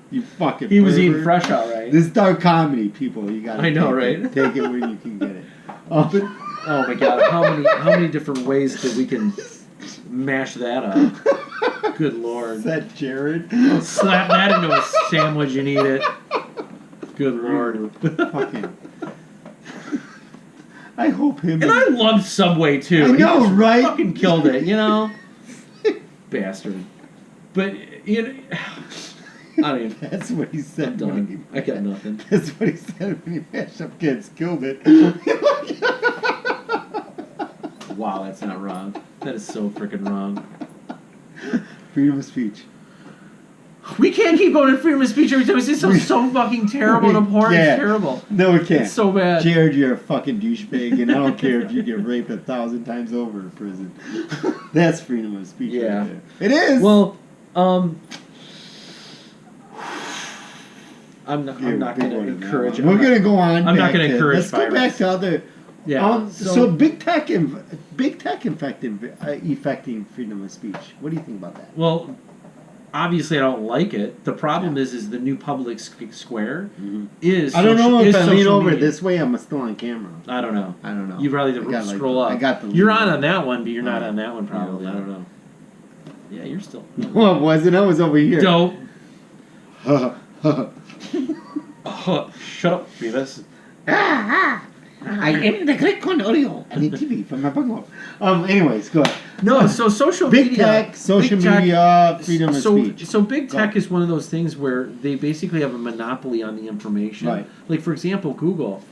You fucking He was eating fresh, all right. right? This is dark comedy, people. You gotta. I know, right? Take it when you can get it. Oh my God! How many different ways that we can mash that up? Good Lord! Is that Jared? Slap that into a sandwich and eat it. Good Lord! Fucking. I hope him. And I loved Subway too. I know, he right? Fucking killed it, you know. Bastard. But you know, I don't even. That's what he said. I got nothing. That's what he said when he mashed up kids. Killed it. Wow, that's not wrong. That is so freaking wrong. Freedom of speech. We can't keep going to freedom of speech every time we say something so fucking terrible and abhorrent and terrible. No, we can't. It's so bad. Jared, you're a fucking douchebag, and I don't care if you get raped 1,000 times over in prison. That's freedom of speech. Yeah. Right there. It is. Well, I'm not going to encourage. We're going to go on. I'm not going to encourage. Let's go back to other. Yeah. So big tech affecting freedom of speech. What do you think about that? Well, obviously I don't like it. The problem is the new public square is. I don't know if I lean over this way. I'm still on camera. I don't know. You'd rather scroll up. I got the. You're on that one, but you're not on that one probably. I don't know. Yeah, you're still. Well, wasn't I was over here. Dope. Shut up, Beavis. I am the great Cornelio. I need TV from my bungalow. Anyways, go ahead. No, so social big media. Tech, social media, freedom of speech. So big tech is one of those things where they basically have a monopoly on the information. Right. Like, for example, Google.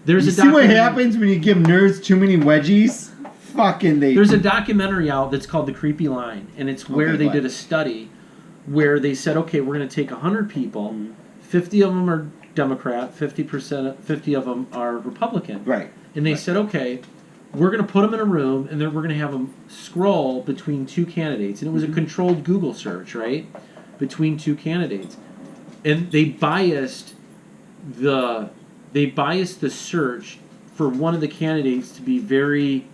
You see what happens when you give nerds too many wedgies? There's a documentary out that's called The Creepy Line, and it's where they did a study where they said, okay, we're going to take 100 people, 50 of them are Democrat, 50 of them are Republican. Right. And they said, okay, we're going to put them in a room, and then we're going to have them scroll between two candidates. And it was a controlled Google search, right, between two candidates. And they biased the search for one of the candidates to be very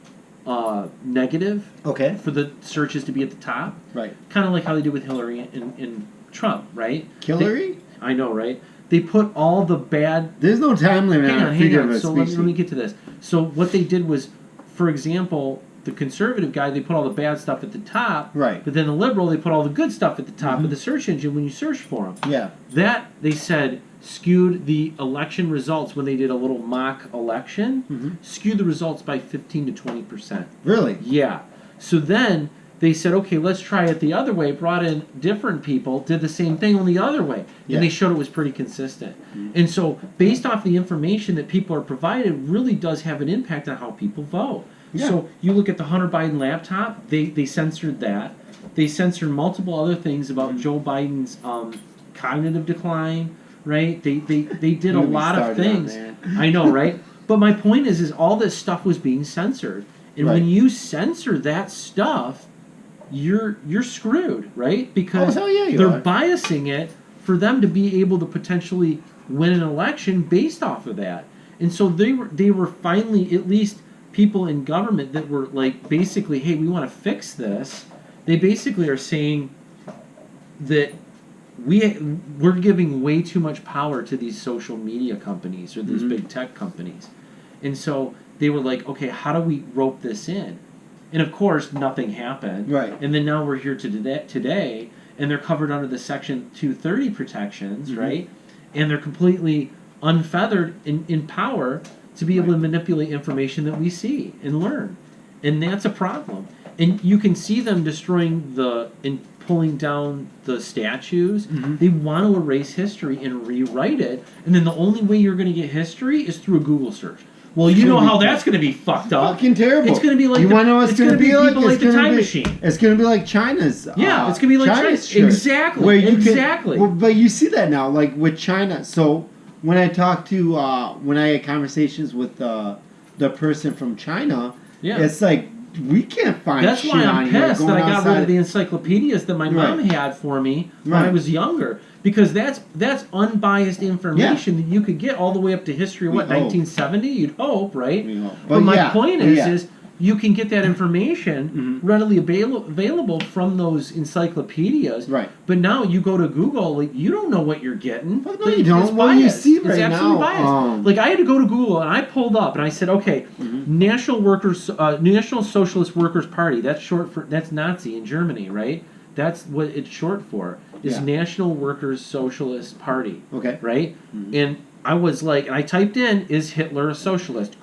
negative. Okay. For the searches to be at the top. Right. Kind of like how they did with Hillary and Trump, right? Hillary? I know, right? They put all the bad... There's no time limit on freedom of speech. So let me get to this. So what they did was, for example, the conservative guy, they put all the bad stuff at the top. Right. But then the liberal, they put all the good stuff at the top of the search engine when you search for them. Yeah. That, they said, skewed the election results when they did a little mock election. Skewed the results by 15 to 20%. Really? Yeah. So then... they said, okay, let's try it the other way, brought in different people, did the same thing on the other way. And they showed it was pretty consistent. And so based off the information that people are provided really does have an impact on how people vote. Yeah. So you look at the Hunter Biden laptop, they censored that. They censored multiple other things about Joe Biden's cognitive decline, right? They did a lot of things. I know, right? But my point is all this stuff was being censored. And when you censor that stuff, you're screwed, right? Because they're biasing it for them to be able to potentially win an election based off of that. And so they were finally, at least people in government that were like basically, hey, we want to fix this. They basically are saying that we're giving way too much power to these social media companies or these big tech companies. And so they were like, okay, how do we rope this in? And of course, nothing happened. Right. And then now we're here today, and they're covered under the Section 230 protections, right? And they're completely unfeathered in power to be able to manipulate information that we see and learn. And that's a problem. And you can see them destroying and pulling down the statues. They want to erase history and rewrite it. And then the only way you're going to get history is through a Google search. Well, you know how that's going to be fucked up. Fucking terrible. It's going to be like you want to know what it's going to be like? Like the Time Machine. It's going to be like China's. Yeah, it's going to be like China's. Exactly. Exactly. But you see that now, like with China. So when I talk to, when I had conversations with the person from China, it's like we can't find. That's why I'm pissed that I got rid of the encyclopedias that my mom had for me when I was younger. Because that's unbiased information that you could get all the way up to history. 1970? You'd hope, right? But my point is you can get that information readily available from those encyclopedias. Right. But now you go to Google, like, you don't know what you're getting. Well, no, you don't. What you see right now. It's absolutely biased. Like, I had to go to Google, and I pulled up, and I said, okay, National Socialist Workers Party, that's Nazi in Germany, right? That's what it's short for, is National Workers Socialist Party. Okay. Right? And I was like, and I typed in, is Hitler a socialist? ?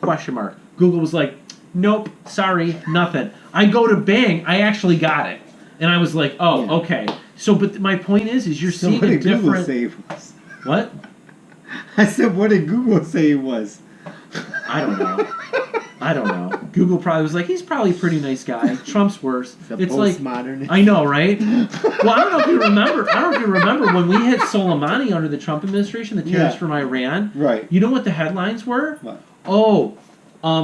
Google was like, nope, sorry, nothing. I go to Bing, I actually got it. And I was like, oh, okay. So, but my point is you're seeing a different... Google say it was? What? I said, what did Google say it was? I don't know. Google probably was like, he's probably a pretty nice guy. Trump's worse. It's postmodernist. I know, right? Well, I don't know if you remember when we hit Soleimani under the Trump administration, the terrorists from Iran. Right. You know what the headlines were? What? Oh,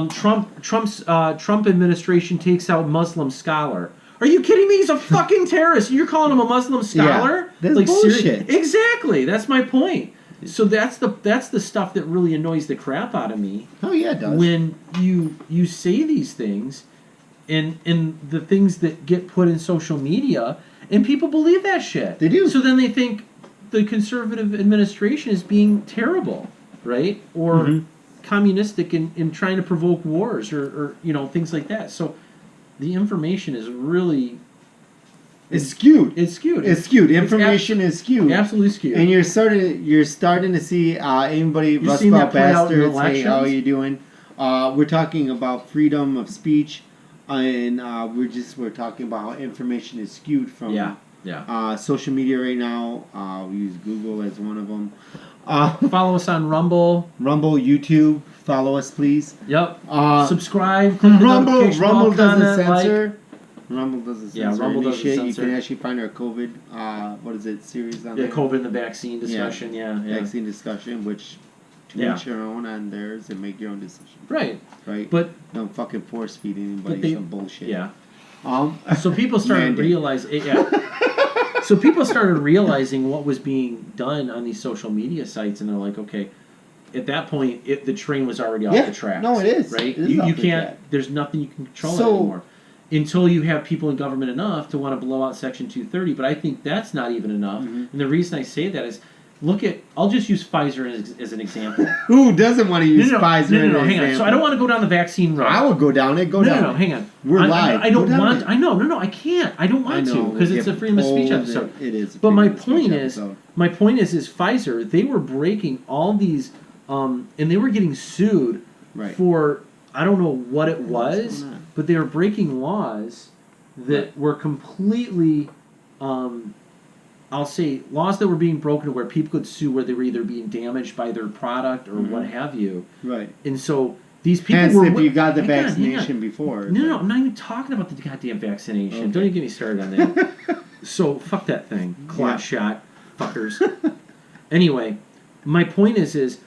Trump administration takes out Muslim scholar. Are you kidding me? He's a fucking terrorist. You're calling him a Muslim scholar? Yeah, that's bullshit. Exactly. That's my point. So that's the stuff that really annoys the crap out of me. Oh yeah, it does. When you say these things, and the things that get put in social media, and people believe that shit. They do. So then they think the conservative administration is being terrible, right? Or communistic and trying to provoke wars or things like that. So the information is really... It's skewed. It's skewed. Information is skewed. Absolutely skewed. And you're starting to see anybody Rust Belt Bastards. Hey, how are you doing? We're talking about freedom of speech, and we're talking about how information is skewed from social media right now. We use Google as one of them. Follow us on Rumble, YouTube. Follow us, please. Yep. Subscribe. Rumble doesn't censor. Rumble doesn't censor Rumble any doesn't shit. censor. You can actually find our COVID, series on there. COVID and the vaccine discussion, Vaccine discussion, which to each your own on theirs and make your own decision. Right. Right? But don't fucking force feed anybody some bullshit. Yeah. So people started realizing... So people started realizing what was being done on these social media sites, and they're like, okay, at that point, the train was already off the tracks. No, it is. Right? It is you can't... There's nothing you can control anymore. Until you have people in government enough to want to blow out Section 230, but I think that's not even enough. And the reason I say that is, I'll just use Pfizer as an example. Who doesn't want to use Pfizer as an example? On. So I don't want to go down the vaccine road. I would go down it. Go down. No, hang on. We're live. I don't want. I know. No, I can't. I don't want to because it's a freedom of speech episode. It is. But my point is Pfizer. They were breaking all these, and they were getting sued for I don't know what it was, but they were breaking laws that were completely. I'll say laws that were being broken where people could sue where they were either being damaged by their product or what have you. Right. And so these people were... if you got the vaccination before. No, I'm not even talking about the goddamn vaccination. Okay. Don't even get me started on that. So, fuck that thing. Clot shot. Fuckers. Anyway, my point is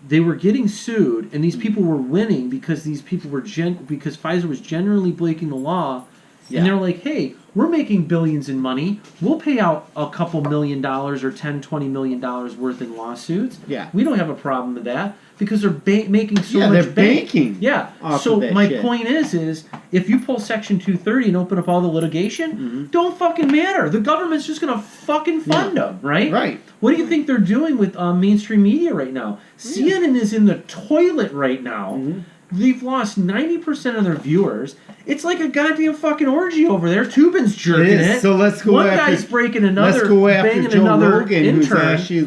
they were getting sued and these people were winning because these people were... because Pfizer was generally breaking the law. Yeah. And they're like, hey, we're making billions in money. We'll pay out a couple $1 million or $10-20 million worth in lawsuits. Yeah. We don't have a problem with that because they're making so much they're banking. Yeah. So my point is if you pull Section 230 and open up all the litigation, don't fucking matter. The government's just going to fucking fund them, right? Right. What do you think they're doing with mainstream media right now? CNN is in the toilet right now. They've lost 90% of their viewers. It's like a goddamn fucking orgy over there. Tubin's jerking it. So let's go One guy's breaking another, let's go after banging Joe another Rogan, intern. who's actually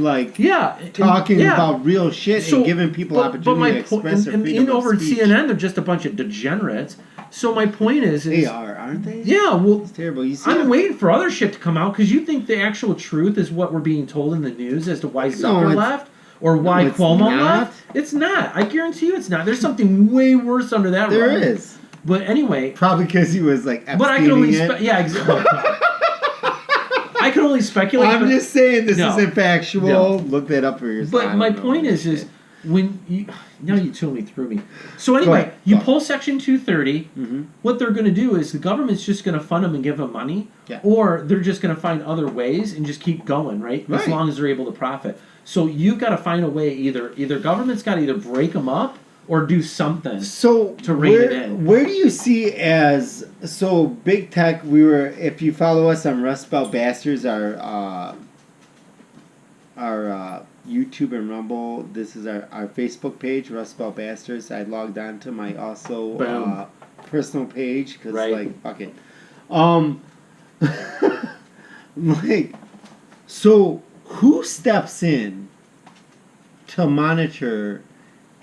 talking about real shit and giving people opportunity to express their freedom of over at speech. CNN, they're just a bunch of degenerates. So my point is they are, aren't they? Yeah, well, it's terrible. You see I'm waiting for other shit to come out because you think the actual truth is what we're being told in the news as to why Zucker left. Or why Cuomo left? It's not. I guarantee you it's not. There's something way worse under that There is. But anyway. Probably because he was like But I can only... yeah, exactly. I can only speculate. I'm just saying this isn't factual. No. Look that up for yourself. But my point is when you... Now you totally threw me. So anyway, you pull Section 230. What they're going to do is the government's just going to fund them and give them money. Yeah. Or they're just going to find other ways and just keep going, right? As long as they're able to profit. So you've got to find a way. Either government's got to either break them up or do something to rein it in. Where do you see as big tech? If you follow us on Rust Belt Bastards, our YouTube and Rumble. This is our Facebook page, Rust Belt Bastards. I logged on to my also personal page because fuck it. So who steps in to monitor?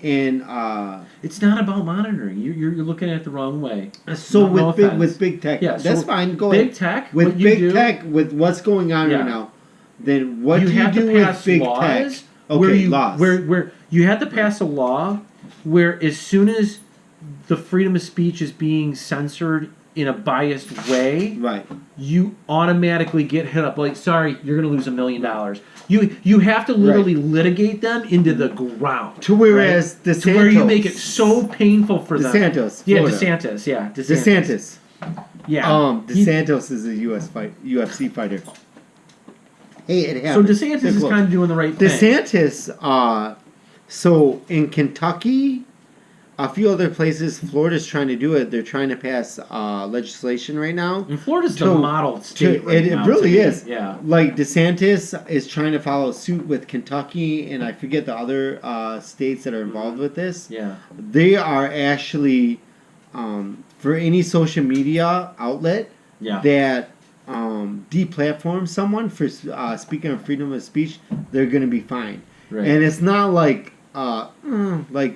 And it's not about monitoring. You're looking at it the wrong way. So with big tech, that's fine. Go big ahead. Tech with big tech, with what's going on right now. Then what do you do with big tech? Okay, laws. Where you have to pass a law where as soon as the freedom of speech is being censored in a biased way, right, you automatically get hit up. Like, sorry, you're going to lose $1 million. You have to literally litigate them into the ground. To whereas DeSantis, to where you make it so painful for them. DeSantis, DeSantis. Yeah. DeSantis is a UFC fighter. Hey, it happens. So DeSantis is kind of doing the right thing. DeSantis, so in Kentucky, a few other places, Florida's trying to do it. They're trying to pass legislation right now. And Florida's the model state it really is. Yeah. Like DeSantis is trying to follow suit with Kentucky, and I forget the other states that are involved with this. Yeah. They are actually, for any social media outlet that deplatforms someone for speaking of freedom of speech, they're going to be fined. Right. And it's not like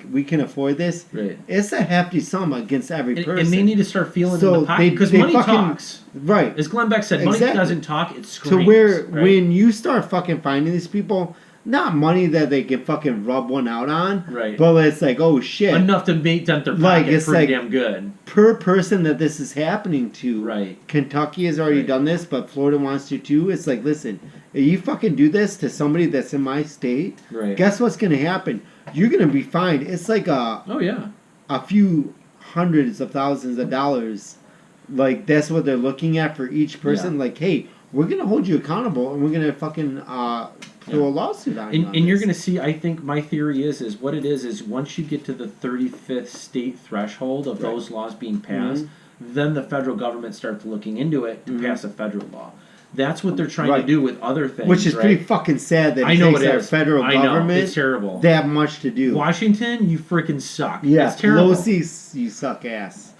we can afford this. Right. It's a hefty sum against every person. And they need to start feeling in the pocket because money talks. Right. As Glenn Beck said, money doesn't talk, it screams. To where when you start fucking finding these people, not money that they can fucking rub one out on. Right. But it's like, oh shit. Enough to make dent their pocket it's pretty damn good. Per person that this is happening to. Right. Kentucky has already done this, but Florida wants to too. It's like, listen, if you fucking do this to somebody that's in my state, guess what's going to happen? You're going to be fined. It's like a few hundreds of thousands of dollars. Like, that's what they're looking at for each person. Yeah. Like, hey, we're going to hold you accountable, and we're going to fucking throw a lawsuit on you. And you're going to see, I think my theory is what it is once you get to the 35th state threshold of those laws being passed, then the federal government starts looking into it to pass a federal law. That's what they're trying to do with other things. Which is pretty fucking sad that it takes our federal government it's terrible. that much to do. Washington, you freaking suck. Yeah, it's terrible. Pelosi, you suck ass.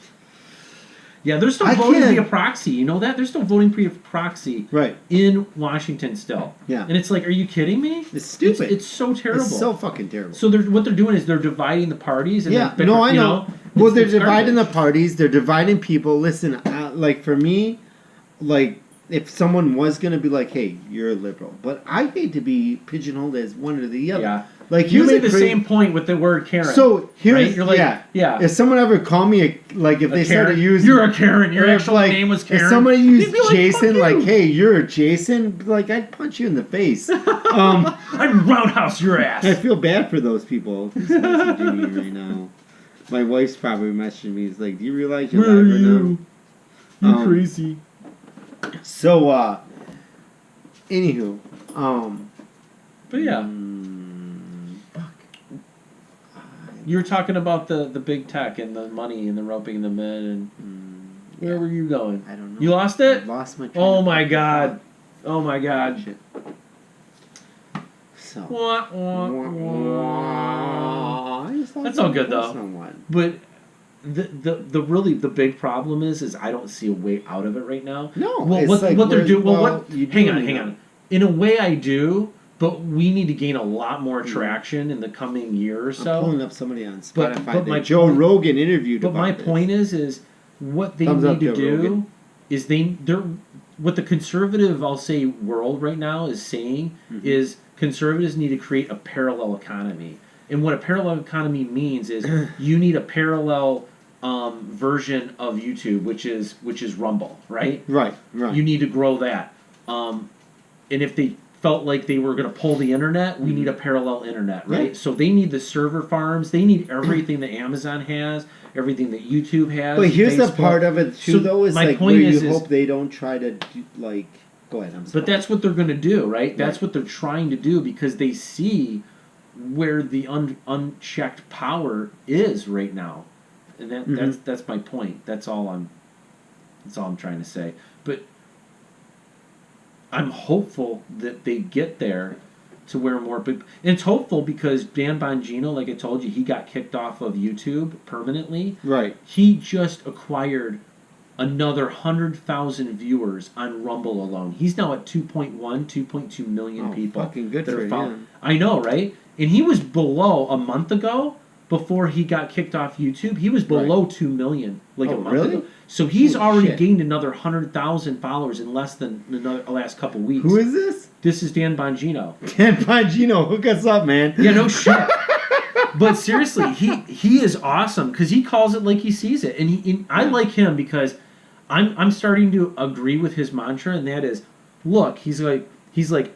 Yeah, they're still voting via proxy. You know that? They're still voting via proxy in Washington still. Yeah. And it's like, are you kidding me? It's stupid. It's so terrible. It's so fucking terrible. So what they're doing is they're dividing the parties. And I know. Well, they're dividing the parties. They're dividing people. Listen, like for me, like, if someone was going to be like, hey, you're a liberal. But I hate to be pigeonholed as one or the other. Yeah. Like, you made the same point with the word Karen. So here's, right? You're like, if someone ever called me, if they started using... You're a Karen. Your actual name was Karen. If somebody used Jason, like, hey, you're a Jason, like, I'd punch you in the face. I'd roundhouse your ass. I feel bad for those people who's messaging me right now. My wife's probably messaging me. It's like, do you realize you're live right now? You're crazy. So, anywho, but yeah, you were talking about the big tech and the money and the roping them in, and where were you going? I don't know. You lost it? I lost my. Oh my god! Oh my god! Shit. So. That's all good though. But. The big problem is I don't see a way out of it right now. No, well, what they're doing. Well, hang on. In a way, I do, but we need to gain a lot more traction in the coming year or so. I'm pulling up somebody on Spotify. But my Joe Rogan interviewed. But my point is what they need to do is they're what the conservative, I'll say, world right now is saying is conservatives need to create a parallel economy. And what a parallel economy means is you need a parallel version of YouTube, which is Rumble, right? Right. You need to grow that. And if they felt like they were going to pull the internet, we need a parallel internet, right? Yeah. So they need the server farms. They need everything that Amazon has, everything that YouTube has. But here's the part of it, too, though, is like where you hope they don't try to, like... Go ahead, I'm sorry. But that's what they're going to do, right? That's what they're trying to do because they see... where the unchecked power is right now, and that's my point. That's all I'm trying to say. But I'm hopeful that they get there to where more people... And it's hopeful because Dan Bongino, like I told you, he got kicked off of YouTube permanently. Right. He just acquired another 100,000 viewers on Rumble alone. He's now at 2.2 million people. Fucking good for him. I know, right? And he was below a month ago, before he got kicked off YouTube. He was below 2 million a month ago. So he's already gained another 100,000 followers in less than the last couple weeks. Who is this? This is Dan Bongino. Dan Bongino, hook us up, man. Yeah, no shit. But seriously, he is awesome because he calls it like he sees it, and I like him because I'm starting to agree with his mantra, and that is, look, he's like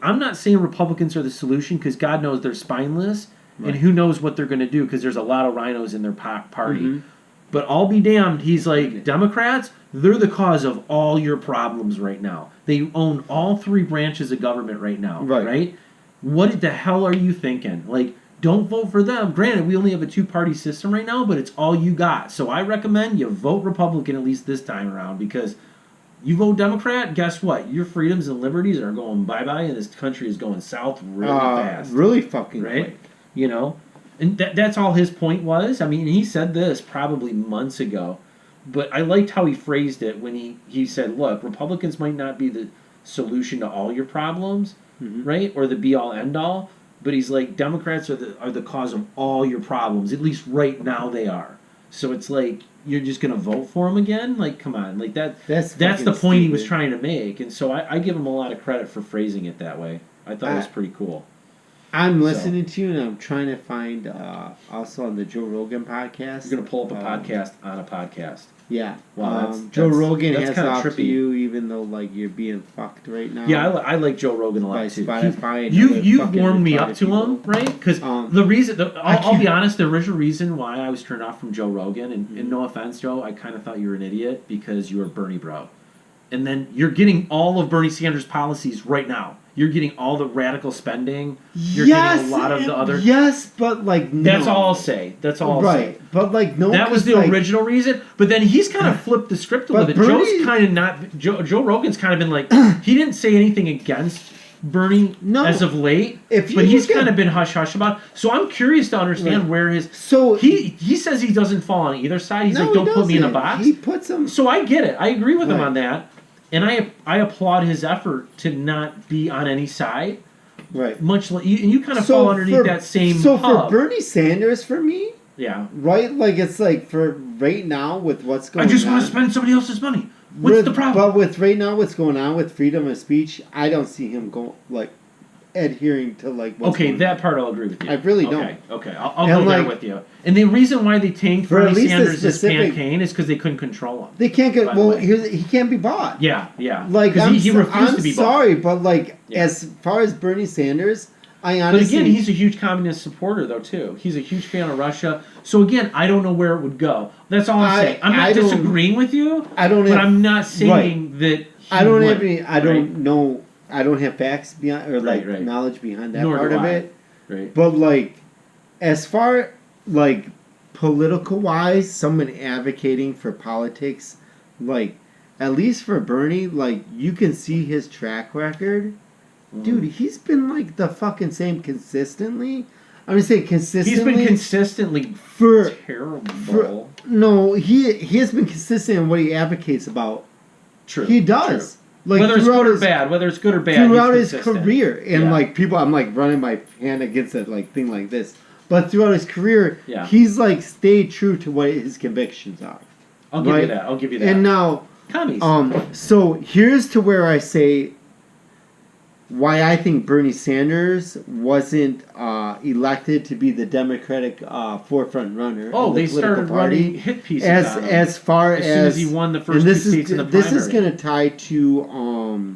I'm not saying Republicans are the solution because God knows they're spineless, and who knows what they're going to do because there's a lot of rhinos in their party. Mm-hmm. But I'll be damned, he's like, Democrats, they're the cause of all your problems right now. They own all three branches of government right now, right? What the hell are you thinking? Like, don't vote for them. Granted, we only have a two-party system right now, but it's all you got. So I recommend you vote Republican at least this time around because you vote Democrat, guess what? Your freedoms and liberties are going bye-bye, and this country is going south really fast. Really fucking right? quick. You know? And that's all his point was. I mean, he said this probably months ago, but I liked how he phrased it when he said, look, Republicans might not be the solution to all your problems, right? Or the be-all, end-all, but he's like, Democrats are the cause of all your problems. At least right now they are. So it's like, you're just going to vote for him again? Like, come on. Like that's the point he was trying to make. And so I give him a lot of credit for phrasing it that way. I thought it was pretty cool. I'm listening to you, and I'm trying to find also on the Joe Rogan podcast. You're going to pull up a podcast on a podcast. Yeah. Wow, Joe Rogan has off to you, even though like you're being fucked right now. Yeah, I like Joe Rogan a lot too. Spotify you warmed me up to him, right? Because the reason, I'll be honest, the original reason why I was turned off from Joe Rogan, and no offense, Joe, I kind of thought you were an idiot because you were Bernie bro, and then you're getting all of Bernie Sanders' policies right now. You're getting all the radical spending. You're getting a lot of the other... Yes, but like, no. That's all I'll say. That's all I'll say. Right, but like, no. That was the original reason. But then he's kind of flipped the script a little bit. Joe's kind of not... Joe Rogan's kind of been like... he didn't say anything against Bernie as of late. But he's kind of been hush-hush about it. So I'm curious to understand where his... So he says he doesn't fall on either side. He's like, don't put me in a box. He puts him... So I get it. I agree with him on that. And I applaud his effort to not be on any side. Right. Much like you kind of fall underneath that same So hub. for Bernie Sanders, for me, yeah. Right? Like, it's like, for right now with what's going on... I just want to spend somebody else's money. What's the problem? But with right now what's going on with freedom of speech, I don't see him going, like, adhering to, like, what's okay, that part I'll agree with you. I really don't. Okay. I'll go there with you. And the reason why they tanked Bernie Sanders' campaign is because they couldn't control him. They can't get... Well, he can't be bought. Yeah. Like, he refused to be bought. I'm sorry, but, like, as far as Bernie Sanders... But again, he's a huge communist supporter, though, too. He's a huge fan of Russia. So, again, I don't know where it would go. That's all I'm saying. I'm not disagreeing with you, I'm not saying that I don't have any... I don't know... I don't have facts behind... Or, like, knowledge behind that part of it. Right. But, like, as far, like, political-wise, someone advocating for politics, like, at least for Bernie, like, you can see his track record... Dude, he's been like the fucking same consistently. I'm gonna say consistently. He's been consistently terrible. No, he has been consistent in what he advocates about. True. He does. True. Like, whether it's good or bad, throughout his career, and like people, I'm like running my hand against that like thing like this. But throughout his career, he's like stayed true to what his convictions are. I'll give you that. And now, so here's to where I say. Why I think Bernie Sanders wasn't elected to be the Democratic forefront runner. Oh, they started running hit pieces on him as far as soon as he won the first two seats in the primary. This is going to tie to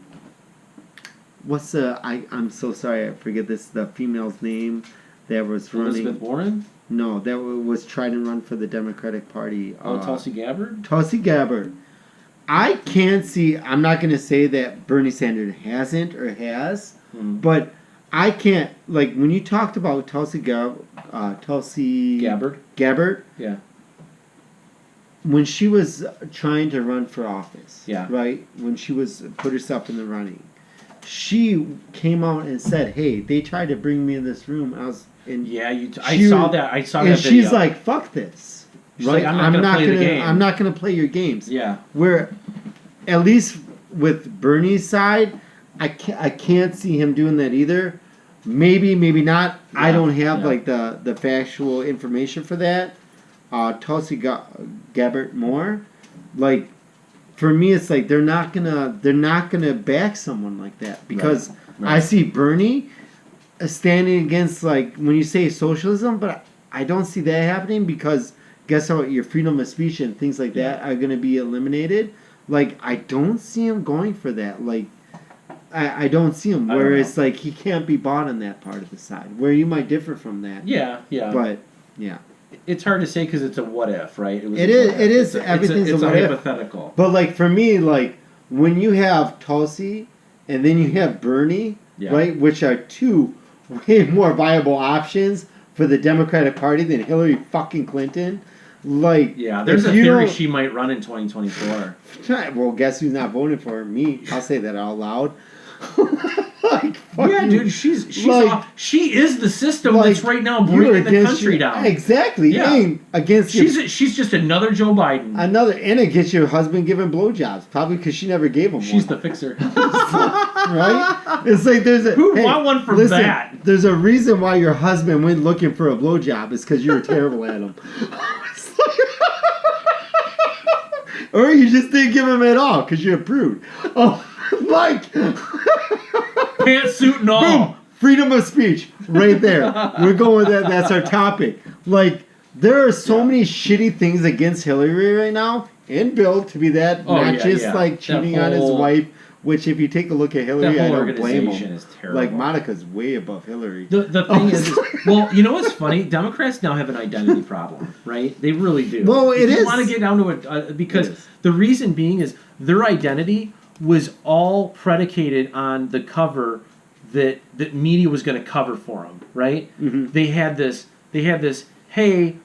what's the? I'm so sorry, I forget this. The female's name that was running. Elizabeth Warren. No, that was trying to run for the Democratic Party. Tulsi Gabbard. Tulsi Gabbard. I can't see... I'm not going to say that Bernie Sanders hasn't or has, but I can't, like, when you talked about Tulsi Gabbard. Yeah. When she was trying to run for office. Yeah. Right? When she was put herself in the running. She came out and said, "Hey, they tried to bring me in this room." I was in. Yeah, I saw that. I saw that and video. she's like, "Fuck this." She's right? Like, I'm not gonna play the game. I'm not gonna play your games. Yeah. Where, at least with Bernie's side, I can't see him doing that either. Maybe not. Yeah. I don't have like the factual information for that. Tulsi Gabbard more, like, for me it's like they're not gonna back someone like that because right. I see Bernie standing against, like, when you say socialism, but I don't see that happening because guess what, your freedom of speech and things like that are gonna be eliminated. Like, I don't see him going for that. Like, I don't see him where it's like he can't be bought on that part of the side. Where you might differ from that. Yeah. But yeah, it's hard to say because it's a what if, right? It is. Everything's it's a what hypothetical. If. But like for me, like when you have Tulsi and then you have Bernie, right, which are two way more viable options for the Democratic Party than Hillary fucking Clinton. Like, yeah, there's a theory she might run in 2024. Well, guess who's not voting for her? Me. I'll say that out loud. Like, yeah, dude, she's like, she is the system that's right now bringing the country down. Exactly. Yeah. Against she's just another Joe Biden. And against your husband giving blowjobs, probably because she never gave him She's one. the fixer. Right? It's like who want one for that? There's a reason why your husband went looking for a blowjob. It's because you were terrible at them. Or you just didn't give him at all because you're a prude. Oh, Mike! Pantsuit and all. Boom! Freedom of speech. Right there. We're going with that. That's our topic. Like, there are so many shitty things against Hillary right now. And Bill, to be that, like cheating on his wife. Which, if you take a look at Hillary, I don't blame him. Is terrible. Like, Monica's way above Hillary. The thing is, well, you know what's funny? Democrats now have an identity problem, right? They really do. Well, it is. You want to get down to it because the reason being is their identity was all predicated on the cover that media was going to cover for them, right? Mm-hmm. They had this. Hey,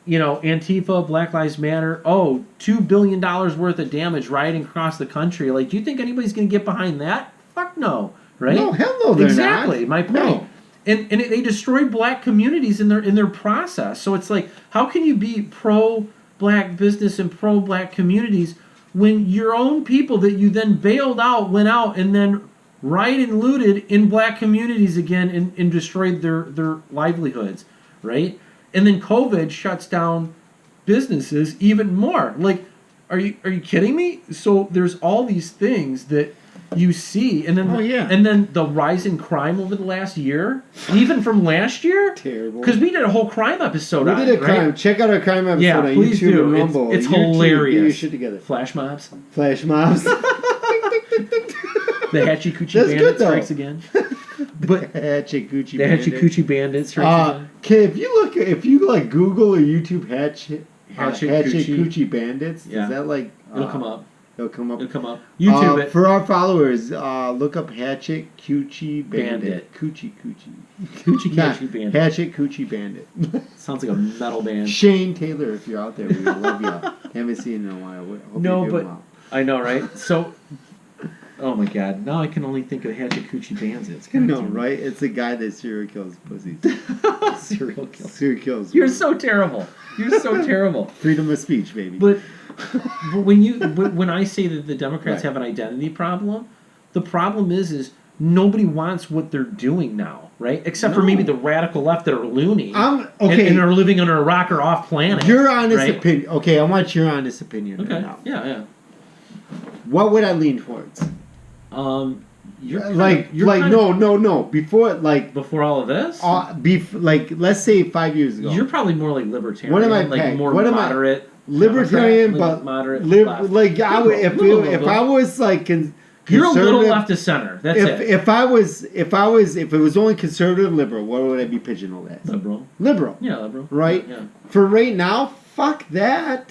you know, Antifa, Black Lives Matter, $2 billion worth of damage rioting across the country. Like, do you think anybody's going to get behind that? Fuck no, right? No, hell no, they're exactly, not. my point. No. And they destroy black communities in their process. So it's like, how can you be pro-black business and pro-black communities when your own people that you then bailed out went out and then rioted and looted in black communities again and destroyed their livelihoods, right? And then COVID shuts down businesses even more. Like, are you kidding me? So there's all these things that you see, and then and then the rise in crime over the last year, even from last year. Terrible. Because we did a whole crime episode. We did a crime. Right? Check out our crime episode. Yeah, on please YouTube do. And Rumble. It's hilarious. Get your shit together. Flash mobs. The Hatchie Coochie Bandit strikes again. But Hatchie Coochie Bandit strikes again. Okay, if you like Google or YouTube Hatchie Coochie Bandits, is that like it'll come up. It'll come up. YouTube it. For our followers, look up Hatchet Coochie Bandit. Coochie Bandit. Hatchet Coochie Bandit. Sounds like a metal band. Shane Taylor, if you're out there, we love you. Haven't seen you in a while. No, but I know, right? So, oh my God! Now I can only think of Hatchet Coochie Bandits. No, right? It's a guy that serial kills pussies. Serial kills. You're so terrible. You're so terrible. Freedom of speech, baby. But when I say that the Democrats have an identity problem, the problem is nobody wants what they're doing now, right? Except for maybe the radical left that are loony and are living under a rock or off planet. Your honest opinion. Okay, I want your honest opinion. Okay. Right now. Yeah. What would I lean towards? No. Before all of this, let's say 5 years ago. You're probably more like libertarian. What am I like more moderate? Libertarian, but moderate. If I was like you're a little left of center. That's it. If it was only conservative liberal, what would I be pigeonholed as? Liberal. Yeah, liberal. Right. Yeah. For right now, fuck that.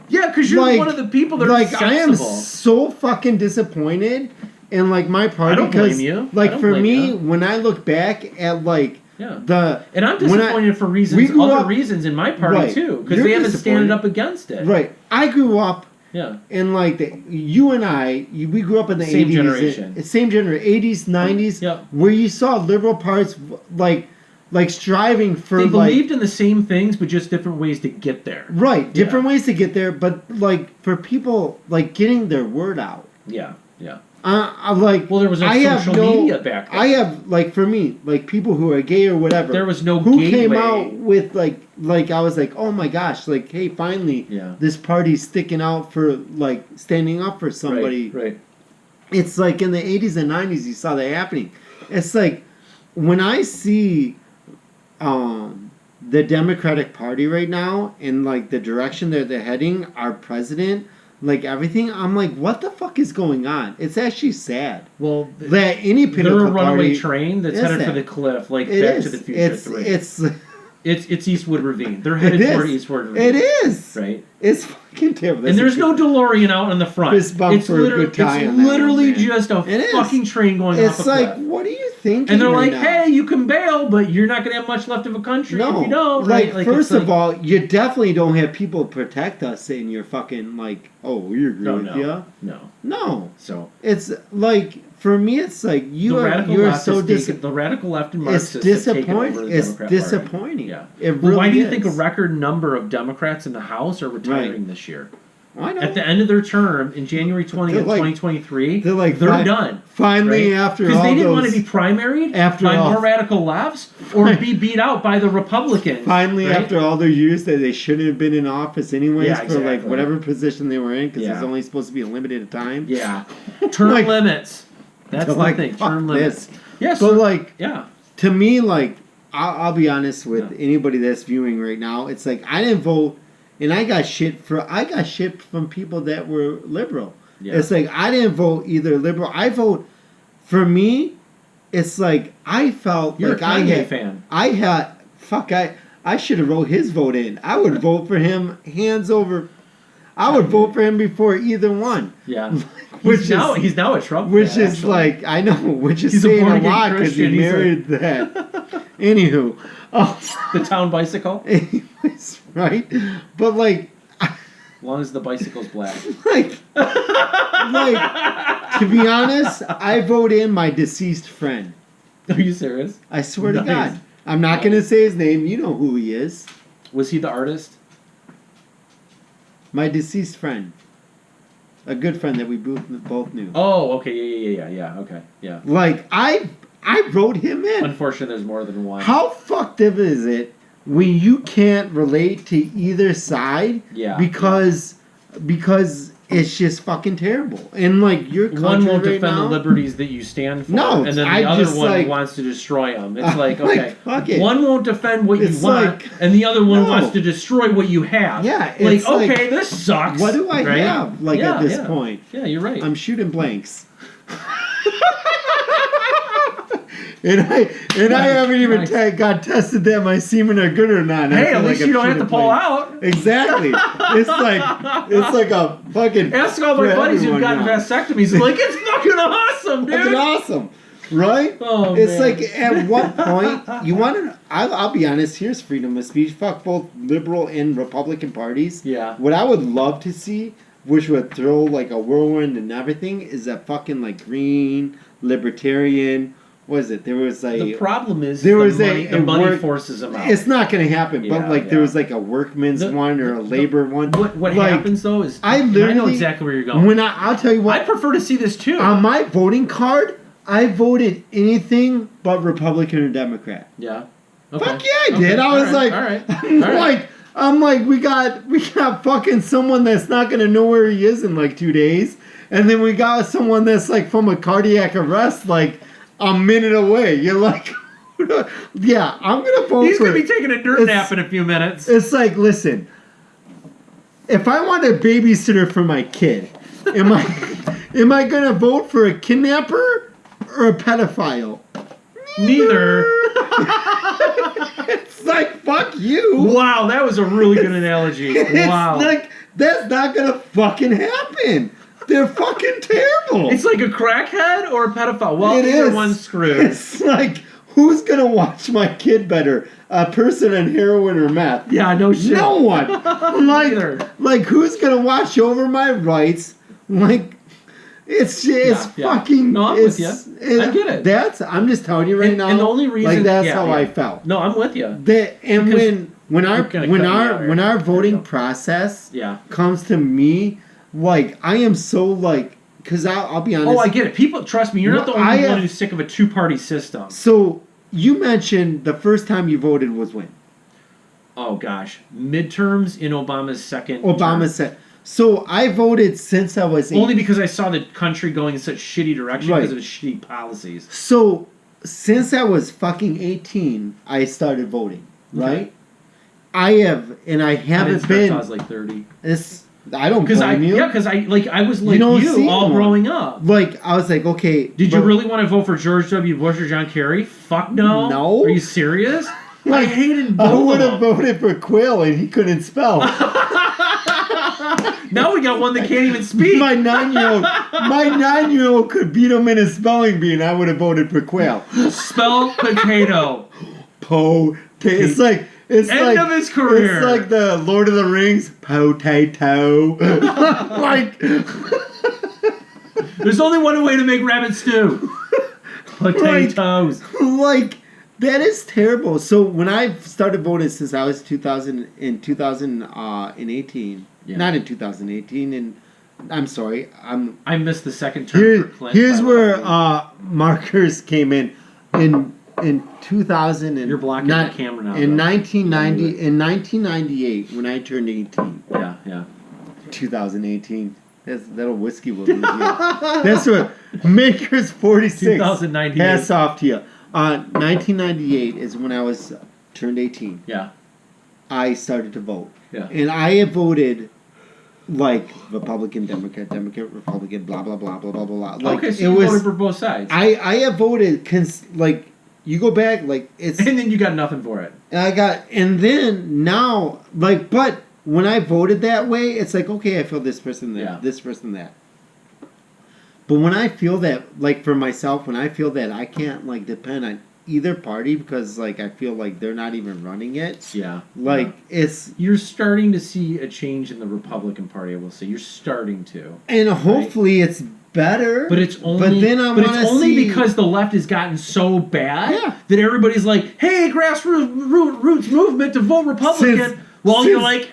Yeah, because you're one of the people that are sensible. I am so fucking disappointed in like my party. I don't blame you. Like for me, when I look back at like and I'm disappointed for reasons in my party too, because they haven't standed up against it. Right. I grew up. Yeah. And like you and I, we grew up in the 80s. Same generation. 80s, 90s, where you saw liberal parts like striving for they believed in the same things, but just different ways to get there. Right. Different ways to get there, but like for people like getting their word out. Yeah. Yeah. There was no social media back then. I have, like, for me, like, people who are gay or whatever. There was no who gateway. Came out with, like, I was like, oh my gosh, like, hey, finally, this party's sticking out for, like, standing up for somebody. Right. It's like in the 80s and 90s, you saw that happening. It's like, when I see the Democratic Party right now and, like, the direction that they're heading, our president, like everything, I'm like, what the fuck is going on? It's actually sad. Well, that any political they're a runaway party train that's headed for the cliff, like Back to the Future 3. It's Eastwood Ravine. They're headed toward Eastwood Ravine. It is. Right. It's fucking terrible. And there's no DeLorean out in the front. It's literally just a fucking train going off a cliff. It's like, what are you thinking? And they're like, hey, you can bail, but you're not going to have much left of a country if you don't. Like, first of all, you definitely don't have people protect us in your fucking, like, oh, we agree with you. No. So it's like, for me, it's like you're so the radical left and Marxists have taken over the Democrat Party. It's disappointing. Yeah. It really why do you think a record number of Democrats in the House are retiring this year? I know. At the end of their term in January 20th, 2023, they're done. Finally, after all because they didn't want to be primaried by more radical lefts or be beat out by the Republicans. Finally, after all their years that they shouldn't have been in office anyways for like whatever position they were in, because it's only supposed to be a limited time. Yeah, term limits. That's the thing. Term limits. Yes, but to me, like I'll be honest with anybody that's viewing right now. It's like I didn't vote. And I got shit from people that were liberal. Yeah. It's like I didn't vote either liberal. I vote for me. It's like I felt You're like a Kanye fan. I should have wrote his vote in. I would vote for him hands over. I would vote for him before either one. Yeah. He's now a Trump fan. Which is like I know, which is saying a lot because he married that. Anywho. The town bicycle? Anyways, right? But like as long as the bicycle's black. like to be honest, I vote in my deceased friend. Are you serious? I swear to God. I'm not gonna say his name, you know who he is. Was he the artist? My deceased friend. A good friend that we both knew. Oh, okay, yeah, okay, yeah. Like I wrote him in. Unfortunately, there's more than one. How fucked up is it when you can't relate to either side? Yeah. Because it's just fucking terrible. And like your country one won't right defend now, the liberties that you stand for, no, and then the other one wants to destroy them. It's like, okay, one won't defend what you want, and the other one wants to destroy what you have. Yeah, it's like, okay, this sucks. What do I have? Like at this point, yeah, you're right. I'm shooting blanks. And I haven't even got tested that my semen are good or not. Hey, at least you don't have to pull out. Exactly. It's like a fucking. Ask all my buddies who've gotten vasectomies. Like, it's fucking awesome, dude. It's awesome, right? Oh, it's like at what point you want to? I'll be honest. Here's freedom of speech. Fuck both liberal and Republican parties. Yeah. What I would love to see, which would throw like a whirlwind and everything, is that fucking like green libertarian. Was it? There was the problem is the money forces them out. It's not going to happen. But there was like a workman's one or a labor one. What happens though is I know exactly where you're going. I'll tell you what, I prefer to see this too. On my voting card, I voted anything but Republican or Democrat. Yeah. Okay. Fuck yeah, I did. I was like, I'm like, we got fucking someone that's not going to know where he is in like 2 days, and then we got someone that's like from a cardiac arrest, like. A minute away. You're like, yeah, I'm going to vote He's going to be taking a dirt nap in a few minutes. It's like, listen, if I want a babysitter for my kid, am I going to vote for a kidnapper or a pedophile? Neither. It's like, fuck you. Wow, that was a really good analogy. Wow. Like, that's not going to fucking happen. They're fucking terrible. It's like a crackhead or a pedophile. Well, either one's screwed. It's like, who's gonna watch my kid better? A person on heroin or meth? Yeah, no shit. No one. like who's gonna watch over my rights? Like, it's fucking. No, I'm with you. I get it. I'm just telling you right now. And the only reason, like, that's how I felt. No, I'm with you. When our voting process comes to me, like, I am so like, because I'll be honest. Oh, I get it. People, trust me, you're not the only one who's sick of a two-party system. So you mentioned the first time you voted was when? Oh gosh, midterms in Obama's second. Obama's second. So I voted since I was 8. Only because I saw the country going in such shitty direction because of his shitty policies. So since I was fucking 18, I started voting. Right. Okay. I haven't been. I was like 30. I don't blame you. Yeah, because I was like you all growing up. Like, I was like, okay. Did you really want to vote for George W. Bush or John Kerry? Fuck no. No. Are you serious? Like, I hated both. I would have voted for Quill and he couldn't spell. Now we got one that can't even speak. My 9-year-old could beat him in his spelling bee, and I would have voted for Quill. Spell potato. It's like. End of his career. It's like the Lord of the Rings. Potato. Like. There's only one way to make rabbit stew. Potatoes. Like, that is terrible. So when I started voting since I was 2018, not in 2018, and I'm sorry, I missed the second term for Clinton. Here's where markers came in 2000 and you're blocking the camera now. In 1998 when I turned 18. Yeah. 2018. That'll whiskey will lose you. That's what Makers 46. 2098. Hats off to you. 1998 is when I was turned 18. Yeah. I started to vote. Yeah. And I have voted like Republican, Democrat, Republican, blah blah blah blah blah blah. Like, okay, so you voted for both sides. I have voted like, you go back, like, it's, and then you got nothing for it. And then now, like, but when I voted that way, it's like, okay, I feel this person that, this person that. But when I feel that, like, for myself, when I feel that I can't, like, depend on either party because, like, I feel like they're not even running it. Yeah. Like, it's... You're starting to see a change in the Republican Party, I will say. You're starting to. And hopefully it's better. But it's only because the left has gotten so bad that everybody's like, hey, grassroots movement to vote Republican. You're like,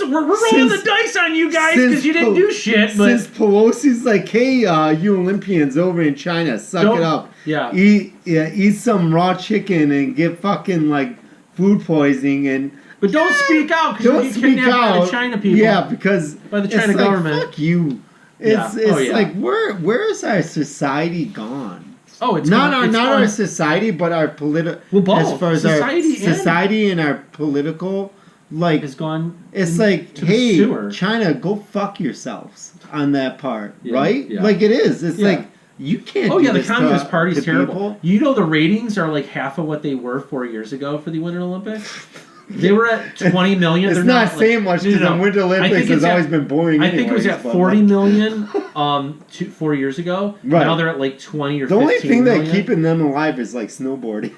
we're rolling the dice on you guys because you didn't do shit. But since Pelosi's like, hey, you Olympians over in China, suck it up. Yeah. Eat some raw chicken and get fucking, like, food poisoning But don't speak out because you get kidnapped by the China people. Yeah, because by the China government. Fuck you. It's like, where is our society gone? Oh, it's not gone. Our society, but our political. Well, both. As far as society and our political, like, has gone. It's like, hey, China, go fuck yourselves on that part, right? Yeah. Like, it is. It's like, you can't. Oh yeah, the Communist Party's terrible. People. You know the ratings are like half of what they were 4 years ago for the Winter Olympics. They were at 20 million. It's not saying much because the Winter Olympics has always been boring. I think it was at 40 million 4 years ago. Right. Now they're at like 20 or 15 million. The only thing that's keeping them alive is like snowboarding.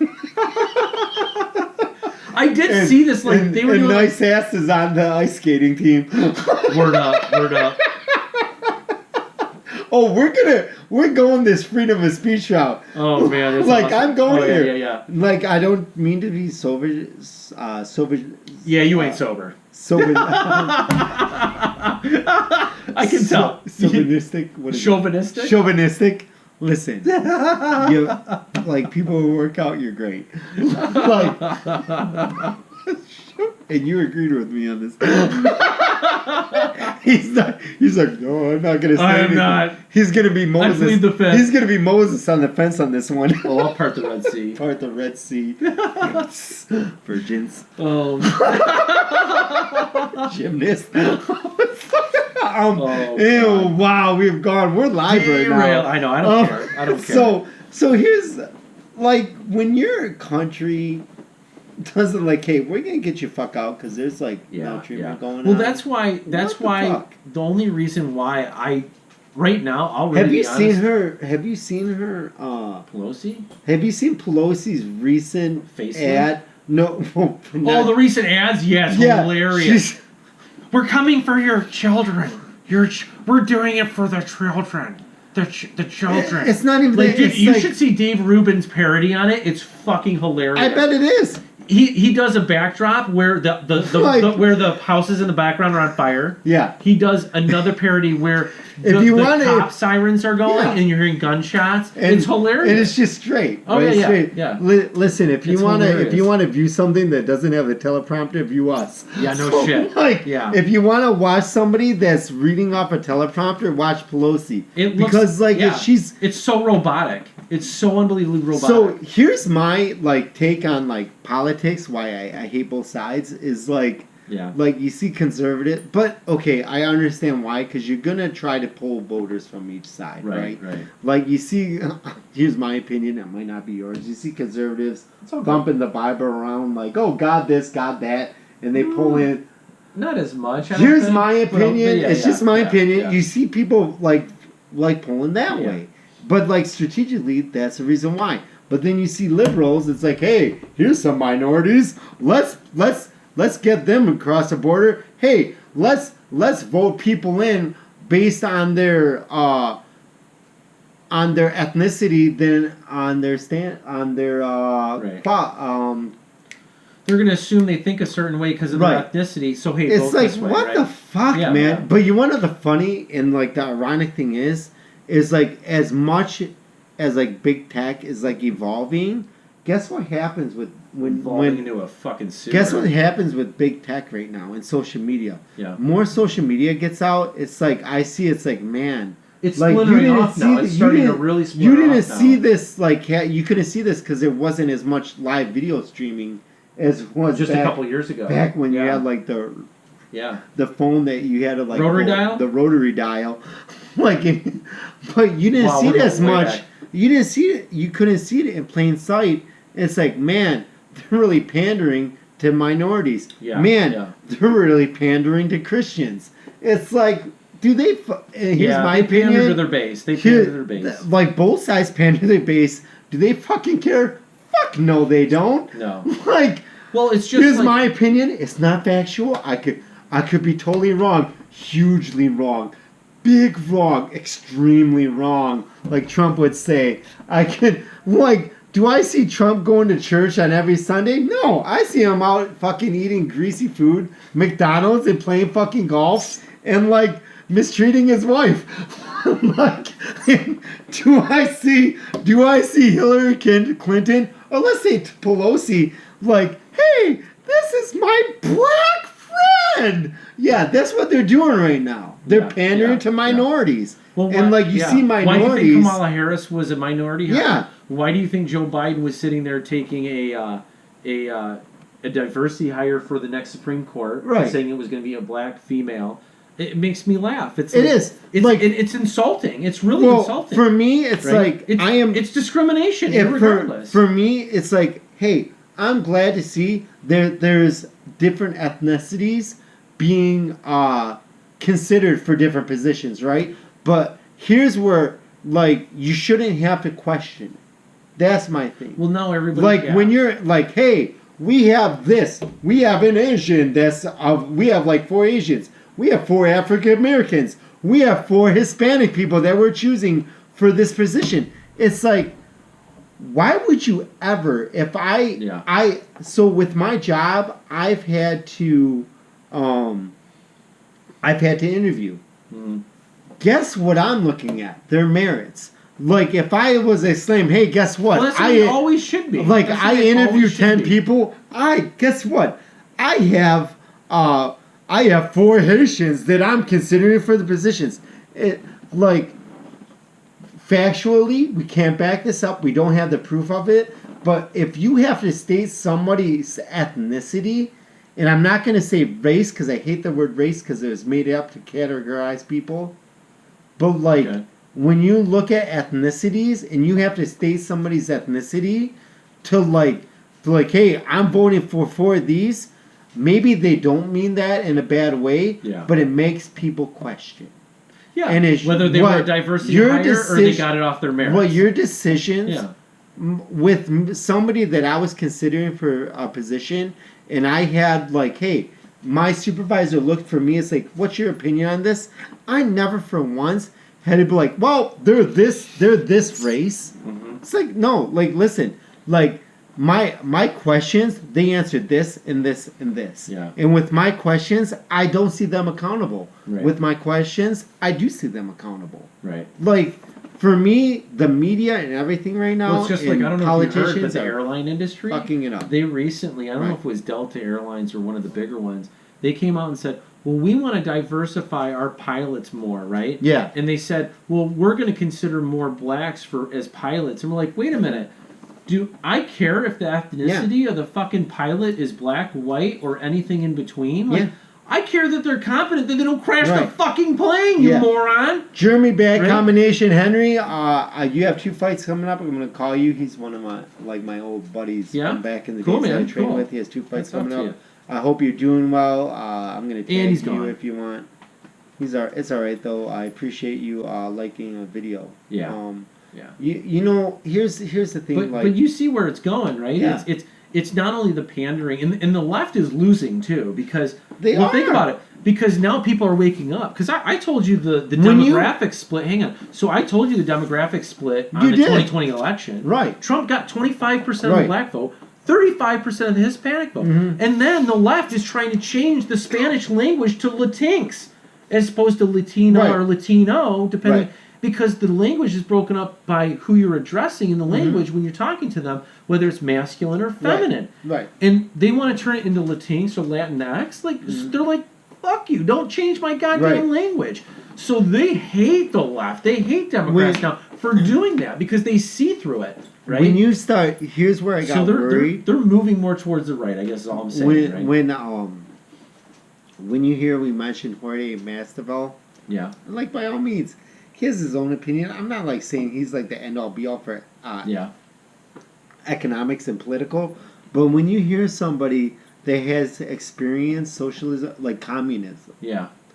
I did see this. Like they were doing nice asses on the ice skating team. Word up. Oh, we're going this freedom of speech route. Oh man, like awesome. I'm going here. Yeah. Like I don't mean to be sober. Yeah, you ain't sober. Sober. I can tell. Chauvinistic. Chauvinistic. Listen, like people who work out, you're great. Like, and you agreed with me on this. He's like, no, I'm not going to say anything. Not. He's going to be Moses. I plead the fifth. He's going to be Moses on the fence on this one. Oh, I'll part the Red Sea. Part the Red Sea. Virgins. Oh. Gymnast. Ew, wow, we've gone. We're live right now. I know, I don't care. I don't care. So here's, like, when your country doesn't, like, hey, we're going to get you fuck out because there's, like, no treatment going on. Well, that's why the only reason why right now, I'll really be honest. Have you seen her? Pelosi? Have you seen Pelosi's recent ad? No. The recent ads? Yeah, it's hilarious. We're coming for your children. We're doing it for the children. The children. It's not even like, dude, you should see Dave Rubin's parody on it. It's fucking hilarious. I bet it is. He does a backdrop where where the houses in the background are on fire. Yeah. He does another parody where the cop sirens are going and you're hearing gunshots. It's hilarious. And it's just straight. Oh right? Yeah. Listen, if you want to view something that doesn't have a teleprompter, view us. Yeah, no shit. If you want to watch somebody that's reading off a teleprompter, watch Pelosi. It's so robotic. It's so unbelievably robotic. So here's my take on politics. Why I hate both sides is you see conservative, but okay, I understand why, because you're gonna try to pull voters from each side, right? Like you see, here's my opinion. It might not be yours. You see conservatives bumping the Bible around oh God this, God that, and they pull in. Not as much. Here's my opinion. It's just my opinion. Yeah. You see people like pulling that way. But strategically, that's the reason why. But then you see liberals. It's hey, here's some minorities. Let's get them across the border. Hey, let's vote people in based on their ethnicity than on their they're gonna assume they think a certain way because of their ethnicity. So hey, it's what the fuck, man. Yeah. But you want to know the funny and the ironic thing is as much as Big Tech is evolving, guess what happens when into a fucking sewer. Guess what happens with Big Tech right now and social media? Yeah. More social media gets out, it's I see man. It's splintering off now. It's starting to really splinter off now. You didn't see this you couldn't see this because there wasn't as much live video streaming as was just a couple years ago. Back when you had the phone that you had to rotary dial? The rotary dial. But you didn't see it as much. Back. You didn't see it. You couldn't see it in plain sight. It's man, they're really pandering to minorities. Yeah. Man, they're really pandering to Christians. It's do they? Here's my opinion. Pander to their base. They pander to their base. Both sides pander to their base. Do they fucking care? Fuck no, they don't. No. Well, it's just. Here's my opinion. It's not factual. I could be totally wrong. Hugely wrong. Big wrong. Extremely wrong. Like Trump would say. I could do I see Trump going to church on every Sunday? No. I see him out fucking eating greasy food, McDonald's, and playing fucking golf, and mistreating his wife. Do I see Hillary Clinton, or let's say Pelosi, hey, this is my black friend. Yeah, that's what they're doing right now. They're pandering to minorities. Well, and you see minorities. Why do you think Kamala Harris was a minority? Yeah. Why do you think Joe Biden was sitting there taking a diversity hire for the next Supreme Court, saying it was going to be a black female? It makes me laugh. It's insulting. It's really insulting. For me, it's it's discrimination, regardless. For me, it's hey, I'm glad to see there's different ethnicities being considered for different positions, right? But here's where you shouldn't have to question. That's my thing. Well, now everybody when you're hey, we have this, we have an Asian we have 4 Asians. We have 4 African Americans. We have 4 Hispanic people that we're choosing for this position. It's why would you ever? So with my job, I've had to interview. Mm-hmm. Guess what I'm looking at? Their merits. If I was a slam, hey, guess what? Well, I always should be. I interview 10 people. Guess what? I have 4 Haitians that I'm considering for the positions. Factually, we can't back this up. We don't have the proof of it. But if you have to state somebody's ethnicity, and I'm not going to say race because I hate the word race because it was made up to categorize people. But when you look at ethnicities and you have to state somebody's ethnicity to hey, I'm voting for 4 of these. Maybe they don't mean that in a bad way, but it makes people question. Yeah, and it's whether they were a diversity hire or they got it off their merits. Well, your decisions with somebody that I was considering for a position, and I had like, hey, my supervisor looked for me. It's like, what's your opinion on this? I never for once had to be like, well, they're this race. Mm-hmm. It's like, no, like, listen, like my questions, they answered this and this and this. Yeah. And with my questions, I don't see them accountable. Right. With my questions, I do see them accountable. Right. Like, for me, the media and everything right now, well, it's just like, I don't know if you heard, but the airline industry, fucking it up. They recently, I don't know if it was Delta Airlines or one of the bigger ones, they came out and said, well, we want to diversify our pilots more, right? Yeah. And they said, well, we're going to consider more blacks as pilots. And we're like, wait a minute. Do I care if the ethnicity of the fucking pilot is black, white, or anything in between? Like, I care that they're competent, that they don't crash the fucking plane, you moron. Jeremy, bad combination. Henry, you have 2 fights coming up. I'm going to call you. He's one of my old buddies from back in the days that I trained with. He has 2 fights coming up. I hope you're doing well. I'm going to tag you if you want. It's all right, though. I appreciate you liking a video. Yeah. You know, here's the thing. But you see where it's going, right? Yeah. It's not only the pandering, and the left is losing too, because think about it. Because now people are waking up. Because I told you the demographic split. Hang on. So I told you the demographic split on the 2020 election. Right. Trump got 25% of the black vote, 35% of the Hispanic vote, and then the left is trying to change the Spanish language to Latinx as opposed to Latino or Latino, depending. Right. Because the language is broken up by who you're addressing in the language when you're talking to them, whether it's masculine or feminine. Right. And they want to turn it into Latinx or Latinx. Like, they're like, fuck you, don't change my goddamn language. So they hate the left. They hate Democrats now for doing that because they see through it. Right? When you start, here's where I got worried. They're moving more towards the right, I guess is all I'm saying. When you hear we mentioned Jorge Masvidal, like, by all means, he has his own opinion. I'm not like saying he's like the end all be all for economics and political, but when you hear somebody that has experienced socialism, like communism,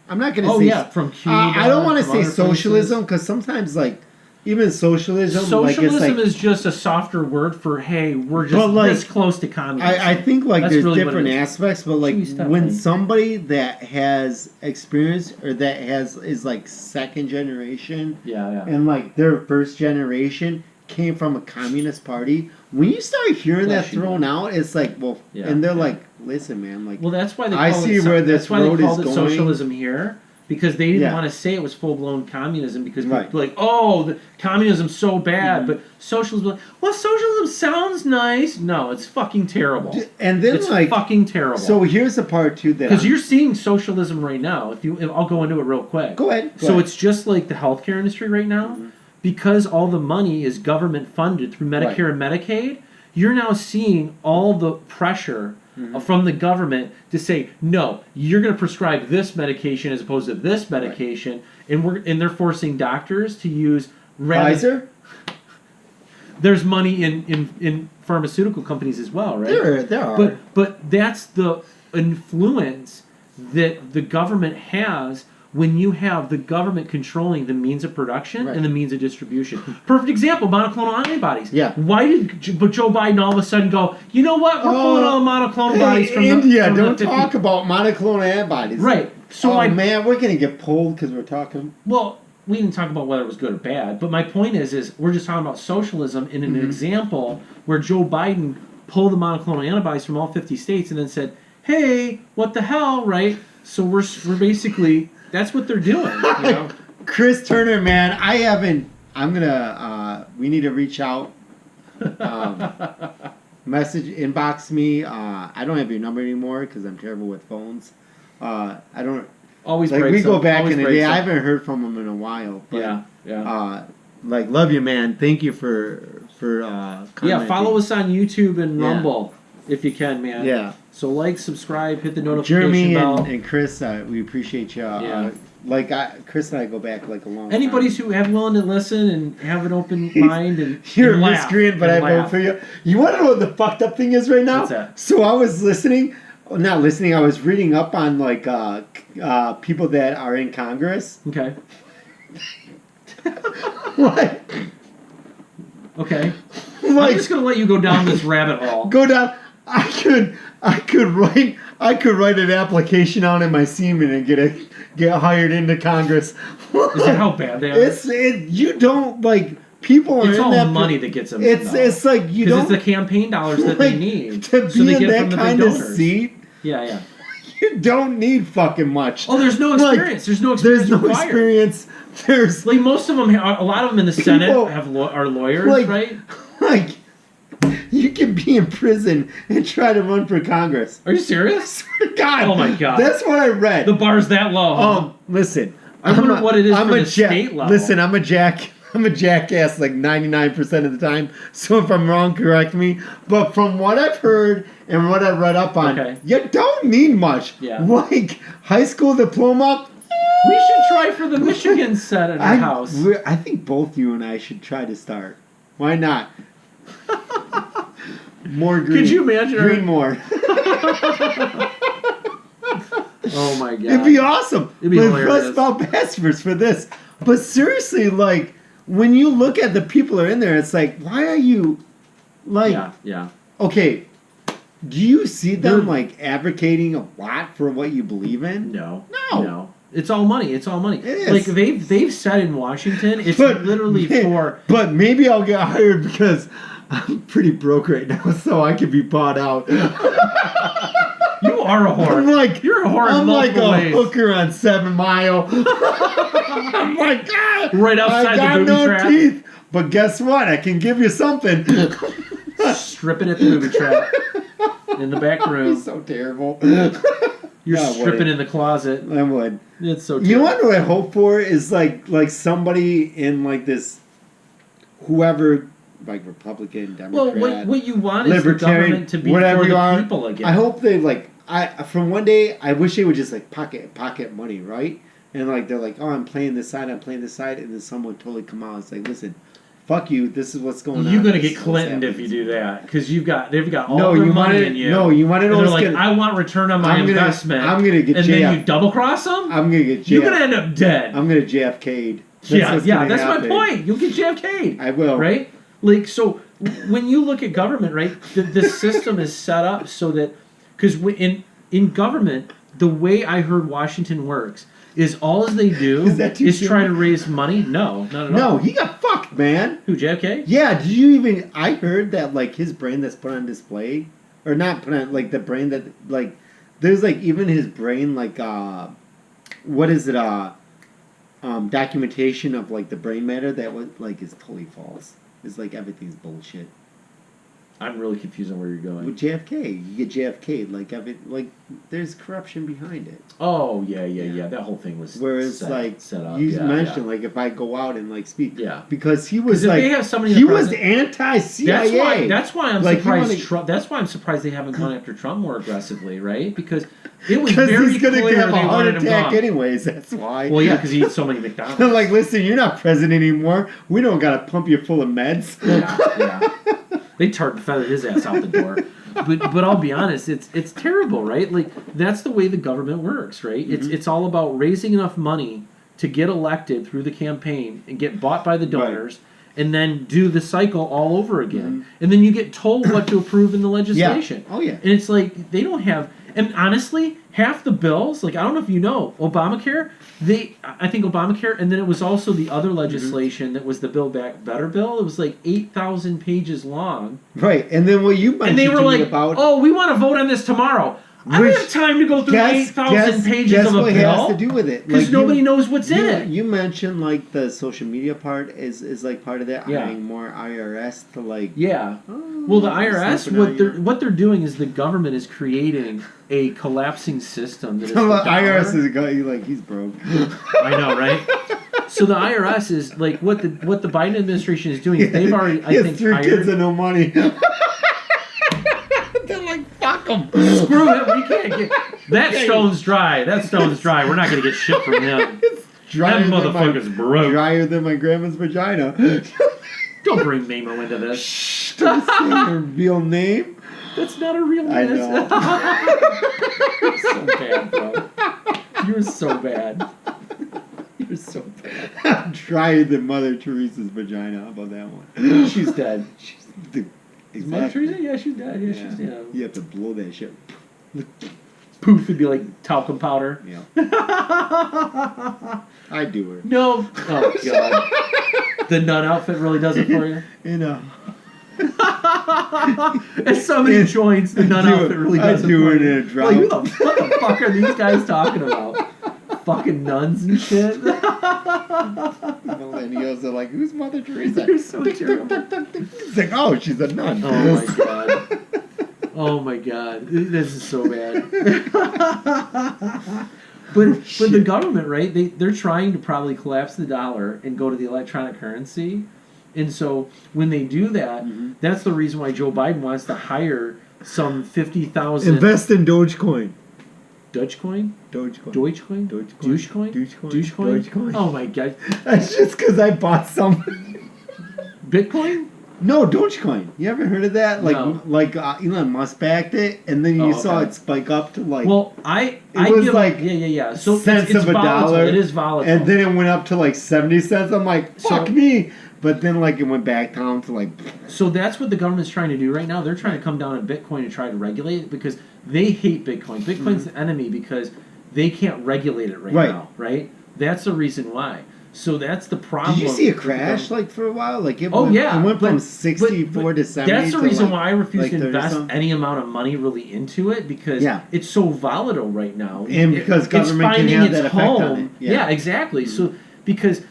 I'm not going to say from Cuba. I don't want to say socialism because sometimes like even socialism. Socialism is just a softer word for we're just this close to communism. I think like that's there's really different aspects, but like when somebody that has experience or that is like second generation, and like their first generation came from a communist party. When you start hearing that thrown out, it's like, and they're like, listen, man, like, that's why they called it socialism here. Because they didn't want to say it was full-blown communism because people were like, the communism's so bad. But socialism, socialism sounds nice. No, it's fucking terrible. And then it's fucking terrible. So here's the part, too, that because you're seeing socialism right now. I'll go into it real quick. Go ahead. It's just like the healthcare industry right now. Because all the money is government-funded through Medicare and Medicaid, you're now seeing all the pressure from the government to say, no, you're going to prescribe this medication as opposed to this medication, and they're forcing doctors to use Pfizer. There's money in pharmaceutical companies as well, right? There are. But that's the influence that the government has when you have the government controlling the means of production and the means of distribution. Perfect example, monoclonal antibodies. Yeah. Why did Joe Biden all of a sudden go, you know what, we're pulling all the monoclonal antibodies from India, from don't talk about monoclonal antibodies. Right. So man, we're going to get pulled because we're talking. Well, we didn't talk about whether it was good or bad, but my point is we're just talking about socialism in an example where Joe Biden pulled the monoclonal antibodies from all 50 states and then said, hey, what the hell, right? So we're basically... That's what they're doing. You know? Chris Turner, man, I'm gonna. We need to reach out. Message, inbox me. I don't have your number anymore because I'm terrible with phones. I don't. Always like we go back in the day. I haven't heard from him in a while. But, like, love you, man. Thank you for follow us on YouTube and Rumble if you can, man. Yeah. So subscribe, hit the notification bell. Jeremy and Chris, we appreciate you. Chris and I go back like a long time. Anybody's who have willing to listen and have an open mind and you're miscreant, but I vote for you. You want to know what the fucked up thing is right now? What's that? So I was not listening. I was reading up on people that are in Congress. Okay. What? Okay. I'm just gonna let you go down this rabbit hole. Go down. I could write an application out in my semen and get hired into Congress. Is that how bad they are? You don't like people are. It's in all that money that gets them. It's like you don't. Because it's the campaign dollars that they need to so they be get in it from that the kind big of donors. seat. Yeah. You don't need fucking much. Oh, there's no experience. There's no experience. There's no required. experience. There's like most of them. A lot of them in the Senate are lawyers, right? Like you can be in prison and try to run for Congress. Are you serious? God. Oh my God. That's what I read. The bar's that low. Listen. I wonder what it is for the state level. Listen, I'm a jackass like 99% of the time. So if I'm wrong, correct me. But from what I've heard and what I've read up on, you don't need much. Yeah. Like high school diploma. We should try for the Michigan Senate House. I think both you and I should try to start. Why not? More green. Could you imagine? Green more. Oh my God. It'd be awesome. It'd be hilarious. Let's about passwords for this. But seriously, like, when you look at the people that are in there, it's like, why are you, like... Yeah. Okay, do you see them, like, advocating a lot for what you believe in? No. It's all money. It is. Like, they've said in Washington, it's literally for... But maybe I'll get hired because I'm pretty broke right now, so I can be bought out. You are a whore. You're a whore in multiple ways. I'm like a hooker on 7 Mile. I'm like, God, right outside the booby trap. Teeth, but guess what? I can give you something. Stripping at the booby trap in the back room. So terrible. You're stripping in the closet. I would. It's so terrible. You know what I hope for is like somebody in like this, whoever. Like Republican, Democrat, well, what you want is the government to be for the people again. I hope they from one day, I wish they would just like pocket money, right? And like they're like, oh, I'm playing this side, and then someone totally come out and say, listen, fuck you, this is what's going on. You're gonna get Clintoned if you do that because they've got all their money in you. No, you want to know? They're like, I want return on my investment. I'm gonna get. And then you double cross them. I'm gonna get. You're gonna end up dead. I'm gonna JFK'd. That's my point. You'll get JFK'd. I will. Right. Like, so when you look at government, right, the system is set up so that, because in government, the way I heard Washington works is all they do is try to raise money. No, not at all. No, he got fucked, man. Who, JFK? Yeah, did you even, I heard that, like, his brain that's put on display, or not put on, like, the brain that, like, there's, like, even his brain, like, what is it, documentation of, like, the brain matter that was, like, is totally false. It's like everything's bullshit. I'm really confused on where you're going. With JFK, you get JFK, like there's corruption behind it. Oh yeah. That whole thing was set up. You mentioned like if I go out and like speak, because he was like they have somebody he was anti-CIA. That's why I'm surprised. Trump. That's why I'm surprised they haven't gone after Trump more aggressively, right? Because it was very he's gonna clear have they a heart wanted him attack gone. anyways. That's why. Well, yeah, because he eats so many McDonald's. They're like, listen, you're not president anymore. We don't gotta pump you full of meds. Yeah. They tarred and feathered his ass out the door. But I'll be honest, it's terrible, right? Like that's the way the government works, right? Mm-hmm. It's all about raising enough money to get elected through the campaign and get bought by the donors, and then do the cycle all over again. Mm-hmm. And then you get told what to approve in the legislation. Yeah. Oh yeah. And it's like they don't have. And honestly, half the bills, like I don't know if you know, Obamacare. I think Obamacare, and then it was also the other legislation that was the Build Back Better bill. It was like 8,000 pages long. Right, and then what you mentioned and they were like, about, "Oh, we want to vote on this tomorrow." I don't have time to go through 8,000 pages of a bill. Guess what has to do with it? Because nobody knows what's in it. You mentioned like the social media part is like part of that. Yeah. Hiring more IRS to like. Yeah. Well, the IRS, what they're doing is the government is creating a collapsing system that is. IRS is like he's broke. I know, right? So the IRS is like what the Biden administration is doing. Is they've already I think 3 kids and no money. Fuck them. Screw him. We can't get that stone's dry. That stone's dry. We're not going to get shit from him. That motherfucker's broke. Drier than my grandma's vagina. Don't bring Mamo into this. Shh, don't say your real name. That's not a real name. I know. You're so bad, bro. You're so bad. They're so bad. I'm drier than Mother Teresa's vagina. How about that one? She's dead. Exactly. Mother Teresa? Yeah, she's dead. Yeah, she's dead. You have to blow that shit. Poof, it'd be like talcum powder. Yeah. I do her. No. Oh, God. The nun outfit really does it for you? You know. As somebody joins, the nun outfit really does it for you. I do it in a drop. Like, what the fuck are these guys talking about? Fucking nuns and shit? Millennials are like, who's Mother Teresa? You're so terrible. It's like, oh, she's a nun. Oh, my God. Oh, my God. This is so bad. But the government, right, they're trying to probably collapse the dollar and go to the electronic currency. And so when they do that, that's the reason why Joe Biden wants to hire some 50,000... Invest in Dogecoin. Dogecoin? Dogecoin. Dogecoin? Oh, my God. That's just because I bought some. Bitcoin? No, Dogecoin. You ever heard of that? No. Like Elon Musk backed it, and then you saw it spike up to like. Well, it was like So cents it's of a volatile. dollar. It is volatile, and then it went up to like 70 cents. I'm like, fuck me. But then like it went back down to like. So that's what the government's trying to do right now. They're trying to come down on Bitcoin and try to regulate it because they hate Bitcoin. Bitcoin's the enemy because they can't regulate it right now. Right. That's the reason why. So that's the problem. Did you see a crash like for a while? Like it went, it went from 64 to 70. That's the reason why I refuse to invest any amount of money really into it because it's so volatile right now. And because government can have that effect on it. Yeah, exactly. So because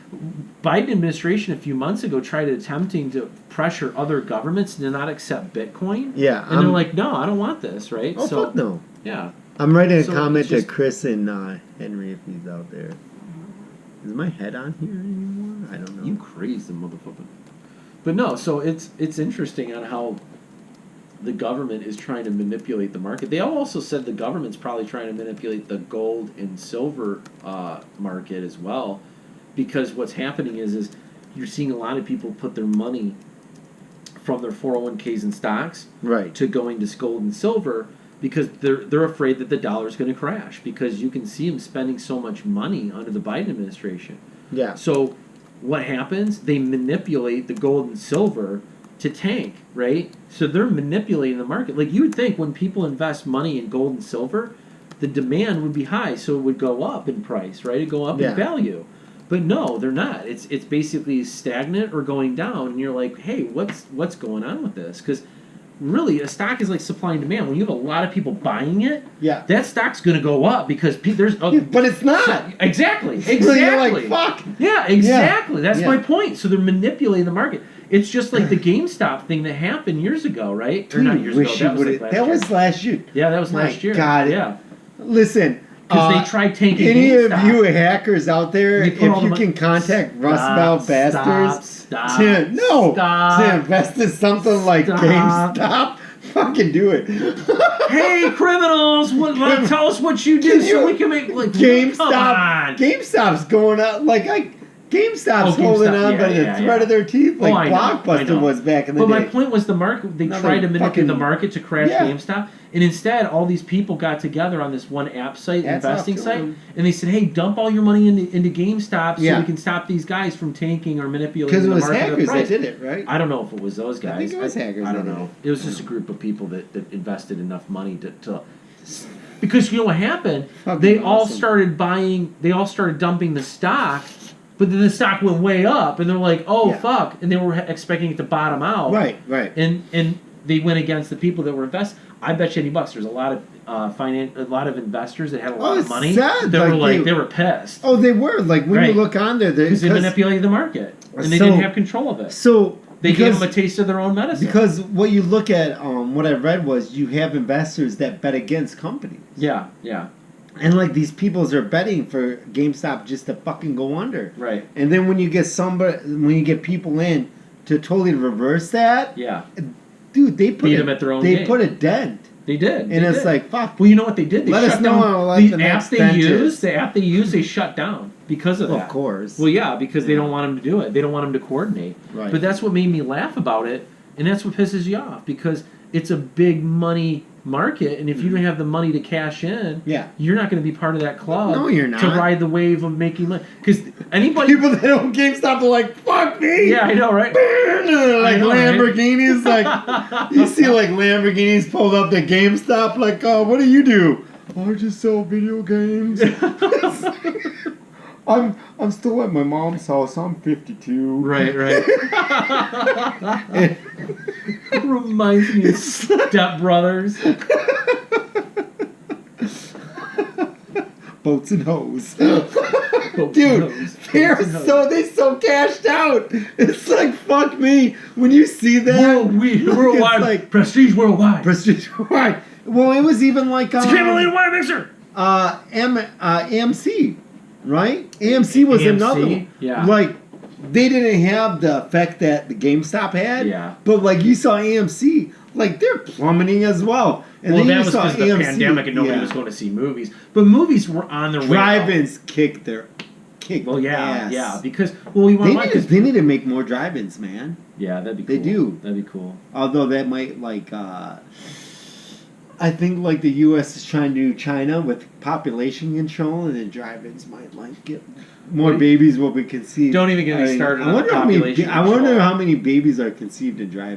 Biden administration a few months ago tried attempting to pressure other governments to not accept Bitcoin. Yeah. And they're like, no, I don't want this, right? Oh, fuck no. Yeah. I'm writing a comment to Chris and Henry if he's out there. Is my head on here anymore? I don't know. You crazy motherfucker. But no, so it's interesting on how the government is trying to manipulate the market. They also said the government's probably trying to manipulate the gold and silver market as well, because what's happening is you're seeing a lot of people put their money from their 401ks and stocks to going to gold and silver because they're afraid that the dollar is going to crash because you can see them spending so much money under the Biden administration. Yeah. So what happens? They manipulate the gold and silver to tank, right? So they're manipulating the market. Like you would think when people invest money in gold and silver, the demand would be high, so it would go up in price, right? It'd go up in value. But no, they're not. It's basically stagnant or going down, and you're like, hey, what's going on with this? Because really, a stock is like supply and demand. When you have a lot of people buying it, that stock's going to go up because there's. But it's not. Exactly. You're like, fuck. Yeah, exactly. That's my point. So they're manipulating the market. It's just like the GameStop thing that happened years ago, right? Dude, or not years ago. That was last year. Yeah, that was last year. God. Yeah. Listen. Because they tried tanking any GameStop. Of you hackers out there, if you can contact Rust Belt Bastards to invest in something like GameStop, fucking do it. Hey, criminals, tell us what you do so we can make like GameStop. Come on. GameStop's going up GameStop's holding on by the thread of their teeth like Blockbuster was back in the day. But my point was the market, they tried to manipulate the market to crash GameStop. And instead, all these people got together on this one app site, investing site, and they said, hey, dump all your money into GameStop so we can stop these guys from tanking or manipulating the market. Because it was hackers that did it, right? I don't know if it was those guys. I think it was hackers. I don't know. It was just a group of people that invested enough money to because you know what happened? They all started dumping the stock. But then the stock went way up, and they're like, "Oh fuck!" And they were expecting it to bottom out. Right. And they went against the people that were investing. I bet you $any there's a lot of a lot of investors that had a lot of money. They were pissed. Oh, they were when you look on there because they manipulated the market and they didn't have control of it. So they gave them a taste of their own medicine. Because what you look at, what I read was you have investors that bet against companies. Yeah. And these peoples are betting for GameStop just to fucking go under. Right. And then when you get people in to totally reverse that, dude, they put them at their own game. Put a dent. They did. And it's like, fuck. Well, you know what they did? They Let shut us know down the app they used, they shut down because of that. Of course. Well, yeah, because they don't want them to do it. They don't want them to coordinate. Right. But that's what made me laugh about it, and that's what pisses you off because it's a big money market, and if you don't have the money to cash in, you're not going to be part of that club. No, you're not. To ride the wave of making money, because anybody people that own GameStop are like, fuck me. Yeah, I know, right? Like Lamborghinis, right? You see like Lamborghinis pulled up to GameStop, like, oh, what do? Oh, I just sell video games. I'm still at my mom's house. I'm 52. Right. It reminds me of Step Brothers. Boats and hoes. Dude, they so cashed out. It's like, fuck me. When you see that, worldwide, like, prestige worldwide. Well, it was even like it's a Kimmel wine mixer. AMC, right? AMC was another one. Yeah. Like, they didn't have the effect that the GameStop had. Yeah. But like you saw AMC, like they're plummeting as well. And well, then that was because of the pandemic and nobody was going to see movies. But movies were on their way. Drive-ins kicked ass. Yeah, because they need to make more drive-ins, man. Yeah, that'd be cool. They do. That'd be cool. Although that might I think like the U.S. is trying to do China with population control, and then drive-ins might like get more babies will be conceived. Don't even get me started on population control. I wonder how many babies are conceived in drive-ins.